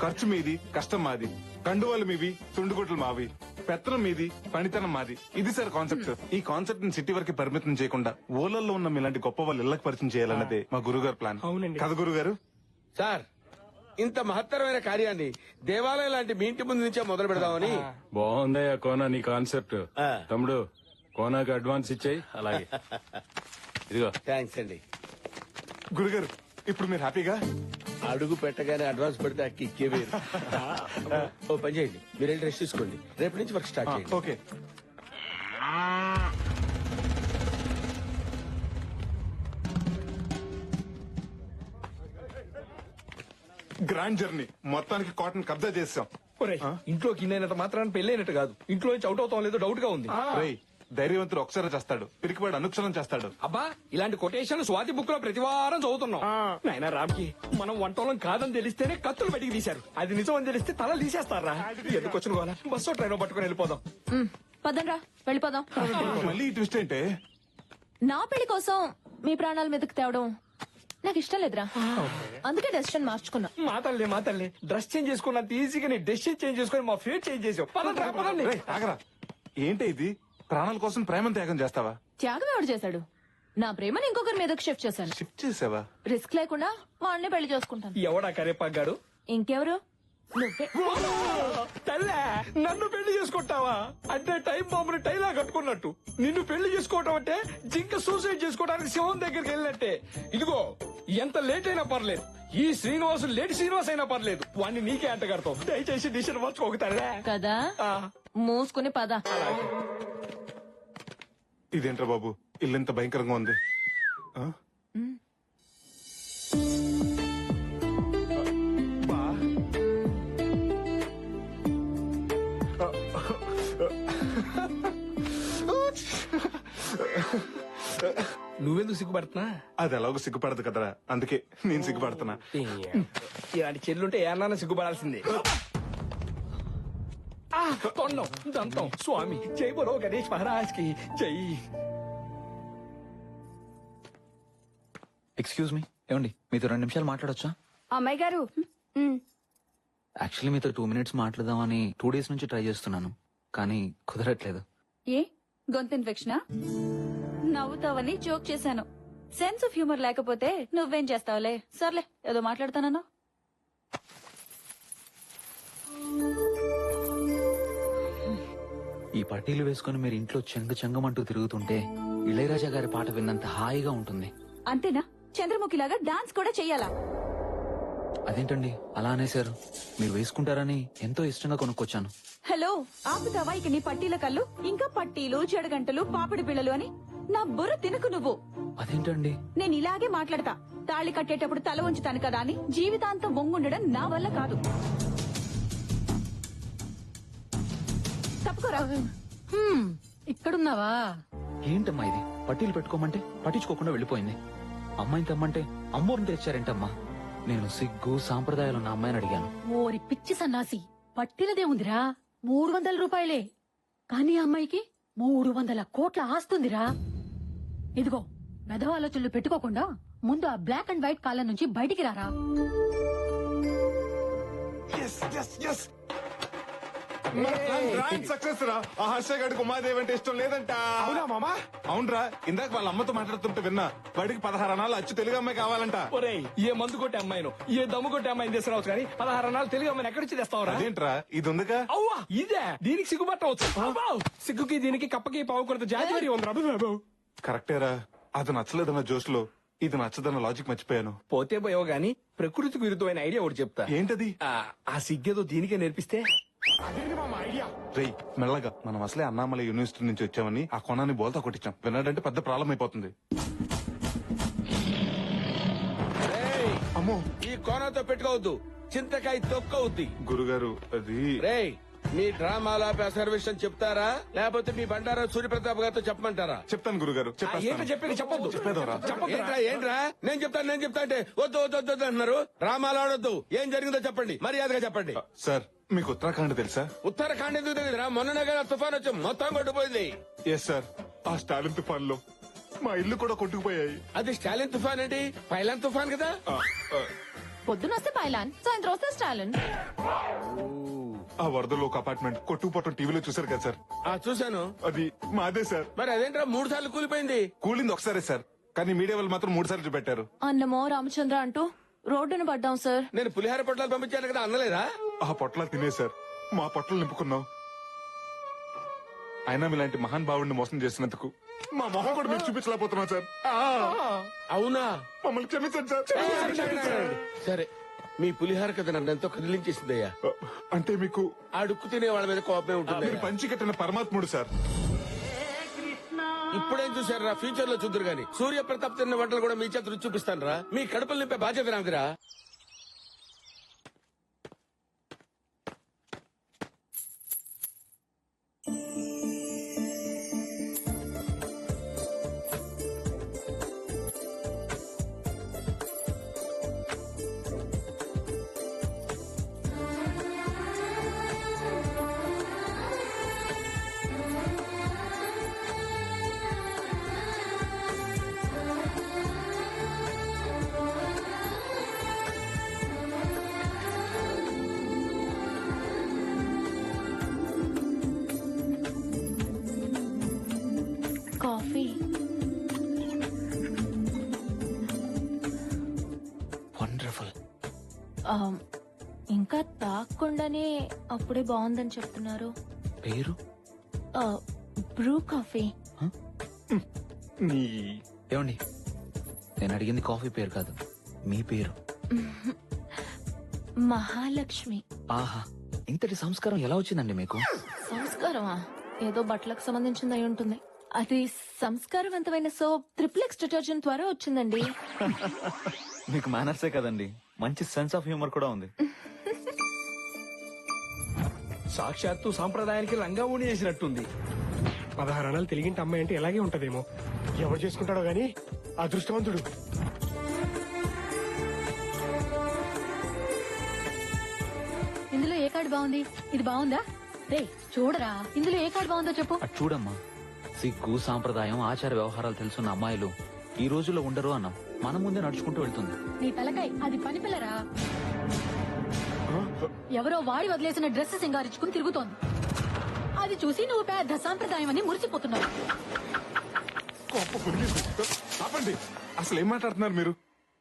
ఖర్చు మీది, కష్టం మాది. కండువాలు మీవి, తుండుగుడ్లు మావి. పెత్తనం మీది, పనితనం మాది. ఇది సార్ కాన్సెప్ట్. ఈ కాన్సెప్ట్ ని సిటీ వరకు పరిమితం చేయకుండా ఊళ్ళల్లో ఉన్న మీలాంటి గొప్ప వాళ్ళు ఇళ్లకు పరిచయం చేయాలన్నదే మా గురుగారు ప్లాన్. కదా గురుగారు? సార్, ఇంత మహత్తరమైన కార్యాన్ని దేవాలయం లాంటి మీ ఇంటి ముందు నుంచే మొదలు పెడదామని. బాగుందయ్యా కోనా నీ కాన్సెప్ట్. తమ్ముడు కోనాకి అడ్వాన్స్ ఇచ్చాయి. అలాగే ఇదిగో. థ్యాంక్స్ అండి. గురుగారు ఇప్పుడు మీరు హ్యాపీగా? అడుగు పెట్టగానే అడ్వాన్స్ పెడితే అక్కి ఇక్కే వేరు. ఓ పని చేయండి, మీరు వెళ్ళి రెస్ట్ తీసుకోండి. రేపు నుంచి వర్క్ స్టార్ట్ చేయండి. ఓకే. గ్రాండ్ జర్నీ మొత్తానికి కాటన్ కబ్జా చేసాం. ఇంట్లోకి ఇన్నైనంత మాత్రాన్ని పెళ్ళైనట్టు కాదు. ఇంట్లో నుంచి అవుట్ అవుతాం లేదో డౌట్ గా ఉంది. ధైర్యవంతుడు ఒకసారి చేస్తాడు, పిరికివాడు అనుక్షణం చేస్తాడు. అబ్బా, ఇలాంటి కొటేషన్లు స్వాతి బుక్ లో ప్రతి వారం చదువుతున్నాం. నాయనా రామ్కి మనం వంటోళం కాదని తెలిస్తేనే కత్తులు బయటికి తీశారు. అది నిజం అని తెలిస్తే తల తీసేస్తారా? ఎందుకు వచ్చిన గోల? బస్సు ట్రైన్ పట్టుకుని వెళ్ళిపోదాం. పదండ్రా వెళ్ళిపోదాం. మళ్ళీ ఈ ట్విస్ట్ ఏంటే? నా పెళ్లి కోసం మీ ప్రాణాల మీదకి తేవడం నాకు ఇష్టం లేదురా. అందుకే డెసిషన్ మార్చుకున్నా. మా తల్లి డ్రెస్ చేంజ్ చేసుకున్నంత ఈజీగా నీ డెసిషన్ చేంజ్ చేసుకుని మా ఫేట్ చేంజ్ చేసావు. పదండ్రా, పదండి. ఆగరా, ఏంటి ఇది? ప్రాణాల కోసం ప్రేమను త్యాగం చేస్తావా? త్యాగం ఎవడు చేశాడు? నా ప్రేమని ఇంకొకరి మీదకి షిఫ్ట్ చేశాను. షిఫ్ట్ చేసావా? రిస్క్ లేకుండా వాడిని పెళ్లి చేసుకుంటాను. ఎవడా కరేపాగాడు? ఇంకెవరు? నువ్వే. తల్లే, నన్ను పెళ్లి చేసుకుంటావా? అంటే టైం బాంబుని టైలా కట్టుకున్నట్టు నిన్ను పెళ్లి చేసుకోవటం అంటే జింక సూసైడ్ చేసుకోవడానికి సింహం దగ్గరికి వెళ్ళినట్టే. ఇదిగో, ఎంత లేట్ అయినా పర్లేదు, ఈ శ్రీనివాసు లేట్ శ్రీనివాస్ అయినా పర్లేదు, వాడిని నీకే అంట కడతావు. దయచేసి డిసిషన్ మార్చుకోగతారా కదా? మూసుకుని పద. ఇదేంట్రా బాబు, ఇల్లు ఎంత భయంకరంగా ఉంది. ఆ? నువ్వెందుకు సిగ్గుపడుతున్నా? అది ఎలాగో సిగ్గుపడదు కదరా, అందుకే నేను సిగ్గుపడుతున్నా. ఇలాంటి చెల్లుంటే ఏమన్నా సిగ్గుపడాల్సిందే. తొండం దంతం స్వామి జై బలో గణేష్ మహారాజ్ కి జై. ఎక్స్క్యూజ్ మీ, ఏమండి మీతో 2 నిమిషాలు మాట్లాడొచ్చా? అమ్మాయి గారు, యాక్చువల్లీ మీతో 2 మినిట్స్ మాట్లాడదామని 2 days నుంచి ట్రై చేస్తున్నాను, కానీ కుదరట్లేదు. ఏ గొంతు ఇన్ఫెక్షనా? నవ్వుతావని జోక్ చేశాను. సెన్స్ ఆఫ్ హ్యూమర్ లేకపోతే నువ్వేం చేస్తావులే. సర్లే, ఏదో మాట్లాడతానన్నా. ఈ పట్టీలు వేసుకుని మీరు ఇంట్లో చెంగమంటూ తిరుగుతుంటే ఇళయరాజా గారి పాట విన్నంత హాయిగా ఉంటుంది. అంతేనా? చంద్రముఖిలాగా డాన్స్ కూడా చెయ్యాలా? అదేంటండి అలా అనేశారు? మీరు వేసుకుంటారని ఎంతో ఇష్టంగా కొనుక్కొచ్చాను. హలో, ఆపుతావా ఇక నీ పట్టీల కళ్ళు? ఇంకా పట్టీలు, చెడగంటలు, పాపిడి పిల్లలు అని నా బుర్ర తినకు నువ్వు. అదేంటండి? నేను ఇలాగే మాట్లాడతా. తాళి కట్టేటప్పుడు తల ఉంచుతాను కదా అని జీవితాంతం వంగుండడం నా వల్ల కాదు. తప్పుకోరా. ఇక్కడున్నావా? ఏంటమ్మా ఇది? పట్టీలు పెట్టుకోమంటే పట్టించుకోకుండా వెళ్ళిపోయింది. అమ్మాయిని తెమ్మంటే అమ్మోరిని తెచ్చారేంటమ్మా? నేను సిగ్గు సాంప్రదాయాలు ఉన్న అమ్మాయిని అడిగాను. ఓరి పిచ్చి సన్నాసి, పట్టినదే ఉందిరా 300 రూపాయలే, కానీ అమ్మాయికి 300 కోట్ల ఆస్తుందిరా. ఇదిగో, మెదవ ఆలోచనలు పెట్టుకోకుండా ముందు ఆ బ్లాక్ అండ్ వైట్ కాలం నుంచి బయటికి రారా. సక్సెస్ రా. ఆ హర్ష గడికి ఉమాదేవి అంటే ఇష్టం లేదంట. అవునా మామా? అవునరా, ఇందాక వాళ్ళ అమ్మతో మాట్లాడుతుంటే విన్నా. వాడికి 16 అనాలు అచ్చు తెలుగు అమ్మాయి కావాలంట. ఒరేయ్, ఏ మందు కొట్టే అమ్మాయిను, ఏ దమ్ము కొట్టే అమ్మాయిని తీసుకురావచ్చు, కానీ 16 అనాలు తెలుగు అమ్మాయిని ఎక్కడి నుంచి తెస్తావరా? అదేంట్రా, ఇది ఉందిగా. అవ్వా, ఇదే దీనికి సిగ్గుపట్టవచ్చు. సిగ్గుకి దీనికి కప్పకి పావు కొరత జాతి ఉంది. కరెక్టేరా, అది నచ్చలేదన్న జోష్లో ఇది నచ్చదన్న లాజిక్ మర్చిపోయాను. పోతే పోయావు గాని ప్రకృతికి విరుద్ధమైన ఐడియా ఒకటి చెప్తా. ఏంటది? ఆ సిగ్గేదో దీనికే నేర్పిస్తే. రేయ్, మెల్లగా, మనం అసలే అన్నామలై యూనివర్సిటీ నుంచి వచ్చామని ఆ కొనాన్ని బోల్తా కొట్టించాం. విన్నాడంటే పెద్ద ప్రాబ్లం అయిపోతుంది. అమ్మో, ఈ కోనతో పెట్టుకోవద్దు, చింతకాయ తొక్కవుద్ది. గురుగారు, అది రేయ్, మీ డ్రామాల విషయం చెప్తారా, లేకపోతే మీ బండారా సూర్యప్రతాప్ గారితో చెప్పమంటారా? చెప్తాను గురుగారు. ఏంటో చెప్పేది చెప్పొద్దు. ఏంట్రా నేను చెప్తా అంటే వద్దు వద్దు వద్దు అంటున్నారు. డ్రామాలు ఆడొద్దు, ఏం జరిగిందో చెప్పండి, మర్యాదగా చెప్పండి. సార్, మీకు ఉత్తరాఖండ్ తెలుసా? ఉత్తరాఖండ్ ఎందుకు తెలియదురా? మొన్ననే కదా తుఫాన్ వచ్చి మొత్తం కొట్టుకుపోయింది. ఎస్ సార్, ఆ స్టాలిన్ తుఫాన్ లో మా ఇల్లు కూడా కొట్టుకుపోయాయి. అది స్టాలిన్ తుఫాన్ ఏంటి? పైలాన్ తుఫాన్ కదా. పొద్దున వస్తే పైలాన్, సాయంత్రం వస్తే స్టాలిన్. ఆ వరదలో ఒక అపార్ట్మెంట్ కొట్టుకుపోవటం టీవీలో చూసారు కదా సార్? చూశాను. అది మాదే సార్. మరి అదేంట్రా 3 సార్లు కూలిపోయింది? కూలింది ఒకసారే సార్, కానీ మీడియా వాళ్ళు మాత్రం 3 సార్లు చూపెట్టారు. అన్నమో రామచంద్ర అంటూ రోడ్డును పడ్డాం సార్. నేను పులిహార పొట్లాలు పంపించాను కదా, అన్నలేదా? ఆ పొట్ల తినేశారు, మా పొట్టలు నింపుకున్నాం. అయినా మీలాంటి మహాన్ భావుడిని మోసం చేసినందుకు మా మొహం కూడా మీకు చూపించలేకపోతున్నాం సార్. అవునా? మమ్మల్ని క్షమించండి సార్. సరే, మీ పులిహార కథ నన్ను ఎంతో కదిలించేసిందయ్యా. అంటే మీకు అడుక్కు తినే వాళ్ళ మీద కోపమే ఉంటుంది. మీరు పంచి కట్టిన పరమాత్ముడు సార్. ఇప్పుడేం చూసారా, ఫ్యూచర్ లో చూద్దరు గాని. సూర్యప్రతాప్ తిన్న వంటలు కూడా మీ చేత రుచి చూపిస్తాను రా. మీ కడుపులు నింపే బాధ్యత నాదిరా. ఇంకా తాగకుండానే అప్పుడే బాగుందని చెప్తున్నారు. పేరు బ్రూ కాఫీ. ఏమండి, నేను అడిగింది కాఫీ పేరు కాదు, మీ పేరు. మహాలక్ష్మి. ఆహా, ఇంతటి సంస్కారం ఎలా వచ్చిందండి మీకు? సంస్కారమా? ఏదో బట్టలకు సంబంధించింది అయి ఉంటుంది. అది సంస్కారవంతమైన సోప్ ట్రిప్లెక్స్ డిటర్జెంట్ ద్వారా వచ్చిందండి. మీకు మేనర్సే కదండి, మంచి సెన్స్ ఆఫ్ హ్యూమర్ కూడా ఉంది. సాక్షాత్తు సాంప్రదాయానికి లంగా ఊని చేసినట్టుంది. 16 అణాలు తెలిగింటి అమ్మాయి అంటే ఇలాగే ఉంటదేమో. ఎవరు చేసుకుంటాడో గాని అదృష్టవంతుడు. ఇందులో ఏ కార్డు బాగుంది? ఇది బాగుందా? రే చూడరా, ఇందులో ఏ కార్డు బాగుందో చెప్పు. అటు చూడమ్మా, సిగ్గు సాంప్రదాయం ఆచార వ్యవహారాలు తెలుసున్న అమ్మాయిలు ఈ రోజుల్లో ఉండరు అన్నాం. మన ముందే నడుచుకుంటూ వెళ్తుంది. నీ తలకాయ అది పని పిల్లరా. ఎవరో వాడి వదిలేసిన డ్రెస్ సింగారించుకుని తిరుగుతోంది. అది చూసి నువ్వు పెద్ద సాంప్రదాయం అని మురిసిపోతున్నావు. ఆపండి, అసలు ఏం మాట్లాడుతున్నారు మీరు?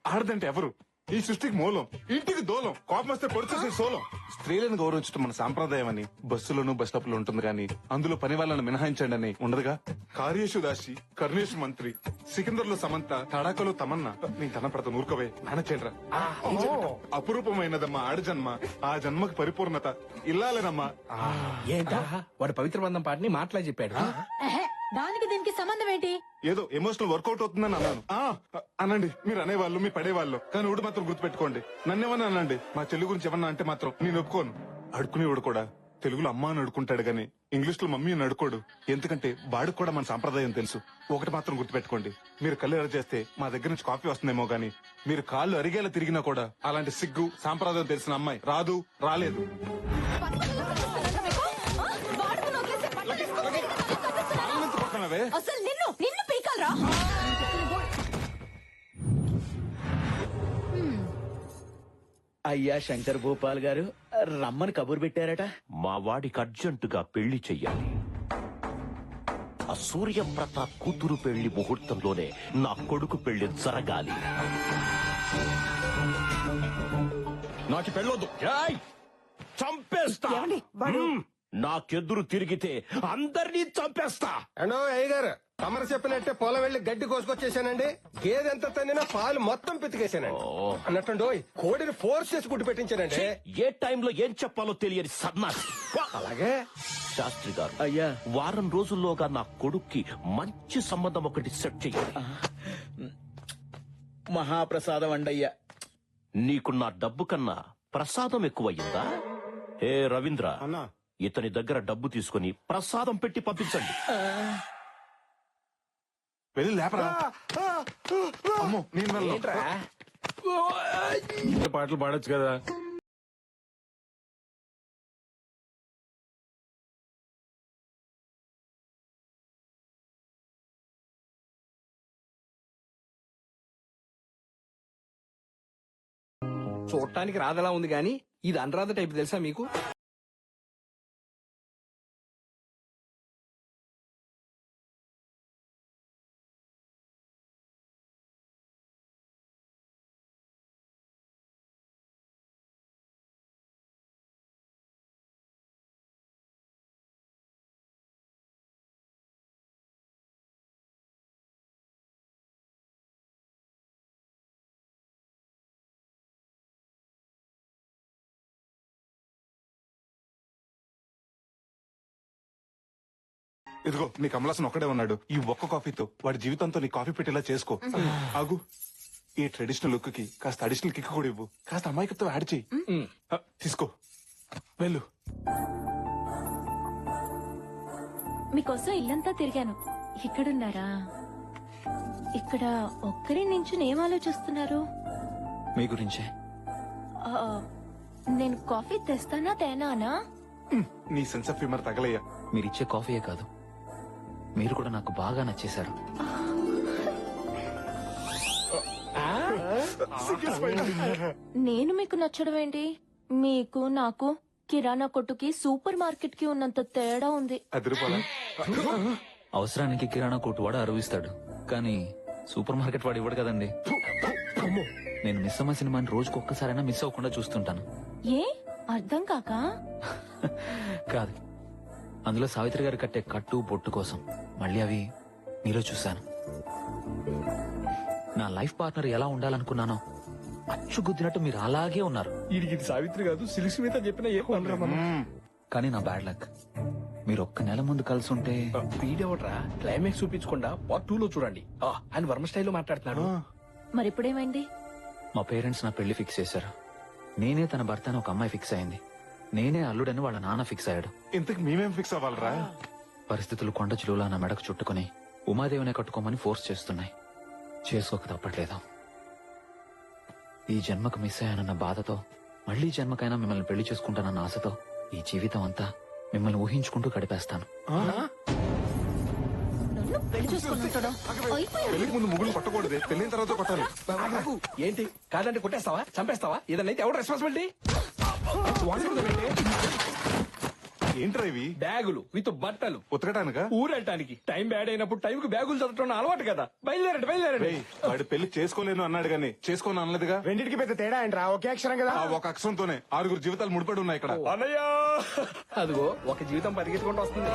ఆడదంటే ఎవరు? ఈ సృష్టికి మూలం, ఇంటికి దూలం, కోపం వస్తే పొడిచేసే సోలం. స్త్రీలను గౌరవించడం మన సాంప్రదాయం అని బస్సులోను బస్ స్టాప్ లో ఉంటుంది కానీ అందులో పని వాళ్ళని మినహాయించండి అని ఉండదుగా. కార్యేషు దాసి, కర్ణేషు మంత్రి, సికిందర్ లో సమంత, తడాకలో తమన్నా. నేను తన ప్రత నూరుకవే నానచేంద్ర. అపురూపమైనదమ్మా ఆడజన్మ, ఆ జన్మకు పరిపూర్ణత ఇల్లాలేనమ్మా. ఏంటా వాడు పవిత్ర బంధం పాటని మాటలా చెప్పాడు. దానికి దీనికి సంబంధం ఏంటి? ఏదో ఎమోషనల్ వర్కౌట్ అవుతుందని అన్నాను. అనండి, మీరు అనేవాళ్ళు, మీ పడేవాళ్ళు, కానీ ఊడు మాత్రం గుర్తుపెట్టుకోండి. నన్నేమన్నా అనండి, మా చెల్లి గురించి ఏమన్నా అంటే మాత్రం నేను ఒప్పుకోను. అడుకునేవాడు కూడా తెలుగులో అమ్మ అని అడుకుంటాడు గానీ ఇంగ్లీష్ లో మమ్మీ అని అడుకోడు. ఎందుకంటే వాడికి కూడా మన సాంప్రదాయం తెలుసు. ఒకటి మాత్రం గుర్తుపెట్టుకోండి, మీరు కళ్ళు ఎర్ర చేస్తే మా దగ్గర నుంచి కాఫీ వస్తుందేమో గానీ మీరు కాళ్ళు అరిగేలా తిరిగినా కూడా అలాంటి సిగ్గు సాంప్రదాయం తెలిసిన అమ్మాయి రాదు, రాలేదు. అసలు నిన్ను పీకాలరా? అయ్యా శంకర్ భూపాల్ గారు రమ్మని కబురు పెట్టారట. మా వాడికి అర్జెంటుగా పెళ్లి చెయ్యాలి. ఆ సూర్యప్రతాప్ కూతురు పెళ్లి ముహూర్తంలోనే నా కొడుకు పెళ్లి జరగాలి. నాకు పెళ్ళొద్దు, చంపేస్తా. నాకెదురు తిరిగితే అందరినీ చంపేస్తా. అండో అయ్యగారు, తమరు చెప్పినట్టే పొలం వెళ్లి గడ్డి కోసుకొచ్చేసానండి. గేదెంత తన్నినా పాలు మొత్తం పితికేసానండి. అన్నట్టు కోడిని ఫోర్స్ చేసి గుడ్డు పెట్టించానండి. ఏ టైంలో ఏం చెప్పాలో తెలియని సన్నాసి. అలాగే శాస్త్రి గారు, అయ్యా వారం రోజుల్లోగా నా కొడుక్కి మంచి సంబంధం ఒకటి సెట్ చెయ్యాలి. మహాప్రసాదం అండయ్యా. నీకు నా డబ్బు కన్నా ప్రసాదం ఎక్కువయ్యిందా? ఏ రవీంద్ర, ఇతని దగ్గర డబ్బు తీసుకుని ప్రసాదం పెట్టి పంపించండి. వెళ్ళి లేపరా. అమ్మో, నేను పాటలు పాడొచ్చు కదా. చూడటానికి రాధలా ఉంది గాని ఇది అనురాధ టైప్ తెలుసా మీకు? ఇదిగో నీ కమలాసన్ ఒక్కడే ఉన్నాడు. ఈ ఒక్క కాఫీతో వాడి జీవితంతో నీ కాఫీ పెట్టేలా చేసుకో. ఆగు, ఈ ట్రెడిషనల్ లుక్ కి కాస్త అడిషనల్ కిక్ కూడా ఇవ్వు. కాస్త అమాయకత్వం యాడ్ చెయ్యి. తీసుకో, వెళ్ళు. మీకోసం ఇల్లంతా తిరిగాను. ఇక్కడున్నారా? ఇక్కడ ఒక్కరి నుంచి ఏం ఆలోచిస్తున్నారు? మీ గురించే. నేను కాఫీ తెస్తానా తేనానా? నీ సెన్స్ ఆఫ్ హ్యూమర్ తగలయ్యా. మీరిచ్చే కాఫీయే కాదు, మీరు కూడా నాకు బాగా నచ్చేశారు. నేను మీకు నచ్చడం ఏంటి? మీకు నాకు కిరాణా కొట్టుకి సూపర్ మార్కెట్ కి ఉన్నంత తేడా ఉంది. అవసరానికి కిరాణా కొట్టు వాడు అరువిస్తాడు, కానీ సూపర్ మార్కెట్ వాడు ఇవ్వడు కదండి. నేను మిస్ అమ్మ సినిమాని రోజుకు ఒక్కసారైనా మిస్ అవ్వకుండా చూస్తుంటాను. ఏ అర్థం కాక కాదు, అందులో సావిత్రి గారు కట్టే కట్టు బొట్టు కోసం మళ్ళీ అవి మీలో చూశాను. నా లైఫ్ పార్ట్నర్ ఎలా ఉండాలనుకున్నానో అచ్చు గుద్దినట్టు మీరు అలాగే ఉన్నారు. ఇది సావిత్రి కాదు సిలిసి మీద చెప్పిన ఏ కొనరా మనం. కానీ నా బ్యాడ్ లక్, మీరు ఒక్క నెల ముందు కలిసి ఉంటే. వీడెవట్రా క్లైమాక్స్ చూపించకుండా పార్ట్ 2 లో చూడండి. ఆయన వర్మ స్టైల్లో మాట్లాడుతున్నాడు. మరి ఇప్పుడేమైంది? మా పేరెంట్స్ నా పెళ్లి ఫిక్స్ చేశారు. నేనే తన భర్త అని ఒక అమ్మాయి ఫిక్స్ అయింది. నేనే అల్లుడని వాళ్ళ నాన్న ఫిక్స్ అయ్యాడు. ఇంతకు మేమేం ఫిక్స్ అవ్వాలరా? పరిస్థితులు కొండ చిలువలా నా మెడకు చుట్టుకుని ఉమాదేవినే కట్టుకోమని ఫోర్స్ చేస్తున్నాయి. చేసుకోక తప్పట్లేదు. ఈ జన్మకు మిస్ అయ్యానన్న బాధతో, మళ్లీ జన్మకైనా మిమ్మల్ని పెళ్లి చేసుకుంటానన్న ఆశతో ఈ జీవితం అంతా మిమ్మల్ని ఊహించుకుంటూ గడిపేస్తాను. పెళ్లికి ముందు ముగ్గులు కొట్టకూడదు, పెళ్ళిన తర్వాత కొట్టాలి. ఏంటి కాదంటే కొట్టేస్తావా, చంపేస్తావా? ఏదైనా ఎవరు రెస్పాన్సిబిలిటీ? ఏంట్రా ఇవి? బ్యాగులు విత్ బట్టలు ఉతకటానికా? ఊరెళ్ళటానికి. టైం బ్యాడ్ అయినప్పుడు టైంకి బ్యాగులు చదవటం అలవాటు కదా. బయలుదేరండి. వాడు పెళ్లి చేసుకోలేను అన్నాడు గానీ చేసుకోను అనలేదుగా. రెండింటికి పెద్ద తేడా ఏంట్రా? ఒకే అక్షరం కదా. ఆ ఒక అక్షరంతోనే 6 జీవితాలు ముడిపడి ఉన్నాయి ఇక్కడ. అన్నయ్యా, అదిగో ఒక జీవితం పరిగెత్తుకుంటూ వస్తుంది.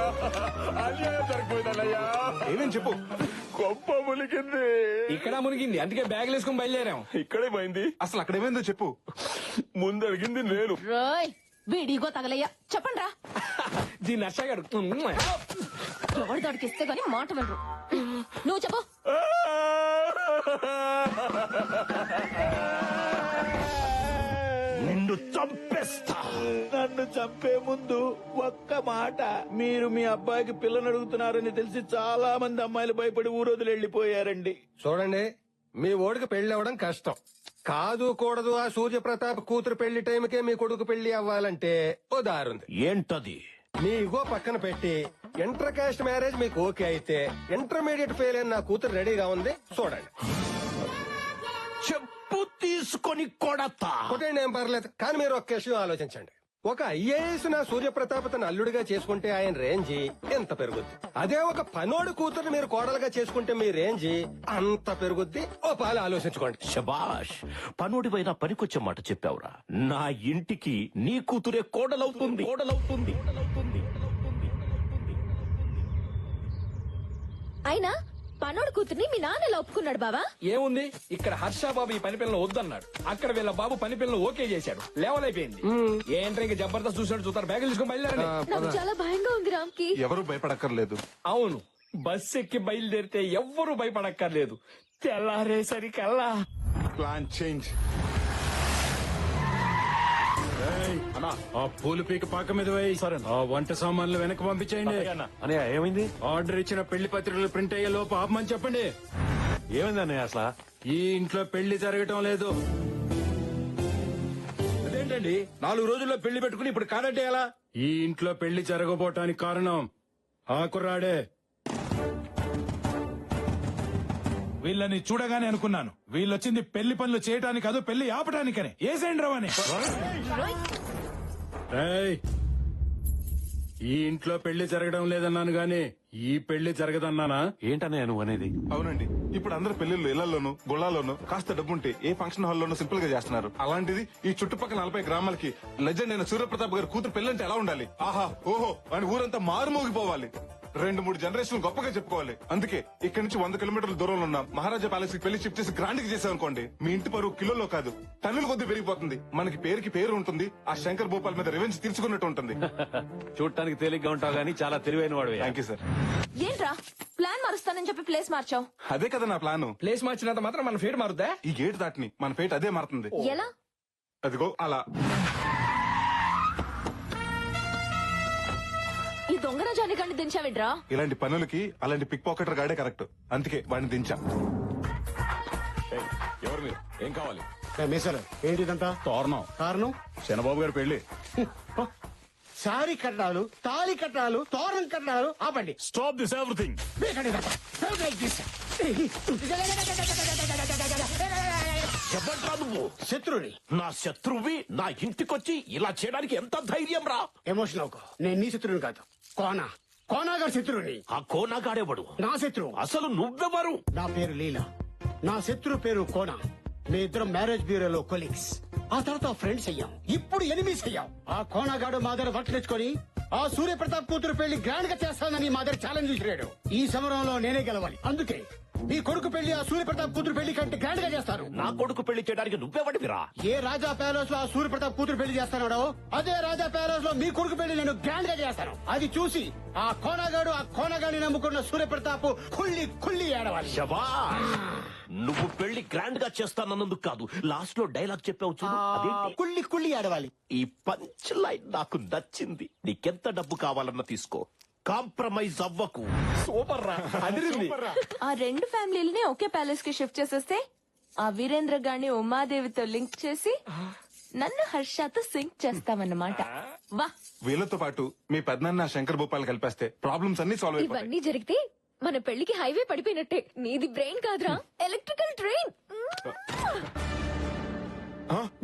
ఏమేం చెప్పు. గొప్ప మునిగింది. ఇక్కడ మునిగింది, అందుకే బ్యాగులు వేసుకుని బయలుదేరాం. ఇక్కడే పోయింది. అసలు అక్కడ ఏమైందో చెప్పు. ముందు అడిగింది నేను. వీడిగో తగలయ్యా, చెప్పండి రా. దీన్ని నర్సగాడు ఎవరి దాడికిస్తే గానీ మాట వినరు. నువ్వు చెప్పు. నిన్ను చంపేస్తా. నన్ను చంపే ముందు ఒక్క మాట. మీరు మీ అబ్బాయికి పిల్లని అడుగుతున్నారని తెలిసి చాలా మంది అమ్మాయిలు భయపడి ఊరోజులు వెళ్లిపోయారండి. చూడండి, మీ ఓడికి పెళ్లి అవ్వడం కష్టం కాదు. కూడదు. ఆ సూర్యప్రతాప్ కూతురు పెళ్లి టైంకే మీ కొడుకు పెళ్లి అవ్వాలంటే ఓ దారుంది. ఏంటది? మీ ఇగో పక్కన పెట్టి ఇంటర్ కాస్ట్ మ్యారేజ్ మీకు ఓకే అయితే, ఇంటర్మీడియట్ ఫెయిల్ అయిన నా కూతురు రెడీగా ఉంది, చూడండి. చెప్పు తీసుకొని కొడతా. కొట్టండి, ఏం పర్లేదు. కానీ మీరు ఒక్క విషయం ఆలోచించండి. ఒక ఐఏఎస్ నా సూర్యప్రతాప్ తన అల్లుడిగా చేసుకుంటే ఆయన రేంజి ఎంత పెరుగుద్ది. అదే ఒక పనోడు కూతురు మీరు కోడలుగా చేసుకుంటే మీ రేంజి అంత పెరుగుద్ది. ఓ పాలు ఆలోచించుకోండి. శబాష్, పనోడి పైన పనికొచ్చే మాట చెప్పావురా. నా ఇంటికి నీ కూతురే కోడలవుతుంది. అయినా పనోడు కూతుర్ని మీ నాన్న ఎలా ఒప్పుకున్నాడు బావా? ఏముంది, ఇక్కడ హర్ష బాబు ఈ పని పిల్లలు వద్దన్నాడు. అక్కడ వీళ్ళ బాబు పని పిల్లలు ఓకే చేశాడు. లెవెల్ అయిపోయింది. ఏంట్రా ఇంకా జబర్దస్త్ చూసినట్టు చూస్తారు. బ్యాగులు తీసుకుని బయలుదేరండి. నాకు చాలా భయంగా ఉంది రామ్కి. ఎవరు భయపడక్కర్లేదు. అవును, బస్ ఎక్కి బయలుదేరితే ఎవ్వరూ భయపడక్కర్లేదు. తెల్లారేసరికల్లా ప్లాన్ చేంజ్. ఆ పూలు పీక పాక మీద వేయి. ఆ వంట సామాన్లు వెనక్కి పంపించేయండి. ఏమైంది? ఆర్డర్ ఇచ్చిన పెళ్లి పత్రికలు ప్రింట్ అయ్యే లోపు ఆపమని చెప్పండి. ఏమైంది అన్నయ్య? అసలు ఈ ఇంట్లో పెళ్లి జరగటం లేదు. అదేంటండి 4 రోజుల్లో పెళ్లి పెట్టుకుని ఇప్పుడు కాదంటే ఎలా? ఈ ఇంట్లో పెళ్లి జరగబోటానికి కారణం ఆ కుర్రాడే. వీళ్ళని చూడగానే అనుకున్నాను, వీళ్ళొచ్చింది పెళ్లి పనులు చేయటానికి కాదు, పెళ్లి ఆపటానికని. ఏసేండి రవని. ఈ ఇంట్లో పెళ్లి జరగడం లేదన్నాను గాని ఈ పెళ్లి జరగదన్నానా? ఏంటన్నయ్య నువ్వు అనేది? అవునండి, ఇప్పుడు అందరు పెళ్లిళ్ళు ఇళ్లలోను గుళ్ళాల్లోనూ కాస్త డబ్బుంటే ఏ ఫంక్షన్ హాల్లోనూ సింపుల్ గా చేస్తున్నారు. అలాంటిది ఈ చుట్టుపక్కల 40 గ్రామాలకి లెజెండ్ అయిన సూర్యప్రతాప్ గారి కూతురు పెళ్లంటే ఎలా ఉండాలి? ఆహా ఓహో అని ఊరంతా మారుమోగిపోవాలి. 2-3 జనరేషన్లు గొప్పగా చెప్పుకోవాలి. అందుకే ఇక్కడ నుంచి 100 కిలోమీటర్ల దూరంలో ఉన్న మహారాజా ప్యాలెస్ కి పెళ్లి షిఫ్ట్ చేసి గ్రాండ్ గా చేసామనుకోండి, మీ ఇంటి పరువు కిలోలో కాదు టన్నుల కొద్ది పెరిగిపోతుంది. మనకి పేరుకి పేరు ఉంటుంది. ఆ శంకర్ భూపాల్ మీద రివెంజ్ తీర్చుకున్నట్టు ఉంటుంది. చూడటానికి తేలిగ్గా ఉంటావు గానీ చాలా తెలివైన వాడు. Thank you sir. ఏంట్రా ప్లాన్ మారుస్తానని చెప్పి ప్లేస్ మార్చావు? అదే కదా నా ప్లాన్. ప్లేస్ మార్చినంత మాత్రం మన ఫేట్ మారుద్దా? ఈ గేట్ దాటిని మన ఫేట్ అదే మారుతుంది. ఎలా? అదిగో అలా. ఈ దొంగ రాజాన్ని కండి దించావిడ్రా. ఇలాంటి పనులకి అలాంటి పిక్ పాకెటర్ గాడే కరెక్ట్. అందుకే వాడిని దించా. ఎవరు మీరు? ఏం కావాలి? ఏంటిదంతా? తోరణం. కారణం చంద్రబాబు గారి పెళ్లి. సారీ కట్టాలు, తాళి కట్టాలు, తోరణం కట్టాలు. ఆపండి. Stop this everything. చెప్పండి నువ్వు. శత్రుని. నా శత్రువి నా ఇంటికొచ్చి ఇలా చేయడానికి ఎంత ధైర్యం రా? ఎమోషన్ అవుకో. నేను నీ శత్రువుని కాదు, కోనాగారి శత్రువుని. ఆ కోనాగాడేవాడు నా శత్రువు. అసలు నువ్వెవరు? నా పేరు లీలా. నా శత్రు పేరు కోన. మీ ఇద్దరం మ్యారేజ్ బ్యూరోలో కొలీగ్స్, ఆ తర్వాత ఫ్రెండ్స్ అయ్యాం, ఇప్పుడు ఎనిమీస్ అయ్యాం. ఆ కోనగాడు మా దగ్గర పట్టుకొచ్చుకొని ఆ సూర్యప్రతాప్ కూతురు పెళ్లి గ్రాండ్ గా చేస్తానని మా దగ్గర ఛాలెంజ్ విసిరాడు. ఈ సమరంలో నేనే గెలవాలి. అందుకే నీ కొడుకు పెళ్లి ఆ సూర్యప్రతాప్ కూతురు పెళ్లి కంటే గ్రాండ్ గా చేస్తారు. నా కొడుకు పెళ్లి చేయడానికి నువ్వెవడివిరా? ఏ రాజా ప్యాలెస్ లో ఆ సూర్యప్రతాప్ కూతురు పెళ్లి చేస్తానో అదే రాజా ప్యాలెస్ లో మీ కొడుకు పెళ్లి నేను గ్రాండ్ గా చేస్తాను. అది చూసి ఆ కోనగాడిని నమ్ముకున్న సూర్యప్రతాప్ కుళ్ళి ఏడవాలి. శభాష్! నువ్వు పెళ్లి గ్రాండ్ గా చేస్తానన్నందుకు కాదు, లాస్ట్ లో డైలాగ్ చెప్పావు చూడు, అదేంటి? కుళ్ళి ఏడవాలి. ఈ పంచ్ లైన్ నాకు నచ్చింది. నీకెంత డబ్బు కావాలన్నా తీసుకో, కాంప్రమైజ్ అవ్వకు. సూపర్ రా, అదిరింది. ఆ రెండు ఫ్యామిలీలని ఒకే ప్యాలెస్ కి షిఫ్ట్ చేసేస్తే ఆ వీరేంద్ర గాని ఉమాదేవితో లింక్ చేసి నన్ను హర్షతో సింక్ చేస్తామన్నమాట. వా, వీళ్ళతో పాటు మీ పెద్దనాన్న శంకర్ భూపాల్ కలిపేస్తే ప్రాబ్లమ్స్ అన్ని సాల్వ్ అయిపోతాయి. ఇవన్నీ జరిగితే మన పెళ్లికి హైవే పడిపోయినట్టే. నీది బ్రెయిన్ కాదురా, ఎలక్ట్రికల్ ట్రైన్.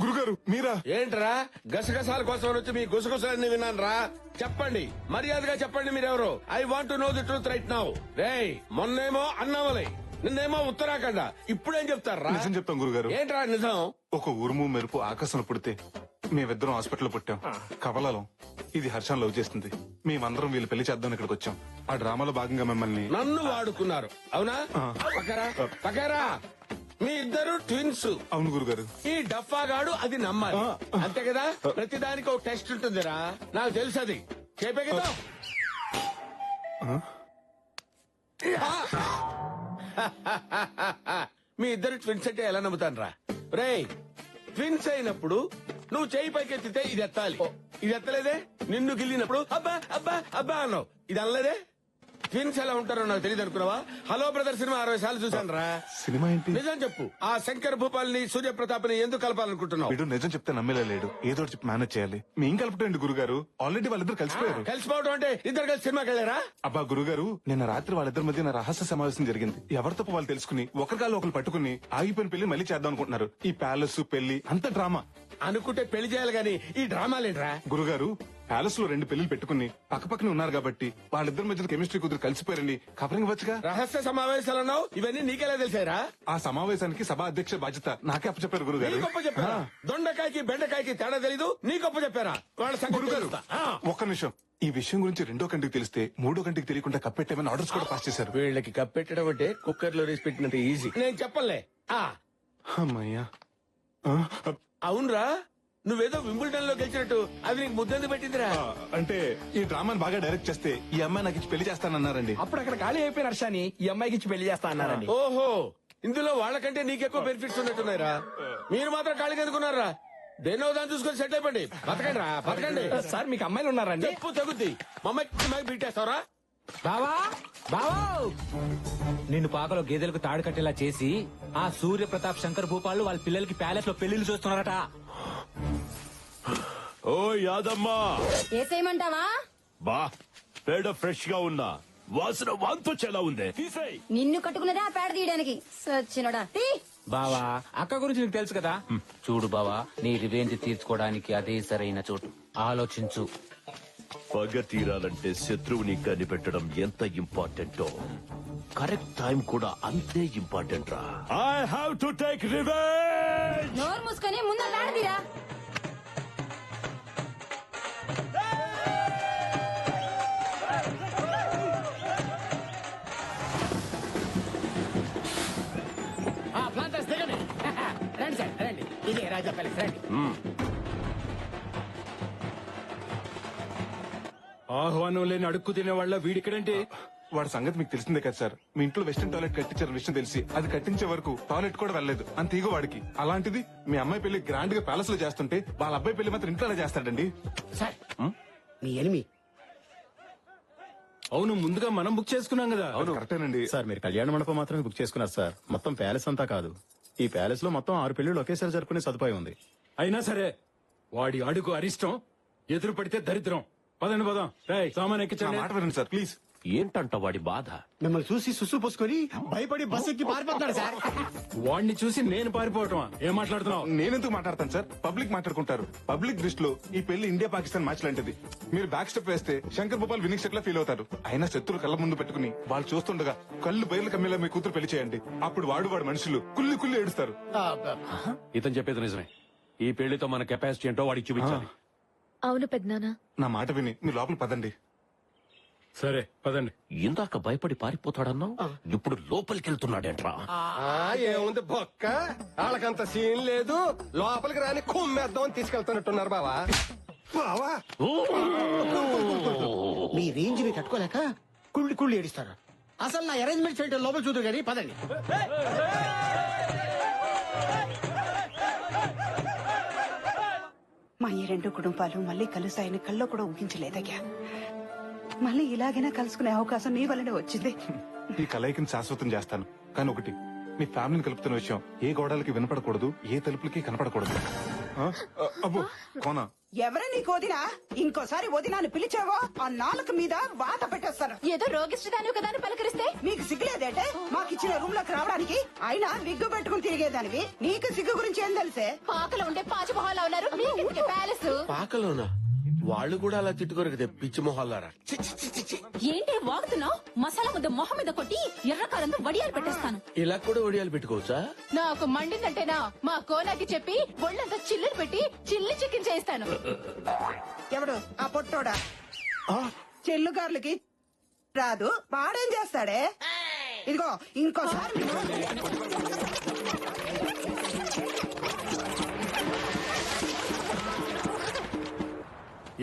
గురుగారు మీరా? ఏంట్రా గసగసాల కోసం వచ్చి మీ గుసగుసలన్నీ విన్నాను రా. చెప్పండి, మర్యాదగా చెప్పండి మీరెవరు. I want to know the truth right now. రేయ్, మొన్నేమో అన్నామలై, నిన్నేమో ఉత్తరాఖండ, ఇప్పుడేం చెప్తారా? నిజం చెప్తాం గురుగారు. ఏంట్రా నిజం? ఒక ఉరుము మెరుపు ఆకాశంలో పుడితే మేమిద్దరం హాస్పిటల్లో పుట్టాం. కవలలో ఇది హర్షం లవ్ చేస్తుంది. మేమందరం వీళ్ళు పెళ్లి చేద్దాం ఇక్కడికి వచ్చాం. ఆ డ్రామాలో భాగంగా మిమ్మల్ని నన్ను వాడుకున్నారు అవునా? పకరా మీ ఇద్దరు ట్విన్స్. అవును గురుగారు. ఈ డఫాగాడు అది నమ్మాలి, అంతే కదా? ప్రతిదానికి ఒక టెస్ట్ ఉంటుందిరా, నాకు తెలుసు. అది చెప్పే కదా. మీ ఇద్దరు ట్విన్స్ అంటే ఎలా నమ్ముతాను రా? రేయ్, ట్విన్స్ అయినప్పుడు నువ్వు చేయి పైకెత్తితే ఇది ఎత్తాలి. ఇది ఎత్తలేదే. నిన్ను గిల్లినప్పుడు అబ్బా అబ్బా అబ్బా అన్నావు, ఇది అనలేదే. ట్విన్స్ ఎలా ఉంటారో నాకు తెలియదు అనుకున్నావా? హలో బ్రదర్ సినిమా 60 సార్లు చూశాను రా. సినిమా ఏంటి? నిజం చెప్పు, ఆ శంకర్ భూపాల్ ని సూర్యప్రతాప్ ని ఎందుకు కలపాలనుకుంటున్నావు? వీడు నిజం చెప్తే నమ్మేలా లేడు. ఏదో చెప్పి మేనేజ్ చేయాలి. మేం కలపటండి గురుగారు. ఆల్రెడీ వాళ్ళిద్దరు కలిసిపోయారు. కలిసిపోవడం అంటే ఇద్దరు కలిసి సినిమాకి వెళ్ళారా? అబ్బా గురుగారు, నిన్న రాత్రి వాళ్ళిద్దరి మధ్య రహస్య సమావేశం జరిగింది. ఎవరి తప్ప వాళ్ళు తెలుసుకుని ఒకరికాళ్ళు ఒకరు పట్టుకుని ఆగిపోయిన పెళ్లి మళ్ళీ చేద్దాం అనుకుంటున్నారు. ఈ ప్యాలెస్ పెళ్లి అంత డ్రామా. అనుకుంటే పెళ్లి చేయాలి గాని ఈ డ్రామాలేంట్రా? గురుగారు, ప్యాలెస్ లో 2 పెళ్లిలు పెట్టుకుని పక్కపక్కనే ఉన్నారు కాబట్టి వాళ్ళిద్దరి మధ్య కెమిస్ట్రీ కుదిరి కలిసిపోయారండి. కవరింగ్ వచ్చుగా. రహస్య సమావేశాలన్నావు, ఇవన్నీ నీకెలా తెలిసారా? ఆ సమావేశానికి సభా అధ్యక్ష బాధ్యత నాకే అప్పచెప్పారు గురుగారు. నీ గొప్ప చెప్పారా? దొండకాయకి బెండకాయకి తేడా తెలీదు, నీ గొప్ప చెప్పారా? వాళ్ళ సంగతి గురుగారు తెలుస్తా. ఒక్క నిమిషం. ఈ విషయం గురించి 2వ కంటికి తెలిస్తే 3వ కంటికి తెలియకుండా కప్పెట్టేమని ఆర్డర్స్ కూడా పాస్ చేశారు. వీళ్ళకి కప్పెట్టడం అంటే కుక్కర్ లో రేసి పెట్టినంత ఈజీ. నేను చెప్పలే. అమ్మయ్యా. అవునరా, నువ్వేదో వింబుల్డన్ లో గెలిచినట్టు అది నీకు ముద్దంది పెట్టిందిరా. అంటే ఈ డ్రామాని బాగా డైరెక్ట్ చేస్తే ఈ అమ్మాయి నాకు ఇచ్చి పెళ్లి చేస్తానన్నారండి. అప్పుడు అక్కడ ఖాళీ అయిపోయిన హర్షాని ఈ అమ్మాయికి ఇచ్చి పెళ్లి చేస్తా అన్నారండి. ఓహో, ఇందులో వాళ్ళకంటే నీకెక్కువ బెనిఫిట్స్ ఉన్నట్టున్నాయిరా. మీరు మాత్రం ఖాళీగా ఎందుకున్నారా? దేనో దాన్ని చూసుకొని సెట్ అయిపోండి. బతకండి రా, బతకండి. సార్ మీకు అమ్మాయిలు ఉన్నారండి? చెప్పు తగ్గుద్ది. మా అమ్మాయికి బీటేస్తావరా? బావా బావా, నిన్ను పాకలో గేదెలకు తాడు కట్టేలా చేసి ఆ సూర్య ప్రతాప్ శంకర్ భూపాలు వాళ్ళ పిల్లలకి ప్యాలెస్ లో పెళ్లిళ్ళు చూస్తున్నారట. ఓ యాదమ్మా, ఏసేయమంటావా? బా పేడ ఫ్రెష్ గా ఉన్నా, వాసన వాంతొచ్చేలా ఉంది. తీసేయ్. నిన్ను కట్టుకున్నదే ఆ పేడ తీయడానికి. సచ్చినోడా తీ. బావా, అక్క గురించి నీకు తెలుసు కదా. చూడు బావా, నీ రివెంజ్ తీర్చుకోవడానికి అదే సరైన చోటు. ఆలోచించు. పగ తీరాలంటే శత్రువుని కనిపెట్టడం ఎంత ఇంపార్టెంటో కరెక్ట్ టైం కూడా అంతే ఇంపార్టెంట్ రా. I have to take revenge. నోరు మూసుకొని ముందు పేడ తీరా. ప్లాంటర్స్ దిగండి. రండి సార్, రండి. ఇదే రాజా ప్యాలెస్, రండి. ఆహ్వానం లేని అడుక్కు తినే వాళ్ళ వీడిక్కడంటే వాడి సంగతి మీకు తెలిసిందే కదా సార్. మీ ఇంట్లో వెస్టర్న్ టాయిలెట్ కట్టించారని విషయం తెలిసి అది కట్టించే వరకు టాయిలెట్ కూడా వెళ్ళలేదు. అంత ఈగో వాడికి. అలాంటిది మీ అమ్మాయి పెళ్లి గ్రాండ్ గా ప్యాలెస్ లో చేస్తుంటే వాళ్ళ అబ్బాయి పెళ్లి మాత్రం ఇంట్లోనే చేస్తాడండి. సార్, మీ ఎనిమి. అవును, ముందుగా మనం బుక్ చేసుకున్నాం కదా. అవును కరెక్టేనండి సార్. మీరు కళ్యాణ మండపం మాత్రమే బుక్ చేసుకున్నారు సార్, మొత్తం ప్యాలెస్ అంతా కాదు. ఈ ప్యాలెస్ లో మొత్తం 6 పెళ్లిళ్ళు ఒకేసారి జరుపుకునే సదుపాయం ఉంది. అయినా సరే వాడి అడుగు అరిష్టం, ఎదురు పడితే దరిద్రం. పదండి పదం. సామాన్ ఎక్కించండి. మాట వినండి సార్ ప్లీజ్. ఏంటంట వాడి బాధ? మిమ్మల్ని చూసి సుసు పోసుకొని భయపడి బస్సు ఎక్కి పారిపోతున్నాడు సార్. వాడిని చూసి నేను పారిపోవటమా? ఏం మాట్లాడుతున్నావు? నేనెందుకు మాట్లాడతాను సార్? పబ్లిక్ మాట్లాడుకుంటారు. పబ్లిక్ దృష్టిలో ఈ పెళ్లి ఇండియా పాకిస్తాన్ మ్యాచ్ లాంటిది. మీరు బ్యాక్ స్టెప్ వేస్తే శంకర్ భూపాల్ వినింగ్ స్టెప్ లా ఫీల్ అవుతారు. అయినా శత్రులు కళ్ళ ముందు పెట్టుకుని వాళ్ళు చూస్తుండగా కళ్ళు బయలు కమ్మేలా మీ కూతురు పెళ్లి చేయండి. అప్పుడు వాడు మనుషులు కుల్లి కుల్లి ఏడుస్తారు. ఇతను చెప్పేది నిజమే. ఈ పెళ్లితో మన కెపాసిటీ ఏంటో వాడికి చూపించాలి. అవును పెద్దనాన్న. నా మాట విని మీ లోపల పదండి. సరే పదండి. ఇందాక భయపడి పారిపోతాడన్నావు, ఇప్పుడు లోపలికి వెళ్తున్నాడేంట్రా? ఏముంది బొక్క, వాళ్ళకంత సీన్ లేదు. లోపలికి రాని కుమ్మేద్దామని తీసుకెళ్తున్నట్టున్నారు బావా. బావా మీ రేంజ్ ని తట్టుకోలేక కుళ్ళి కుళ్ళి ఏడుస్తారు. అసలు నా అరేంజ్మెంట్ చేయడం లోపల చూద్దరు కానీ పదండి. మా ఈ రెండు కుటుంబాలు మళ్ళీ కలుస్తాయని కల్లో కూడా ఊహించలేదయ్యా. మళ్ళీ ఇలాగైనా కలుసుకునే అవకాశం నీ వల్లనే వచ్చింది. ఈ కలయికని శాశ్వతం చేస్తాను. కానీ ఒకటి, మీ ఫ్యామిలీని కలుపుతున్న విషయం ఏ గోడలకి వినపడకూడదు, ఏ తలుపులకి కనపడకూడదు. అబ్బో కోనా, ఎవరు నీకు వదినా? ఇంకోసారి వదినాన్ని పిలిచావో ఆ నాలుక మీద వాత పెట్టేస్తాను. ఏదో రోగిష్టిదాని కదా అని పలకరిస్తే మీకు సిగ్గులేదంటే మాకిచ్చిన రూమ్ లోకి రావడానికి? అయినా విగ్గు పెట్టుకుని తిరిగేదానివి, నీకు సిగ్గు గురించి ఏం తెలిసే? పాకలో ఉండే పాచిమొహాలు ఉన్నారు, మీకెందుకే ప్యాలెస్? పాకలోనా? వాళ్ళు కూడా అలా తిట్టుకోరు కదా పిచ్చి మొహాలారా. ఏంటి వాగుతున్నావు? మసాలా ముద్ద మొహం మీద కొట్టి ఎర్రకారంతో వడియాలు పెట్టేస్తాను. ఇలా కూడా ఒడియాలు పెట్టుకోవచ్చా? నాకు మండిందంటేనా మా కోనాకి చెప్పి ఒళ్ళంతా చిల్లులు పెట్టి చిల్లి చికెన్ చేస్తాను. ఎవడు ఆ పొట్టోడా? చెల్లుగార్లకి రాదు, వాడేం చేస్తాడే? ఇదిగో ఇంకోసారి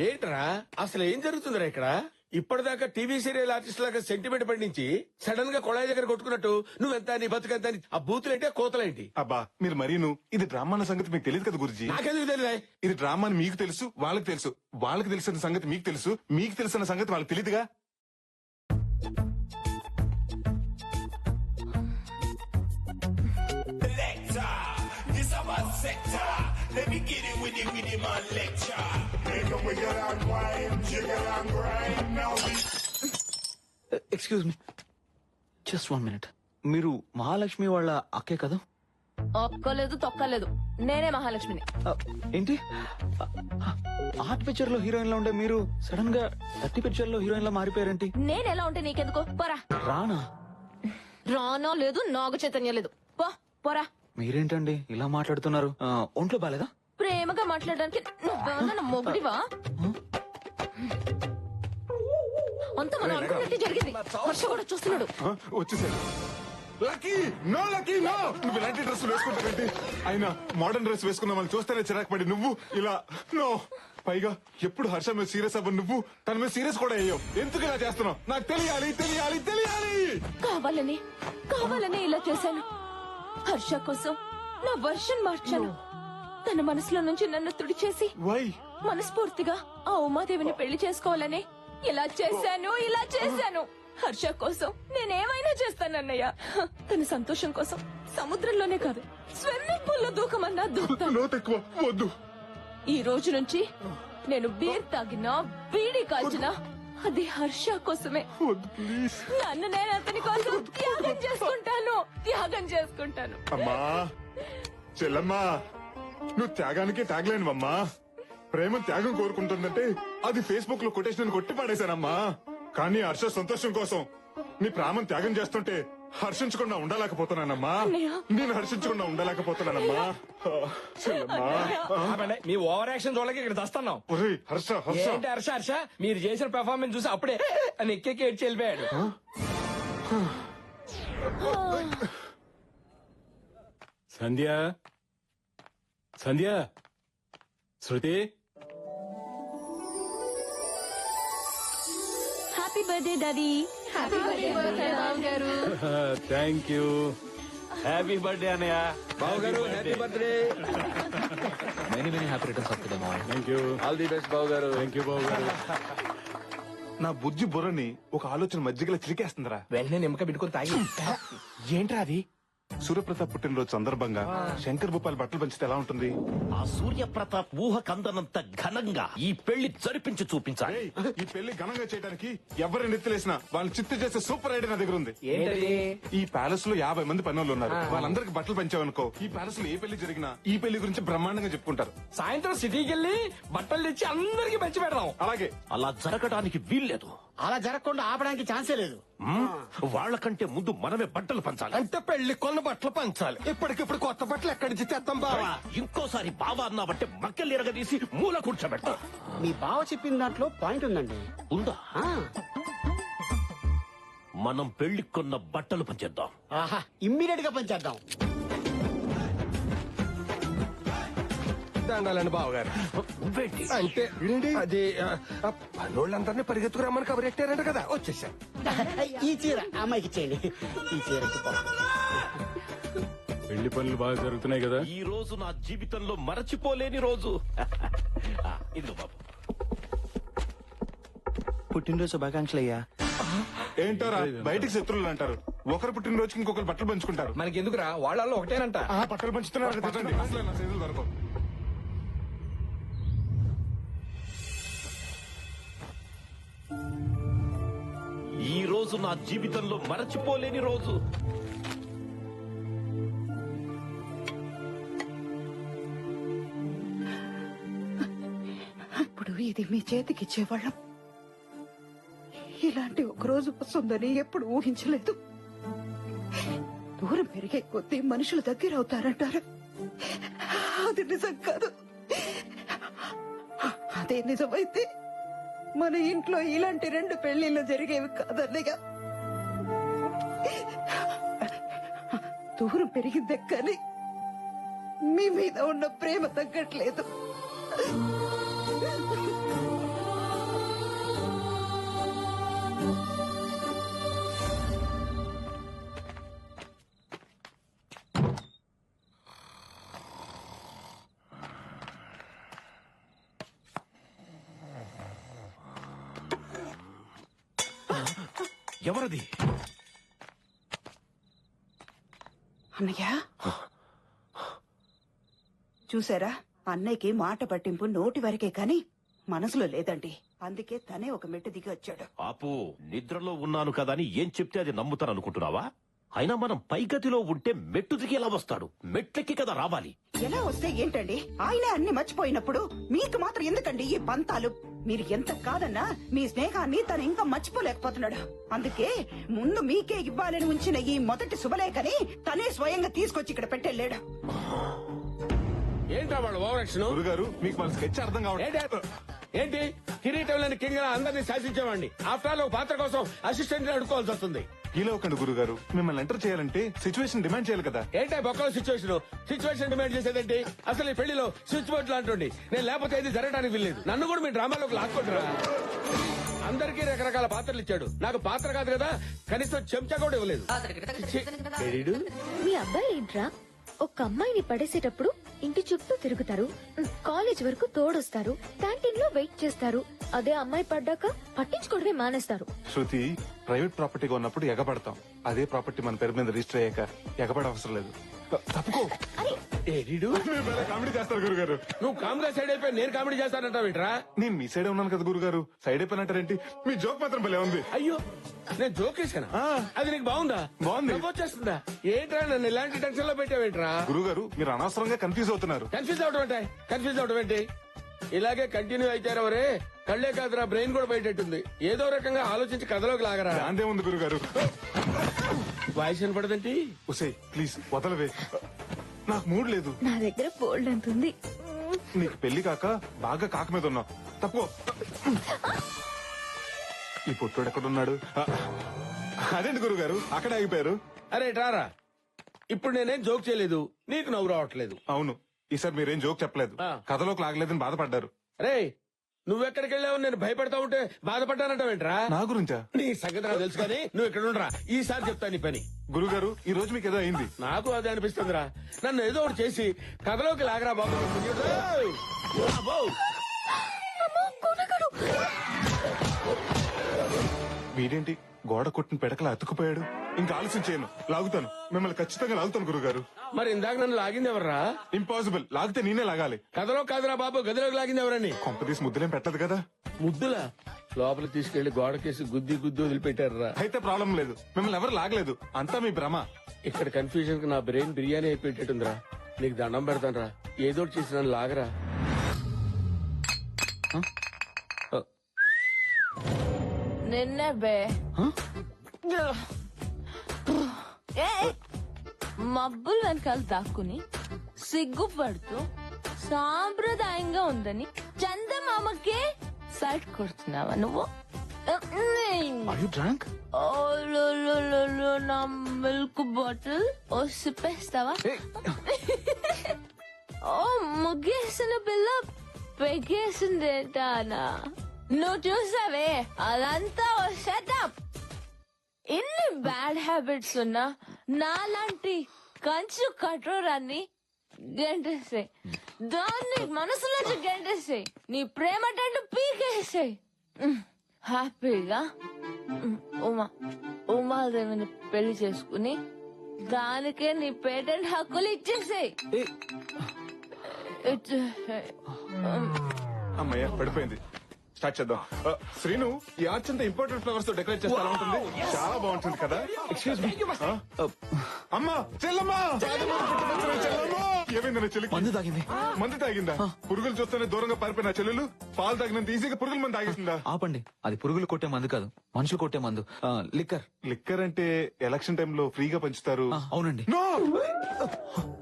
ఏంట్రా అసలు ఏం జరుగుతుందిరా ఇక్కడ? ఇప్పటిదాకా టీవీ సీరియల్ ఆర్టిస్ట్ లాగా సెంటిమెంట్ పండించి సడన్ గా కొళాయి దగ్గర కొట్టుకున్నట్టు నువ్వెంత నీ బతుకెంత అని ఆ బూతులేంటే కోతలేంటి? అబ్బా మీరు మరీను ఇది డ్రామా అన్న సంగతి మీకు తెలియదు కదా గురుజీ. నాకెందుకు తెలియదా? ఇది డ్రామా అని మీకు తెలుసు, వాళ్ళకి తెలుసు. వాళ్ళకి తెలిసిన సంగతి మీకు తెలుసు, మీకు తెలిసిన సంగతి వాళ్ళకి తెలియదుగా. Excuse me, just 1 minute. మీరు మహాలక్ష్మి వాళ్ళ అక్కే కదా? ఒక్కలేదు తొక్కలేదు, నేనే మహాలక్ష్మిని. ఏంటి ఆర్ట్ పిక్చర్ లో హీరోయిన్ లా ఉండే మీరు సడన్ గా 30 పిక్చర్ లో హీరోయిన్ లా మారిపోయారేంటి? నేనెలా ఉంటే నీకెందుకు? పోరా. రానా? రానో లేదు, నాగ చైతన్యం లేదు. పోరా. మీరేంటండి ఇలా మాట్లాడుతున్నారు? ఒంట్లో బాలేదా? ప్రేమగా మాట్లాడడానికి నువ్వేమన్నా మొగుడివా? అంత మనం అనుకున్నట్టు జరిగింది. హర్ష కూడా చూస్తున్నాడు. వచ్చేసాడు. Lucky no, lucky no. నువ్వు ఇలాంటి డ్రెస్ వేసుకుంటావేంటి? అయినా మోడర్న్ డ్రెస్ వేసుకున్న వాళ్ళు చూస్తేనే చిరాకు పడి నువ్వు ఇలా నో. పైగా ఎప్పుడు హర్ష మీద సీరియస్ అవ్వ నువ్వు తన మీద సీరియస్ కూడా అయ్యావు. ఎందుకు ఇలా చేస్తున్నావు? నాకు తెలియాలి తెలియాలి తెలియాలి. కావాలని ఇలా చేశాను. హర్ష కోసం నా వర్షన్ మార్చాను. తన మనసులో నుంచి నన్ను తుడిచేసి మనస్ఫూర్తిగా ఆ ఉమాదేవిని పెళ్లి చేసుకోవాలని ఇలా చేశాను. హర్ష కోసం నేనేమైనా చేస్తానన్నయ్య. తన సంతోషం కోసం సముద్రంలోనే కాదు, స్విమ్మింగ్ పూల్ లో దూకమన్నా దూకుతాను. ఈ రోజు నుంచి నేను బీర్ తాగినా, బీడీ కాల్చినా అది హర్ష కోసమే. నన్ను నేను అతని కోసం త్యాగం చేసుకుంటాను. అమ్మా చెల్లమ్మా, నువ్వు త్యాగానికి త్యాగలేనువమ్మా. ప్రేమ త్యాగం కోరుకుంటుందంటే అది ఫేస్బుక్ లో కొటేషన్ కొట్టి పాడేశానమ్మా. కానీ హర్ష సంతోషం కోసం నీ ప్రాణం త్యాగం చేస్తుంటే హర్షించకుండా ఉండలేకపోతున్నానమ్మా. నేను హర్షించకుండా ఉండలేకపోతున్నానమ్మా. మీ ఓవర్ యాక్షన్ చూడలేక ఇక్కడ దస్తున్నాం. హర్ష ఏంటి హర్ష మీరు చేసిన పెర్ఫార్మెన్స్ చూసి అప్పుడే అని ఎక్కెక్కి ఏడ్చి వెళ్ళిపోయాడు. Sandhya, Sandhya, Shruti. Happy birthday daddy. Happy birthday garu. Thank you. Happy birthday అన్నయ్య. బావగారు happy birthday. Many many happy returns of the day. Thank you. All the best బావగారు. థ్యాంక్ యూ బావగారు. నా బుజ్జి బుర్రని ఒక ఆలోచన మజ్జిగలో చిరికేస్తుందిరా. వెంటనే నిమ్మక పెట్టుకుని తాగి. ఏంట్రా అది? సూర్యప్రతాప్ పుట్టినరోజు సందర్భంగా శంకర్ భూపాల్ బట్టలు పంచితే ఎలా ఉంటుంది? ఆ సూర్యప్రతాప్ ఊహకందనంత ఘనంగా ఈ పెళ్లి జరిపించి చూపించాలి. ఈ పెళ్లి ఘనంగా చేయడానికి ఎవరిని నెత్తిలేసినా వాళ్ళని చిత్తు చేసే సూపర్ ఐడియా నా దగ్గర ఉంది. ఏంటది? ఈ ప్యాలెస్ లో 50 మంది పనులు ఉన్నారు. వాళ్ళందరికి బట్టలు పంచావనుకో, ఈ ప్యాలెస్ లో ఏ పెళ్లి జరిగినా ఈ పెళ్లి గురించి బ్రహ్మాండంగా చెప్పుకుంటారు. సాయంత్రం సిటీకి వెళ్ళి బట్టలు తెచ్చి అందరికి పంచి పెడదాం. అలాగే. అలా జరగడానికి వీల్లేదు. అలా జరగకుండా ఆపడానికి ఛాన్సే లేదు. వాళ్ళకంటే ముందు మనమే బట్టలు పంచాలి. అంటే పెళ్లి కొన్న బట్టలు పంచాలి. ఇప్పటికిప్పుడు కొత్త బట్టలు ఎక్కడి నుంచి తెస్తాం బావా? ఇంకోసారి బావా అన్నావంటే మక్కలు ఎరగదీసి మూల కూర్చోబెట్టా. మీ బావ చెప్పిన దాంట్లో పాయింట్ ఉందండి. ఉందా? మనం పెళ్లి కొన్న బట్టలు పంచేద్దాం. ఆహా, ఇమ్మీడియట్ గా పంచేద్దాం. దండాలండి బావగారు. అంటే అది పనోళ్ళందరినీ పరిగెత్తుకురమ్మని కబరెట్టారంట కదా, వచ్చేసారు. ఈ చీర అమ్మాయికి ఇచ్చేయండి. ఈ చీర పెళ్లి పనులు బాగా జరుగుతున్నాయి కదా? ఈ రోజు నా జీవితంలో మరచిపోలేని రోజు. ఇదిగో బాబు. పుట్టినరోజు శుభాకాంక్షలు అయ్యా. ఏంటారా బయటికి శత్రువులు అంటారు, ఒకరు పుట్టినరోజుకి ఇంకొకరు బట్టలు పంచుకుంటారు. మనకి ఎందుకురా, వాళ్ళల్లో ఒకటేనంట. బట్టలు పంచుతున్నారు. దొరకవు. ఈ రోజు నా జీవితంలో మరచిపోలేని రోజు. ఇప్పుడు ఇది మీ చేతికి ఇచ్చేవాళ్ళం. ఇలాంటి ఒక రోజు వస్తుందని ఎప్పుడు ఊహించలేదు. దూరం పెరిగే కొద్దీ మనుషులు దగ్గర అవుతారంటారు. అది నిజం కాదు. అదే నిజమైతే మన ఇంట్లో ఇలాంటి 2 పెళ్లిళ్ళు జరిగేవి కాదన్నయ్య. దూరం పెరిగిందే కానీ మీ మీద ఉన్న ప్రేమ తగ్గట్లేదు. ఎవరది? అన్నయ్య చూసారా, అన్నయ్యకి మాట పట్టింపు నోటి వరకే కాని మనసులో లేదండి. అందుకే తనే ఒక మెట్టు దిగి వచ్చాడు. ఆపు, నిద్రలో ఉన్నాను కదా అని ఏం చెప్తే అది నమ్ముతాను అనుకుంటున్నావా? అయినా మనం పైగతిలో ఉంటే మెట్టు దిగి ఎలా వస్తాడు? మెట్లెక్కి కదా రావాలి. ఎలా వస్తే ఏంటండి, ఆయనే అన్ని మర్చిపోయినప్పుడు మీకు మాత్రం ఎందుకండి ఈ పంతాలు? మీరు ఎంత కాదన్నా మీ స్నేహాన్ని తను ఇంకా మర్చిపోలేకపోతున్నాడు. అందుకే ముందు మీకే ఇవ్వాలని ఉంచిన ఈ మొదటి శుభలేఖని తనే స్వయంగా తీసుకొచ్చి ఇక్కడ పెట్టెళ్ళాడు. ఏంటా వాళ్ళు ఓవరాక్షన్? గురుగారు మీకు మన స్కెచ్ అర్థం కావట్లేదు. ఏంటి కిరీటం లేని కింగ్ అందరినీ శాసించేవాడిని. ఆఫ్టర్ ఆల్ ఒక పాత్ర కోసం అసిస్టెంట్ అడుకోవాల్సి వస్తుంది. ఇలా ఒకండి గురుగారు, మిమ్మల్ని ఎంటర్ చేయాలంటే సిచ్యువేషన్ డిమాండ్ చేయాలి కదా. ఏంటా బొక్కల సిచ్యువేషన్ డిమాండ్ చేసేదేంటి? అసలు ఈ పెళ్లిలో స్విచ్ బోర్డు లాంటి నేను లేకపోతే ఇది జరగడానికి వీల్లేదు. నన్ను కూడా మీ డ్రామాలోకి లాక్కుంటారా? అందరికీ రకరకాల పాత్రలు ఇచ్చాడు, నాకు పాత్ర కాదు కదా, కనీసం చెంచా కూడా ఇవ్వలేదు. మీ అబ్బాయి ఏంట్రా, ఒక అమ్మాయిని పడేసేటప్పుడు ఇంటి చుట్టూ తిరుగుతారు, కాలేజ్ వరకు తోడొస్తారు, క్యాంటీన్ లో వెయిట్ చేస్తారు. అదే అమ్మాయి పడ్డాక పట్టించుకోవడమే మానేస్తారు. శృతి, ప్రైవేట్ ప్రాపర్టీగా ఉన్నప్పుడు ఎగబడతాం. అదే ప్రాపర్టీ మన పేరు మీద రిజిస్టర్ అయ్యాక ఎగబడ అవసరం లేదు. తప్పుకో. కామెడీ చేస్తారు గురుగారు. నువ్వు కామ్గా సైడ్ అయిపోయి నేను కామెడీ చేస్తానంటావేంట్రా? నేను మీ సైడే ఉన్నాను కదా గురుగారు, సైడ్ అయిపోయినట్టారేంటి? మీ జోక్ మాత్రం భలే ఉంది. అయ్యో, నేను జోక్ వేసాను. అది నీకు బాగుందా? బాగుంది. వచ్చేస్తుందా? ఏంట్రా నన్ను ఇలాంటి టెన్షన్ లో పెట్టావేంట్రా? గురుగారు మీరు అనవసరంగా కన్ఫ్యూజ్ అవుతున్నారు. కన్ఫ్యూజ్ అవడం ఏంటి? ఇలాగే కంటిన్యూ అయితే ఎవరే కళ్లే కాదురా, బ్రెయిన్ కూడా బయటెట్టుంది. ఏదో రకంగా ఆలోచించి కథలోకి లాగరా. అంతే ఉంది గురుగారు. వాయిస్ వినపడదేంటి? ఉసే ప్లీజ్ వదలవే, నాకు మూడ్ లేదు. నా దగ్గర బోల్డ్ అంత ఉంది. నీకు పెళ్లి కాక బాగా కాక మీద ఉన్నావు. తప్పు. ఈ పుట్టోడు ఎక్కడున్నాడు? అదేంటి గురుగారు అక్కడ ఆగిపోయారు? అరే రారా, ఇప్పుడు నేనేం జోక్ చేయలేదు, నీకు నవ్వు రావట్లేదు. అవును, ఈసారి మీరేం జోక్ చెప్పలేదు, కథలోకి లాగలేదని బాధపడ్డారు. రే, నువ్వెక్కడికి వెళ్ళావు నేను భయపడతా ఉంటే బాధపడ్డానంటావేంట్రా? నా గురించా? నీ సంగతి నాకు తెలుసు కానీ నువ్వు ఇక్కడ ఉండరా, ఈసారి చెప్తా నీ పని. గురుగారు ఈ రోజు మీకు ఏదో అయింది. నాకు అదే అనిపిస్తుందిరా, నన్ను ఏదో ఒకటి చేసి కథలోకి లాగరా బాబు. వీడేంటి గోడ కొట్టిన పెడకలా అతుకుపోయాడు? ఇంకా ఆలస్యం చేయను, లాగుతాను, మిమ్మల్ని ఖచ్చితంగా లాగుతాను గురుగారు. మరి ఇందాక నన్ను లాగింది ఎవర్రా? ఇంపాసిబుల్, లాగితే నేనే లాగాలి. కథలో కాదురా బాబు, గదిలోకి లాగింది ఎవరని. కొంపదీసి ముద్దులేం పెట్టదు కదా. ముద్దులా? లోపలికి తీసుకెళ్లి గోడకేసి గుద్ది గుద్ది వదిలిపెట్టారా? అయితే ప్రాబ్లం లేదు, మిమ్మల్ని ఎవరు లాగలేదు, అంతా మీ భ్రమ. ఇక్కడ కన్ఫ్యూజన్ కి నా బ్రెయిన్ బిర్యానీ అయిపోయేటట్టుందిరా. నీకు దండం పెడతాను రా, ఏదో ఒకటి చేసి నన్ను లాగరా. నిన్నే బే మబ్బులు వెనకాల దాక్కుని సిగ్గుపడుతూ సాంప్రదాయంగా ఉందని చందమామకే సైట్ కొడుతున్నావా నువ్వు? నా మిల్క్ బాటిల్ ఓ సిప్పేస్తావా? ఓ ముగ్గేసిన పిల్ల పెగేసిందేటానా? నువ్వు చూసావే, అదంతా ఓ సెటప్. ఇన్ని బ్యాడ్ హ్యాబిట్స్ ఉన్నా నాలాంటి కంచు కఠోరాన్ని గెంటేసాయి, దాన్ని మనసులోంచి గెంటేసాయి, నీ ప్రేమ టెంట్ పీకేసాయి. హ్యాపీగా ఉమాదేవిని పెళ్లి చేసుకుని దానికే నీ పేటెంట్ హక్కులు ఇచ్చేసాయి. అమ్మయ్య పడిపోయింది. స్టార్ట్ చేద్దాం. శ్రీను, ఈ ఆర్చ్ అంతా ఇంపార్టెంట్ ఫ్లవర్స్ తో డెకరేట్ చేస్తే ఎలా ఉంటుంది? చాలా బాగుంటుంది కదా. Excuse me. అమ్మా, చెల్లమ్మా, ఏమైంది నా చెల్లికి? మందు తాగింది. మందు తాగిందా? పురుగులు చూస్తేనే దూరంగా పారిపోయిన చెల్లెలు పాలు తాగినంత ఈజీగా పురుగుల మందు తాగేసిందా? ఆపండి, అది పురుగులు కొట్టే మందు కాదు, మనుషులు కొట్టే మందు. లిక్కర్. లిక్కర్ అంటే ఎలక్షన్ టైంలో ఫ్రీగా పంచుతారు. అవునండి.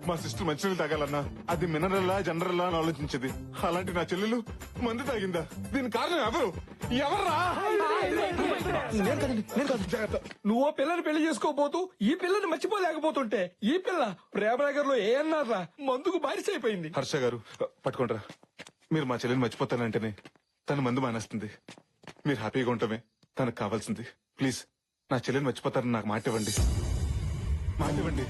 మా సిస్టర్ మంచినీళ్ళు తాగాలన్నా అది మినరల్లా జనరల్లా అని ఆలోచించేది. అలాంటి నా చెల్లెలు మందు తాగిందా? దీని కారణం ఎవరు? ఎవర్రా? నువ్వు పిల్లని పెళ్లి చేసుకోబోతూ ఈ పిల్లని మర్చిపోలేకపోతుంటే ఈ పిల్ల ప్రేమనగర్ లో ఏ అన్నారా మందుకు బారిస అయిపోయింది. హర్ష గారు పట్టుకుంటారా? మీరు మా చెల్లెని మర్చిపోతానంటేనే తన మందు మానేస్తుంది. మీరు హ్యాపీగా ఉండటమే తనకు కావాల్సింది. ప్లీజ్ నా చెల్లెని మర్చిపోతారని నాకు మాట ఇవ్వండి. మాట ఇవ్వండి.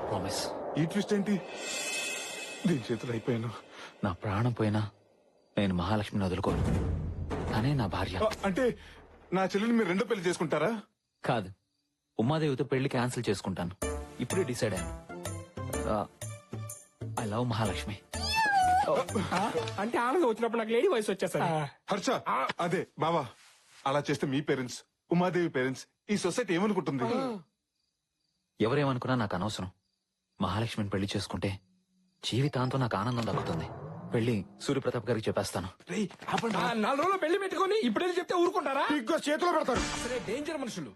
ప్రామిస్. ఈ ట్విస్ట్ ఏంటి? దీని చేతులు అయిపోయాను. నా ప్రాణం పోయినా నేను మహాలక్ష్మిని వదులుకోను. తనే నా భార్య. అంటే నా చెల్లెని మీరు రెండో పెళ్లి చేసుకుంటారా? కాదు, ఉమాదేవితో పెళ్లి క్యాన్సిల్ చేసుకుంటాను. ఇప్పుడే డిసైడ్ అయ్యాను. I love Mahalakshmi. అంటే ఆనందం వచ్చినప్పుడు నాకు లేడీ వయసు వచ్చేసరి. హర్ష, అదే బావా, అలా చేస్తే మీ పేరెంట్స్, ఉమాదేవి పేరెంట్స్, ఈ సొసైటీ ఏమనుకుంటుంది? ఎవరేమనుకున్నా నాకు అనవసరం. మహాలక్ష్మిని పెళ్లి చేసుకుంటే జీవితాంతం నాకు ఆనందం దక్కుతుంది. పెళ్లి సూర్యప్రతాప్ గారికి చెప్పేస్తాను. 4 రోజులు పెళ్లి పెట్టుకుని ఇప్పుడే చెప్తే ఊరుకుంటారా? చేతిలో పెడతారు. అసలే డేంజర్ మనుషులు.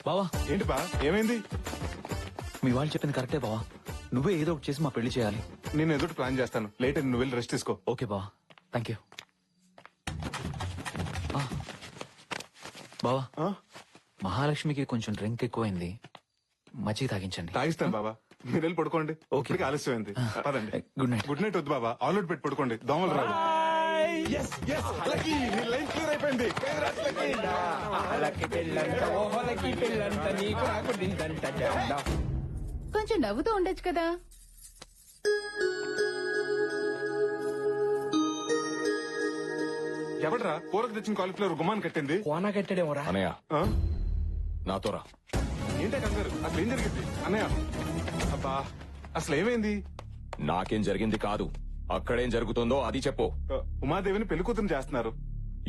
బావా, ఏంటి బా, ఏమైంది? మీ వాళ్ళు చెప్పింది కరెక్టే బావా. నువ్వే ఏదో ఒకటి చేసి మా పెళ్లి చేయాలి. నేను ఏదో ప్లాన్ చేస్తాను. లేట్ అని నువ్వు వెళ్ళి రెస్ట్ తీసుకో. ఓకే బావా, థ్యాంక్ యూ. బావా, మహాలక్ష్మికి కొంచెం డ్రింక్ ఎక్కువైంది, మజ్జిగ తాగించండి. తాగిస్తాను బాబా, మీరు వెళ్ళి పడుకోండి. ఓకే, ఆలస్యమైంది. పదండి. Good night. గుడ్ నైట్ వద్దు బాబా, ఆల్ అవుట్ పెట్టి పడుకోండి, దోమలు రాదు. లైన్ క్లియర్ అయిపోయింది. కొంచెం నవ్వుతూ ఉండొచ్చు కదా. ఎవడరా కూరకు తెచ్చిన కాలీఫ్లవర్ గుమ్మాన్ని కట్టింది? కోనా కట్టాడేమోరా. అనయ్య, నాతోరా. ఏంటే కంగారు? అసలు ఏం జరిగింది అన్నయ్య? అబ్బా, అసలు ఏమైంది? నాకేం జరిగింది కాదు, అక్కడేం జరుగుతుందో అది చెప్పు. ఉమాదేవిని పెళ్లి కూతురు చేస్తున్నారు.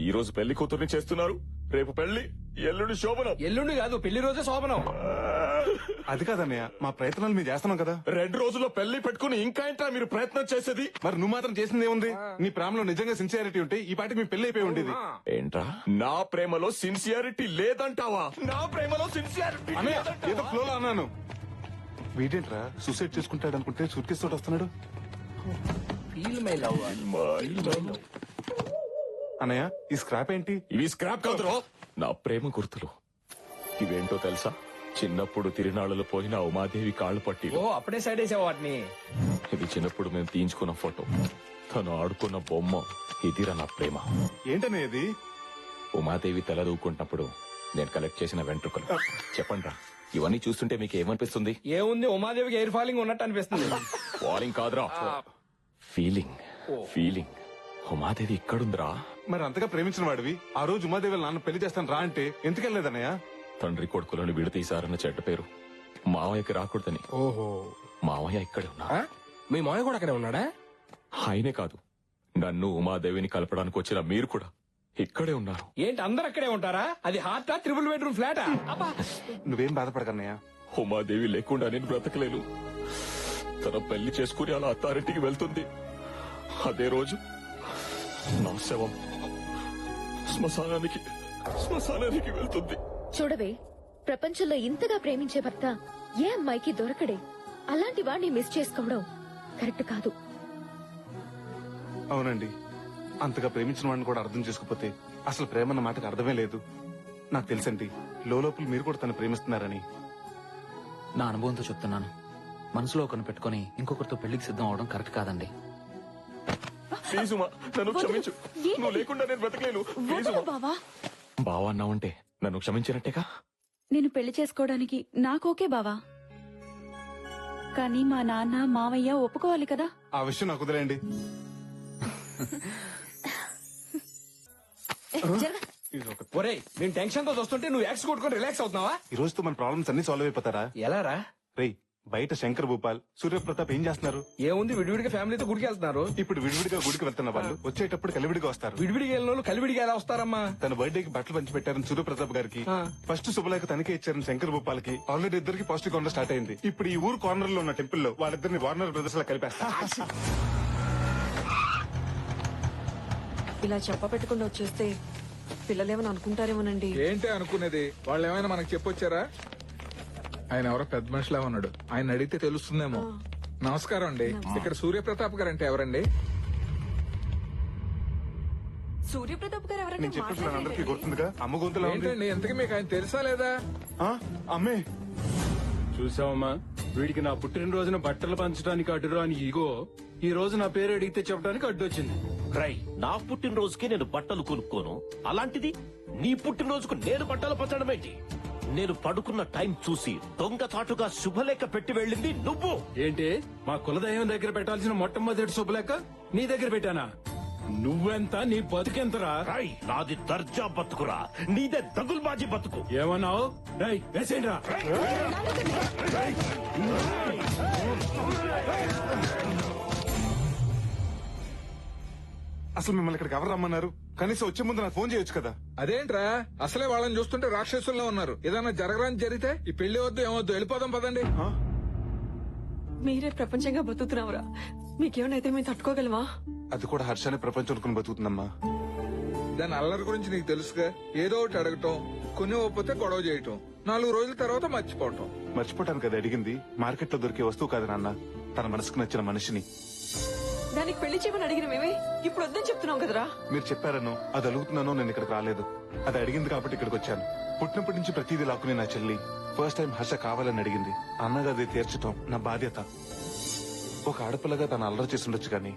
ఈ రోజు పెళ్లి కూతుర్ని చేస్తున్నారు, రేపు పెళ్లి, ఎల్లుండి శోభనం. ఎల్లుండి కాదు, పెళ్లి రోజే శోభనం. అది కాదన్నయ్య, మా ప్రయత్నాలు మేము చేస్తున్నాం కదా. 2 రోజుల్లో పెళ్లి పెట్టుకుని ఇంకా ఏంట్రా మీరు ప్రయత్నం చేసేది? మరి నువ్వు మాత్రం చేసింది ఏముంది? నీ ప్రేమలో నిజంగా సిన్సియారిటీ ఉంటే ఈ పాటికి మీ పెళ్లి అయిపోయి ఉండేది. ఏంట్రా, నా ప్రేమలో సిన్సియారిటీ లేదంటావా? నా ప్రేమలో సిన్సియారిటీ అన్నయ్య, ఏదో ఫ్లోలో అన్నాను. వీడేంట్రా సూసైడ్ చేసుకుంటాడు అనుకుంటే సూట్ కేసు తోటి వస్తున్నాడు. అన్నయ్య, ఈ స్క్రాప్ ఏంటి? ఇవి స్క్రాప్ కాదురా, నా ప్రేమ గుర్తులు. ఇవేంటో తెలుసా? చిన్నప్పుడు తిరునాళ్ళలో పోయిన ఉమాదేవి కాళ్ళు పట్టి. ఓ, అప్పుడే సైడ్ వేసావు వాటిని. ఇది చిన్నప్పుడు మేము తీయించుకున్న ఫోటో, తను ఆడుకున్న బొమ్మ. ఇదిరా నా ప్రేమ. ఏంటనే ఇది? ఉమాదేవి తల దూకుంటున్నప్పుడు నేను కలెక్ట్ చేసిన వెంట్రుకలు. చెప్పండి, ఇవన్నీ చూస్తుంటే మీకు ఏమనిపిస్తుంది? ఏముంది, ఉమాదేవికి ఎయిర్ ఫాలింగ్ ఉన్నట్టు అనిపిస్తుంది. ఫాలింగ్ కాదురా, ఫీలింగ్. ఫీలింగ్. ఉమాదేవి ఇక్కడుందిరా. మరి అంతగా ప్రేమించిన వాడివి ఆ రోజు ఉమాదేవి వాళ్ళ నాన్న పెళ్లి చేస్తాను రా అంటే ఎందుకెళ్ళలేదన్నయ్య? తండ్రి కొడుకులను విడతీశారన్న చెడ్డ పేరు మావయ్యకి రాకూడదని. ఓహో, మావయ్య ఇక్కడే ఉన్నా. మీ మాయ కూడా అక్కడే ఉన్నాడా? ఆయనే కాదు, నన్ను ఉమాదేవిని కలపడానికి వచ్చిన మీరు కూడా ఇక్కడే ఉన్నారు. ఏంటి అందరు అక్కడే ఉంటారా? అది హార్టా, త్రిబుల్ బెడ్రూమ్ ఫ్లాటా? నువ్వేం బాధపడకన్నయ్య. ఉమాదేవి లేకుండా నేను బ్రతకలేను. తన పెళ్లి చేసుకుని అలా అత్తారింటికి వెళ్తుంది. అదే రోజు నా శవం శ్మశానానికి వెళ్తుంది. చూడవే, ప్రపంచంలో ఇంతగా ప్రేమించే భర్త ఏ అమ్మాయికి దొరకడే. అలాంటి వాడిని మిస్ చేసుకోవడం కరెక్ట్ కాదు. అవునండి, అంతగా ప్రేమించిన వాడిని కూడా అర్థం చేసుకోకపోతే అసలు ప్రేమన్న మాటకు అర్థమే లేదు. నాకు తెలుసండి లోపల మీరు కూడా తను ప్రేమిస్తున్నారని. నా అనుభవంతో చెప్తున్నాను. మనసులో ఒకరిని పెట్టుకుని ఇంకొకరితో పెళ్లికి సిద్ధం అవడం కరెక్ట్ కాదండి. ప్లీజ్ ఉమా, నన్ను క్షమించు. నువ్వు లేకుండా నేను బ్రతకలేను. ప్లీజ్ ఉమా. బావా అన్నావంటే నన్ను క్షమించినట్టేగా. నేను పెళ్లి చేసుకోవడానికి నాకోకే బావా, కానీ మా నాన్న మావయ్య ఒప్పుకోవాలి కదా. ఆ విషయం నాకు వదిలేయండి. ఒరే, నేను టెన్షన్ తో చూస్తుంటే నువ్వు యాక్స్ కొట్టుకొని రిలాక్స్ అవుతున్నావా? ఈ రోజుతో మన ప్రాబ్లమ్స్ అన్ని సాల్వ్ అయిపోతారా? ఎలా రా? రేయ్, బయట శంకర్ భూపాల్, సూర్యప్రతాప్ ఏం చేస్తున్నారు? ఏముంది, విడివిడిగా ఫ్యామిలీతో గుడికి వెళ్తున్నారు. ఇప్పుడు విడివిడిగా గుడికి వెళ్తున్న వాళ్ళు వచ్చేటప్పుడు కలివిడిగా వస్తారు. విడివిడిగా వెళ్ళిన వాళ్ళు కలివిడిగా ఎలా వస్తారమ్మా? తన బర్త్డేకి బట్టలు పంచి పెట్టారని సూర్యప్రతాప్ గారికి, ఫస్ట్ శుభలేఖ తనకే ఇచ్చారని శంకర్ భూపాల్ కి ఆల్రెడీ ఇద్దరికి పాజిటివ్ కౌంటర్ స్టార్ట్ అయింది. ఇప్పుడు ఈ ఊరు కార్నర్ లో ఉన్న టెంపుల్ లో వాళ్ళిద్దరిని వార్నర్ బ్రదర్స్ లా కలిపేస్తారు. ఇలా చెప్ప పెట్టుకుండా వచ్చేస్తే పిల్లలేమని అనుకుంటారేమోనండి. ఏంటి అనుకునేది? వాళ్ళు ఏమైనా మనకు చెప్పొచ్చారా? ఆయన ఎవరో పెద్ద మనిషిలా ఉన్నాడు, ఆయన అడిగితే తెలుస్తుందేమో. నమస్కారం అండి, ఇక్కడ సూర్యప్రతాప్ గారు అంటే ఎవరండి? సూర్యప్రతాప్ గారు నేను ఎవరంటే చెప్పిన అందరికీ గుర్తుందిగా, అమ్మ గొంతులా ఉంది. ఏంటండి ఎంతకీ మీకు ఆయన తెలుసా లేదా? అమ్మే చూసావమ్మా, వీడికి నా పుట్టినరోజున బట్టలు పంచడానికి అడ్డురాని ఈగో ఈ రోజు నా పేరు అడిగితే చెప్పడానికి అడ్డొచ్చింది. రై, నా పుట్టినరోజుకి నేను బట్టలు కొనుక్కోను, అలాంటిది నీ పుట్టినరోజుకు నేను బట్టలు పంచడం ఏంటి? నేను పడుకున్న టైం చూసి దొంగచాటుగా శుభలేఖ పెట్టి వెళ్ళింది నువ్వు. ఏంటి, మా కులదైవం దగ్గర పెట్టాల్సిన మొట్టమొదటి శుభలేఖ నీ దగ్గర పెట్టానా? నువ్వెంత, నీ బతుకెంతరా? నాది దర్జా బతుకురా, నీదే దగుల్బాజీ బతుకు. ఏమన్నావు? రై, వేసేయండిరా. అసలు మిమ్మల్ని ఇక్కడికి ఎవరు రమ్మన్నారు? కనీసం వచ్చే ముందు నాకు ఫోన్ చేయొచ్చు కదా. అదేంట్రా, అసలే వాళ్ళని చూస్తుంటే రాక్షసుల్లో ఉన్నారు. ఏదైనా జరగరాని జరిగితే ఈ పెళ్లి వద్దు ఏమొద్దు, వెళ్ళిపోదాం పదండి. మీరే ప్రపంచంగా బతుకుతున్నావురా, మీకేమైనా మేము తట్టుకోగలమా? అది కూడా హర్షాన్ని ప్రపంచం అనుకుని బతుకుతుందమ్మా. దాని అల్లరి గురించి నీకు తెలుసుగా. ఏదో ఒకటి అడగటం, కొన్ని ఒప్పితే గొడవ చేయటం, 4 రోజుల తర్వాత మర్చిపోవటం. మర్చిపోవటానికి అది అడిగింది మార్కెట్ లో దొరికే వస్తువు కాదు నాన్న, తన మనసుకు నచ్చిన మనిషిని. దానికి పెళ్లి చేయమని అడిగిన మేమే ఇప్పుడు వద్దని చెప్తున్నాం కదరా. మీరు చెప్పారనో అది అడుగుతున్నానో నేను ఇక్కడికి రాలేదు. అది అడిగింది కాబట్టి ఇక్కడికి వచ్చాను. పుట్టినప్పటి నుంచి ప్రతిదీ లాక్కుని నా చెల్లి ఫస్ట్ టైం హర్ష కావాలని అడిగింది. అన్నగా అది తీర్చడం నా బాధ్యత. ఒక ఆడపిల్లగా తను అల్లరి చేసి ఉండొచ్చు కానీ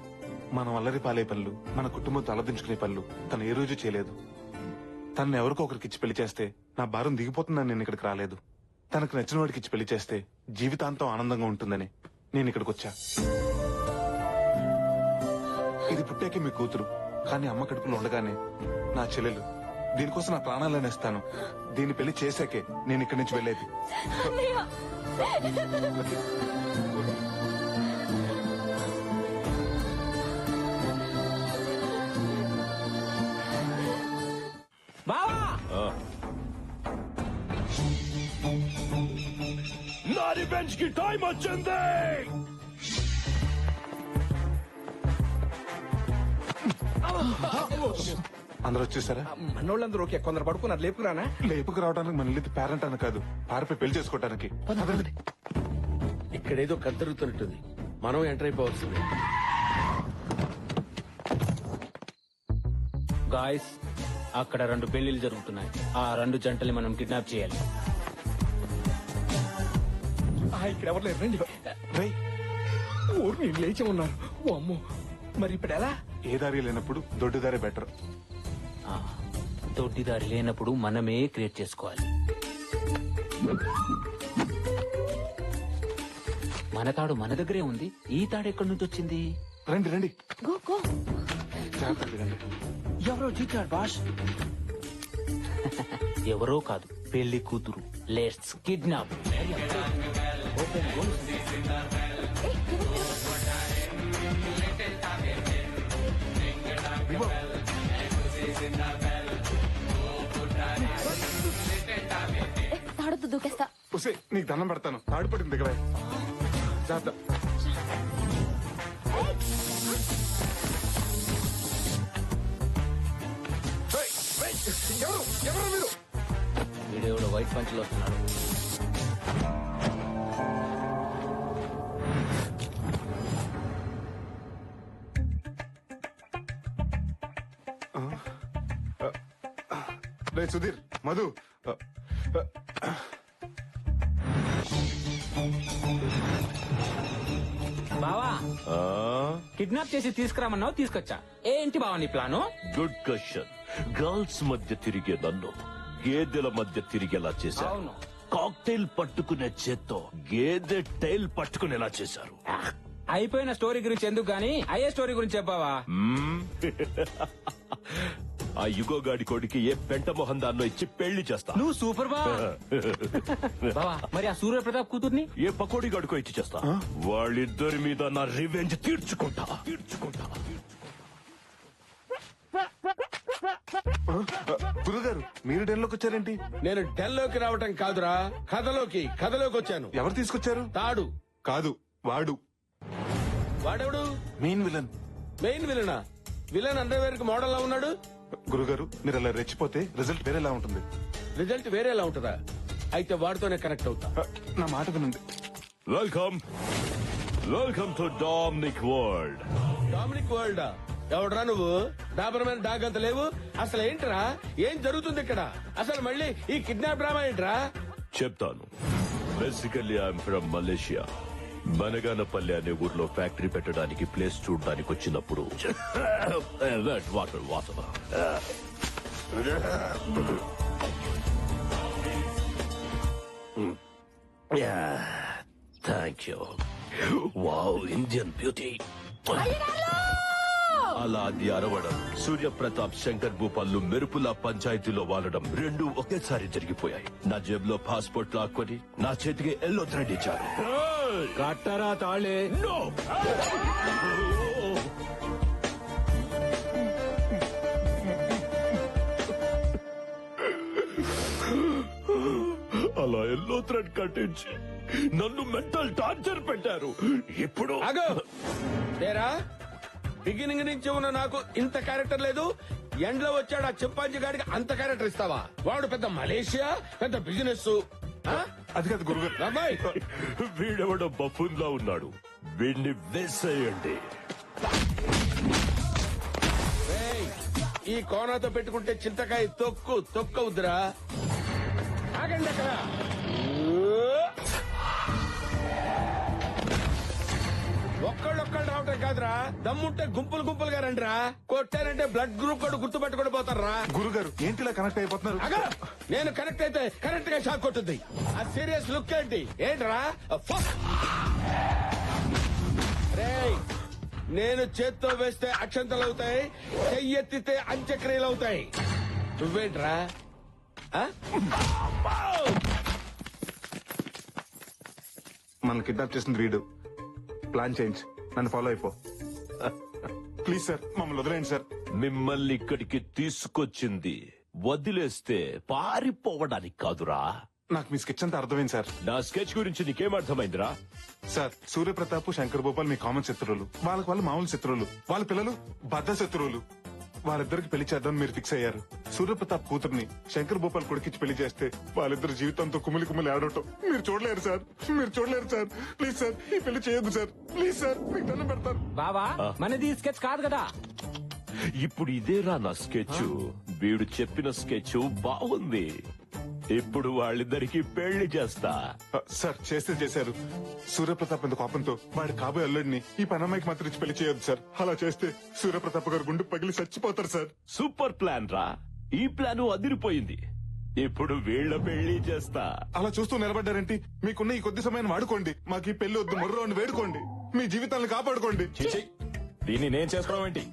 మనం అల్లరి పాలే పనులు, మన కుటుంబం తలదించుకునే పనులు తను ఏ రోజు చేయలేదు. తనను ఎవరికో ఒకరికి ఇచ్చి పెళ్లి చేస్తే నా భారం దిగిపోతుందని నేను ఇక్కడికి రాలేదు. తనకు నచ్చిన వాడికి ఇచ్చి పెళ్లి చేస్తే జీవితాంతం ఆనందంగా ఉంటుందని నేను ఇక్కడికి వచ్చా. ఇది పుట్టాకే మీ కూతురు, కానీ అమ్మ కడుపులో ఉండగానే నా చెల్లెలు. దీనికోసం నా ప్రాణాలను ఇస్తాను. దీన్ని పెళ్లి చేశాకే నేను ఇక్కడి నుంచి వెళ్ళేది. బావా, నా రివెంజ్ కి టైం వచ్చింది. అందరూ వచ్చేసారా? మనోళ్ళందరూ ఓకే, కొందరు పడుకున్నారు. లేపుకురానా? లేపుకు రావడానికి మన ఇల్లు పేరెంట్ అని కాదు, పారిపోయి పెళ్లి చేసుకోవడానికి. ఇక్కడేదో కద్దరుగుతున్నట్టుంది, మనం ఎంటర్ అయిపోవాల్సింది. గాయస్, అక్కడ 2 పెళ్లిళ్ళు జరుగుతున్నాయి. ఆ 2 జంటల్ని మనం కిడ్నాప్ చేయాలి. ఇక్కడ ఎవరు లేరు, రండి. ఊరు నేను లేచి ఉన్నారు. ఓ అమ్మో, మరి ఇప్పుడు ఎలా? ఏ దారి లేనప్పుడు దొడ్డు దారి బెటర్. దొడ్డిదారి లేనప్పుడు మనమే క్రియేట్ చేసుకోవాలి. మన తాడు మన దగ్గరే ఉంది. ఈ తాడు ఎక్కడి నుంచి వచ్చింది? రండి రండి. Go go. ఎవరో చీటాడు బాస్. ఎవరో కాదు, పెళ్లి కూతురు. Let's kidnap. తాడుతూ దూకేస్తా. నీకు దండం పెడతాను, తాడుపడింది దిగవే. జాగ్రత్త. ఎవరు మీరు? వీడియోలో వైట్ పంచులు వస్తున్నాడు. రే సుధీర్, మధు, బావా కిడ్నాప్ చేసి తీసుకురామన్నావు, తీసుకొచ్చా. ఏంటి బావా నీ ప్లాను? Good question. గర్ల్స్ మధ్య తిరిగే నన్ను గేదెల మధ్య తిరిగేలా చేశారు. అవును. కాక్టైల్ పట్టుకునే చేత్తో గేదె టైల్ పట్టుకునేలా చేశారు. అయిపోయిన స్టోరీ గురించి ఎందుకు గానీ అయ్యే స్టోరీ గురించి చెప్పావా? ఆ యుగో గాడి కొడుకి ఏ పెంట మొహం దాన్నో ఇచ్చి పెళ్లి చేస్తా. నువ్వు సూపర్ బావా. మరి ఆ సూర్య ప్రతాప్ కూతుర్ని ఏ పకోడీ గడుకో ఇచ్చి చేస్తా. వాళ్ళిద్దరి మీద నా రివెంజ్ తీర్చుకుంటా. గురుగారు, మీరు డెన్లోకి వచ్చారేంటి? నేను డెన్లోకి రావటం కాదురా, కథలోకి వచ్చాను. ఎవరు తీసుకొచ్చారు? తాడు కాదు, వాడు. వాడెవడు? Main villain. మెయిన్ విలనా? విలన్ అండర్వేర్ కి మోడల్ లా ఉన్నాడు. గురుగారు, మీరు అలా రెచ్చిపోతే రిజల్ట్ వేరేలా ఉంటుంది. రిజల్ట్ వేరేలా ఉంటుందా? అయితే వాడితోనే కనెక్ట్ అవుతా. నా మాట వినండి. Welcome to Dominic world. Dominic world? ఎవడరా నువ్వు? డాబర్మైన డాగ్ అంత లేవు. అసలు ఏంట్రా, ఏం జరుగుతుంది ఇక్కడ? అసలు మళ్ళీ ఈ కిడ్నాప్ డ్రామా ఏంట్రా? చెప్తాను. Basically I'm from Malaysia. Banaganapalli అనే ఊర్లో ఫ్యాక్టరీ పెట్టడానికి ప్లేస్ చూడడానికి వచ్చినప్పుడు water thank you. Wow, Indian beauty. అలా అది అరవడం, సూర్యప్రతాప్ శంకర్ భూపాల్లు మెరుపుల పంచాయతీలో వాలడం రెండు ఒకేసారి జరిగిపోయాయి. నా జేబులో పాస్పోర్ట్ లాక్కొని నా చేతికి ఎల్లో థ్రెడ్ ఇచ్చారు. కట్టరా తాళే. అలా ఎల్లో థ్రెడ్ కట్టించి నన్ను మెంటల్ టార్చర్ పెట్టారు. ఇప్పుడు బిగినింగ్ నుంచి ఉన్న నాకు ఇంత క్యారెక్టర్ లేదు. ఎండ్ లో వచ్చాడు ఆ చింపాంజీ గాడికి అంత క్యారెక్టర్ ఇస్తావా? వాడు పెద్ద మలేషియా, పెద్ద బిజినెస్. అది కాదు గురుగారు. వీడెవడో బఫూన్ లా ఉన్నాడు. వీడిని వేసేయండి. ఈ కోనాతో పెట్టుకుంటే చింతకాయ తొక్కవుద్దురా. ఆగండి అక్కడ. ఒక్కళ్ళొక్కళ్ళు రావటం కాదురా, దమ్ముంటే గుంపులుగా రండిరా. కొట్టారంటే బ్లడ్ గ్రూప్ కూడా గుర్తుపెట్టుకుని పోతారా. గురుగారు, ఏంటిలా కనెక్ట్ అయిపోతున్నారు? నేను కనెక్ట్ అయితే కరెక్ట్ గా షాక్ కొట్టుద్ది. ఆ సీరియస్ లుక్ ఏంట్రా? నేను చేత్తో వేస్తే అక్షంతలు అవుతాయి, చెయ్యెత్తితే అంత్యక్రియలు అవుతాయి. నువ్వేంట్రా? మన కిడ్నాప్ చేసింది వీడు. ప్లాన్ చేంజ్, నన్ను ఫాలో అయిపో. ప్లీజ్ సార్, మమ్మల్ని వదిలేండి సార్. మిమ్మల్ని ఇక్కడికి తీసుకొచ్చింది వదిలేస్తే పారిపోవడానికి కాదురా. నాకు మీ స్కెచ్ అంతా అర్థమైంది సార్. నా స్కెచ్ గురించి నీకేం అర్థమైందిరా? సార్, సూర్యప్రతాప్, శంకర్ భూపాల్ మీ కామన్ శత్రువులు. వాళ్ళ మామూలు శత్రువులు. వాళ్ళ పిల్లలు బద్ద శత్రువులు. వాళ్ళిద్దరికి పెళ్లి చేద్దాం మీరు ఫిక్స్ అయ్యారు. సూర్యప్రతాప్ కూతుర్ని శంకర్ భూపాల్ కొడుకిచ్చి పెళ్లి చేస్తే వాళ్ళిద్దరు జీవితంతో కుమిలి ఆడటం మీరు చూడలేరు సార్. ప్లీజ్ సార్, ఈ పెళ్లి చేయొద్దు సార్. ప్లీజ్ సార్, మీకు దండం పెడతారు. బావా, మనది స్కెచ్ కాదు కదా. ఇప్పుడు ఇదేరా నా స్కెచ్. వీడు చెప్పిన స్కెచ్ బాగుంది. ఇప్పుడు వాళ్ళిద్దరికి పెళ్లి చేస్తా. సార్, చేస్తే చేశారు. సూర్యప్రతాప్ అంత కోపంతో వాడి కాబోయే అల్లుడిని ఈ పనమ్మాయికి మాత్రం ఇచ్చి పెళ్లి చేయొద్దు సార్. అలా చేస్తే సూర్యప్రతాప్ గారు గుండె పగిలి చచ్చిపోతారు సార్. సూపర్ ప్లాన్ రా. ఈ ప్లాన్ అదిరిపోయింది. ఇప్పుడు వీళ్ళ పెళ్లి చేస్తా. అలా చూస్తూ నిలబడ్డారేంటి? మీకున్న ఈ కొద్ది సమయాన్ని వాడుకోండి. మాకు ఈ పెళ్లి వద్దు, మొర్రో అని వేడుకోండి. మీ జీవితాలను కాపాడుకోండి. దీన్ని నేను చేసుకోవడం ఏంటి?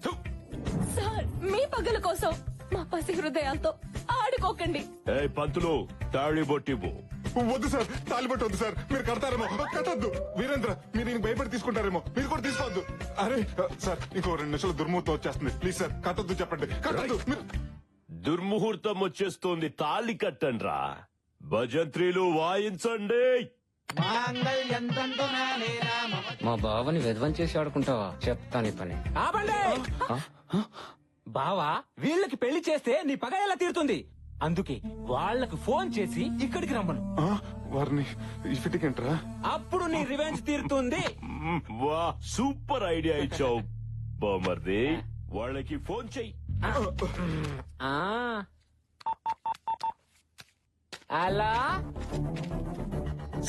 సార్ మీ పగల కోసం మా పసి హృదయాలతో ఆడుకోకండి. ఏ పంతులు తాళి బొట్టివ్వు. వద్దు సార్, తాలిబట్టు వద్దు సార్. మీరు కడతారేమో. కట్టద్దు వీరేంద్ర, మీరు నేను భయపడి తీసుకుంటారేమో. మీరు కూడా తీసుకోవద్దు. అరే సార్, ఇంకో 2 నిమిషాలు దుర్ముహూర్తం వచ్చేస్తుంది. ప్లీజ్ సార్, కట్టద్దు, చెప్పండి. కట్టద్దు. దుర్ముహూర్తం వచ్చేస్తోంది, తాళి కట్టండ్రా. భజంత్రీలు వాయించండి. మా బావని విధ్వం చేసి ఆడుకుంటావా? చెప్తాను పని. బావా, వీళ్ళకి పెళ్లి చేస్తే నీ పగ ఎలా తీరుతుంది? అందుకే వాళ్ళకి ఫోన్ చేసి ఇక్కడికి రమ్మను. వారిని ఇఫిటికంట్రా, అప్పుడు నీ రివెంజ్ తీరుతుంది. వా, సూపర్ ఐడియా ఇచ్చావు బామర్ది. వాళ్ళకి ఫోన్ చెయ్యి. అలా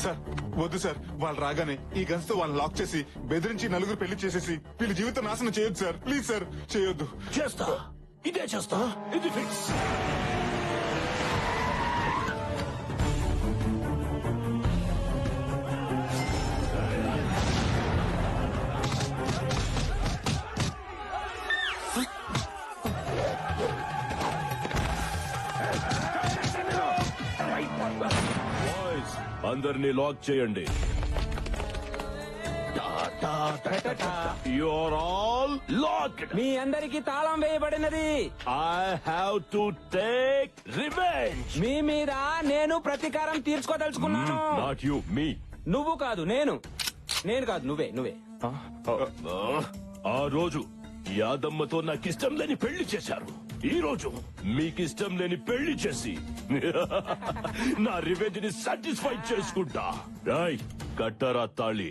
సార్ వద్దు సార్. వాళ్ళు రాగానే ఈ గన్స్ తో వాళ్ళని లాక్ చేసి బెదిరించి 4 పెళ్లి చేసేసి వీళ్ళ జీవితం నాశనం చేయొద్దు సార్. ప్లీజ్ సార్, చేయొద్దు. చేస్తా, ఇదే చేస్తా. ఇది ఫిక్స్. బాయ్స్, అందరినీ లాక్ చేయండి. You're all locked. మీ అందరికి తాళం వేయబడినది. I have to take revenge. మీ మీద నేను ప్రతీకారం తీర్చుకోదలుచుకున్నాను. Not you, me. నువ్వు కాదు, నేను కాదు, నువ్వే. ఆ రోజు యాదమ్మతో నాకిష్టం లేని పెళ్లి చేశారు. ఈ రోజు మీకిష్టం లేని పెళ్లి చేసి నా రివెంజ్ ని సాటిస్ఫై చేసుకుంటా. రాయ్, కట్టరా తాళి.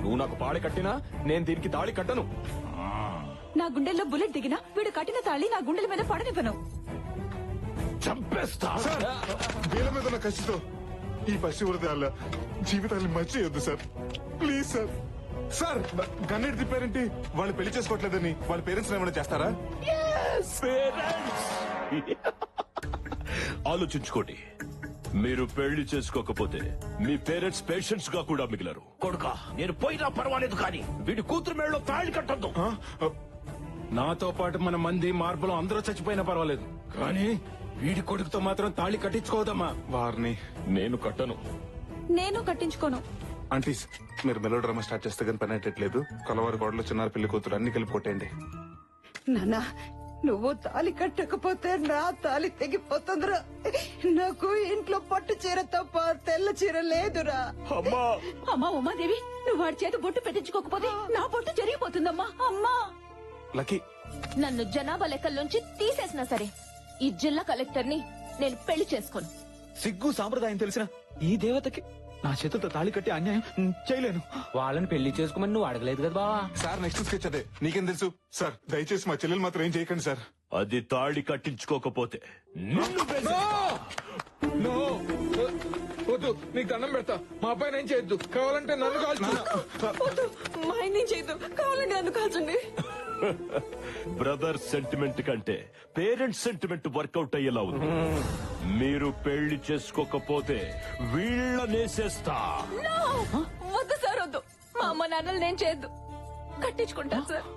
నువ్వు నాకు తాళి కట్టినా నేను దీనికి తాళి కట్టను. నా గుండెల్లో బుల్లెట్ దిగినా వీడు కట్టిన తాళి నా గుండెల మీద పడనివ్వను. చంపేస్తా. వీళ్ళ మీద ఉన్న కసితో ఈ పసి హృదయాల జీవితాన్ని మర్చియొద్దు సార్. Please sir. సార్, గన్నెట్ తిప్పారేంటి? వాళ్ళు పెళ్లి చేసుకోవట్లేదని వాళ్ళ పేరెంట్స్ ఏమైనా చేస్తారా? ఆలోచించుకోండి. మీరు పెళ్లి చేసుకోకపోతే మీ పేరెంట్స్ పేషెంట్స్ గా కూడా మిగిలరు. కొడుకా, నేను పోయినా పర్వాలేదు, కానీ వీడి కూతురు మేడలో తాళి కట్టద్దు. నాతో పాటు మన మంది మార్పులు అందరూ చచ్చిపోయినా పర్వాలేదు, కానీ వీడి కొడుకుతో మాత్రం తాళి కట్టించుకోదమ్మా. వారిని నేను కట్టను. నేను కట్టించుకోను. ఆంటీస్, మీరు మెలో డ్రామా స్టార్ట్ చేస్తే కానీ పని అయ్యేట్లేదు. కలవారి కోడలు, చిన్నారు, పెళ్లి కూతురు అన్ని కలిపి కొట్టేయండి. నాన్నా, నువ్వు తాలి కట్టకపోతే నా తాలి తెగిపోతుందిరా. నాకు ఇంట్లో పట్టు చీర తప్ప తెల్ల చీర లేదురా. అమ్మా ఉమాదేవి, నువ్వు వాడి చేత బొట్టు పెట్టించుకోకపోతే నా బొట్టు జరిగిపోతుందమ్మా. అమ్మా, లక్కీ, నన్ను జనాభా లెక్కల్లోంచి తీసేసినా సరే ఈ జిల్లా కలెక్టర్ ని నేను పెళ్లి చేసుకోను. సిగ్గు సాంప్రదాయం తెలిసిన ఈ దేవతకి నా చేతులతో తాళి కట్టి అన్యాయం చేయలేను. వాళ్ళని పెళ్లి చేసుకోమని నువ్వు అడగలేదు కదా బావా. సార్, నెక్స్ట్ స్కెచ్ అదే. నీకేం తెలుసు సార్? దయచేసి మా చెల్లెలు మాత్రం ఏం చేయకండి సార్. అది తాళి కట్టించుకోకపోతే వద్దు, నీకు దండం పెడతా. మా అబ్బాయిని ఏం చేయొద్దు. కావాలంటే నన్ను కాల్చు. మా ఆయన్ని చేయదు, కావాలంటే నన్ను కాల్చండి. బ్రదర్ సెంటిమెంట్ కంటే పేరెంట్స్ సెంటిమెంట్ వర్కౌట్ అయ్యేలా ఉంది. మీరు పెళ్లి చేసుకోకపోతే వీళ్ళనేసేస్తా. వద్దు సార్, వద్దు. మా అమ్మ నాన్నలు నేను చేయొద్దు. కట్టించుకుంటాను సార్,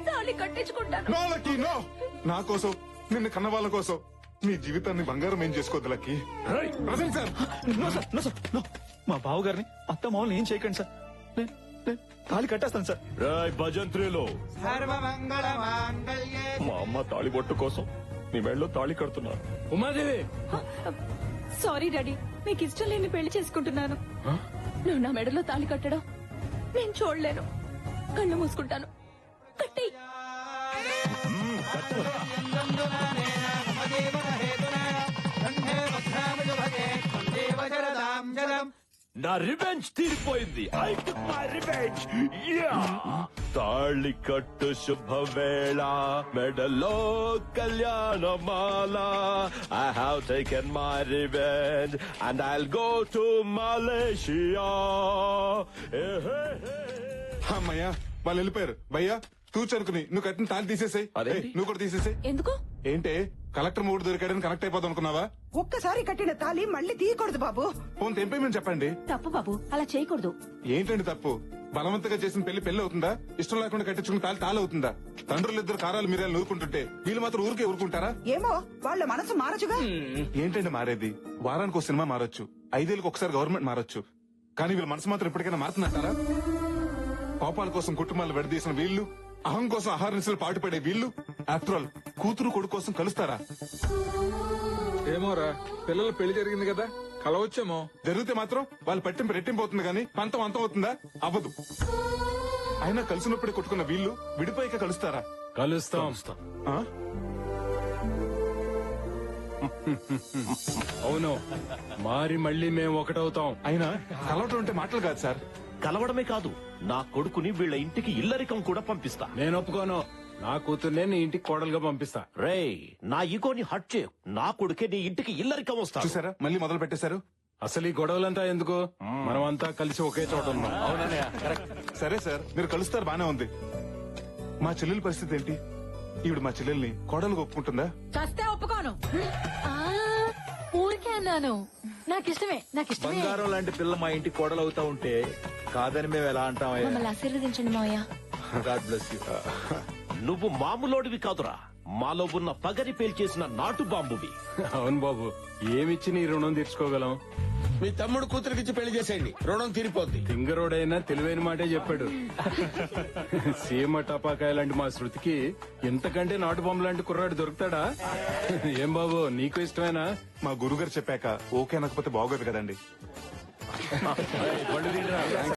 తాళి కట్టించుకుంటాను. No lucky, no. నా కోసం, నిన్ను కన్న వాళ్ళ కోసం నీ జీవితాన్ని బంగారం ఏం చేసుకోవద్దు lucky. Present sir. No sir, no sir, no. మా బావగారిని, అత్త మామూలు ఏం చేయకండి సార్. తాళి కట్టేస్తాను సార్. రాయ్ భజంత్రిలో మా అమ్మ తాళి బొట్టు కోసం నీ మెడలో తాళి కడుతున్నా. ఉమాదేవి, సారీ డాడీ, మీకు ఇష్టం లేని పెళ్లి చేసుకుంటున్నాను. నువ్వు నా మెడలో తాళి కట్టడం నేను చూడలేను. కళ్ళు మూసుకుంటాను. కట్టి నా రివెంజ్ తీరిపోయింది. I took my revenge. తాళి కట్టు శుభవేళ, మెడలో కళ్యాణమాల. I have taken my revenge and I'll go to Malaysia. అమ్మయ్యా, వాళ్ళు వెళ్ళిపోయారు. భయ్యా, తూచనుకుని నువ్వు కట్టిన తాళి తీసేసాయి. నువ్వు కూడా తీసేసాయి. ఎందుకు? ఏంటే, కలెక్టర్ మూడు దొరికాడని కనెక్ట్ అయిపోదాం అనుకున్నావా? ఒక్కసారి కట్టిన తాలి మళ్ళీ తీయకూడదు బాబు. ఫోన్ తెంపేమని చెప్పండి. తప్పు బాబు, అలా చేయకూడదు. ఏంటండి తప్పు? బలవంతంగా చేసిన పెళ్లి పెళ్లి అవుతుందా? ఇష్టం లేకుండా కట్టించుకున్న తాళి తాళవుతుందా? తండ్రులు ఇద్దరు కారాలు మీరేళ్ళు నూరుకుంటుంటే వీళ్ళు మాత్రం ఊరికే ఊరుకుంటారా? ఏమో వాళ్ళ మనసు మారచుగా. ఏంటండి మారేది? వారానికి ఒక సినిమా మారొచ్చు, 5 ఏళ్ళకి ఒకసారి గవర్నమెంట్ మారొచ్చు, కానీ వీళ్ళ మనసు మాత్రం ఎప్పటికైనా మారుతుందంటారా? కోపాల కోసం కుటుంబాలు విడదీసిన వీళ్ళు, అహం కోసం ఆహార నిశలు పాటుపడే వీళ్ళు, ఆఫ్టర్ ఆల్ కూతురు కొడుకు కోసం కలుస్తారా? ఏమోరా, పిల్లల పెళ్లి జరిగింది కదా, కలవచ్చేమో. జరిగితే మాత్రం వాళ్ళు పట్టింపు రెట్టింపు అవుతుంది కానీ పంతం అంతం అవుతుందా? అవ్వదు. అయినా కలిసినప్పుడే కొట్టుకున్న వీళ్ళు విడిపోయాక కలుస్తారా? కలుస్తాం. ఆ? అవును, మారి మళ్ళీ మేము ఒకటవుతాం. అయినా కలవటం అంటే మాటలు కాదు సార్. కలవడమే కాదు, నా కొడుకుని వీళ్ళ ఇంటికి ఇల్లరికం కూడా పంపిస్తా. నేను ఒప్పుకోను. నా కూతుర్నే నీ ఇంటికి కోడలుగా పంపిస్తా. రేయ్, నా ఈగోని హట్ చేయు. నా కొడుకే నీ ఇంటికి ఇల్లరికం వస్తా. చూసారా మళ్ళీ మొదలు పెట్టేశారు. అసలు ఈ గొడవలంతా ఎందుకు? మనమంతా కలిసి ఒకే చోట ఉన్నాం. సరే సార్, మీరు కలుస్తారు బానే ఉంది. మా చెల్లెల పరిస్థితి ఏంటి? ఈవిడ మా చెల్లెల్ని కోడలుగా ఒప్పుకుంటుందా? చస్తే ఒప్పుకోను. ఊరికే అన్నాను. నాకిష్టమే. బంగారం లాంటి పిల్ల మా ఇంటి కోడలవుతా ఉంటే కాదని మేము ఎలా అంటాం? మమ్మల్ని ఆశీర్వదించండి మావయ్య. God bless you. నువ్వు మామూలోడివి కాదురా, మాలో ఉన్న పగరి పేల్చేసిన నాటు బాంబువి. అవును బాబు, ఏమిచ్చి నీ రుణం తీర్చుకోగలం? మీ తమ్ముడు కూతురికిచ్చి పెళ్లి చేసేయండి, రుణం తీరిపోద్ది. తింగరోడైనా తెలివైన మాటే చెప్పాడు. సీమ టపాకాయ లాంటి మా శృతికి ఇంతకంటే నాటు బొమ్మ లాంటి కుర్రాడు దొరుకుతాడా? ఏం బాబు, నీకు ఇష్టమేనా? మా గురుగారు చెప్పాక ఓకే అనకపోతే బాగోదు కదండి.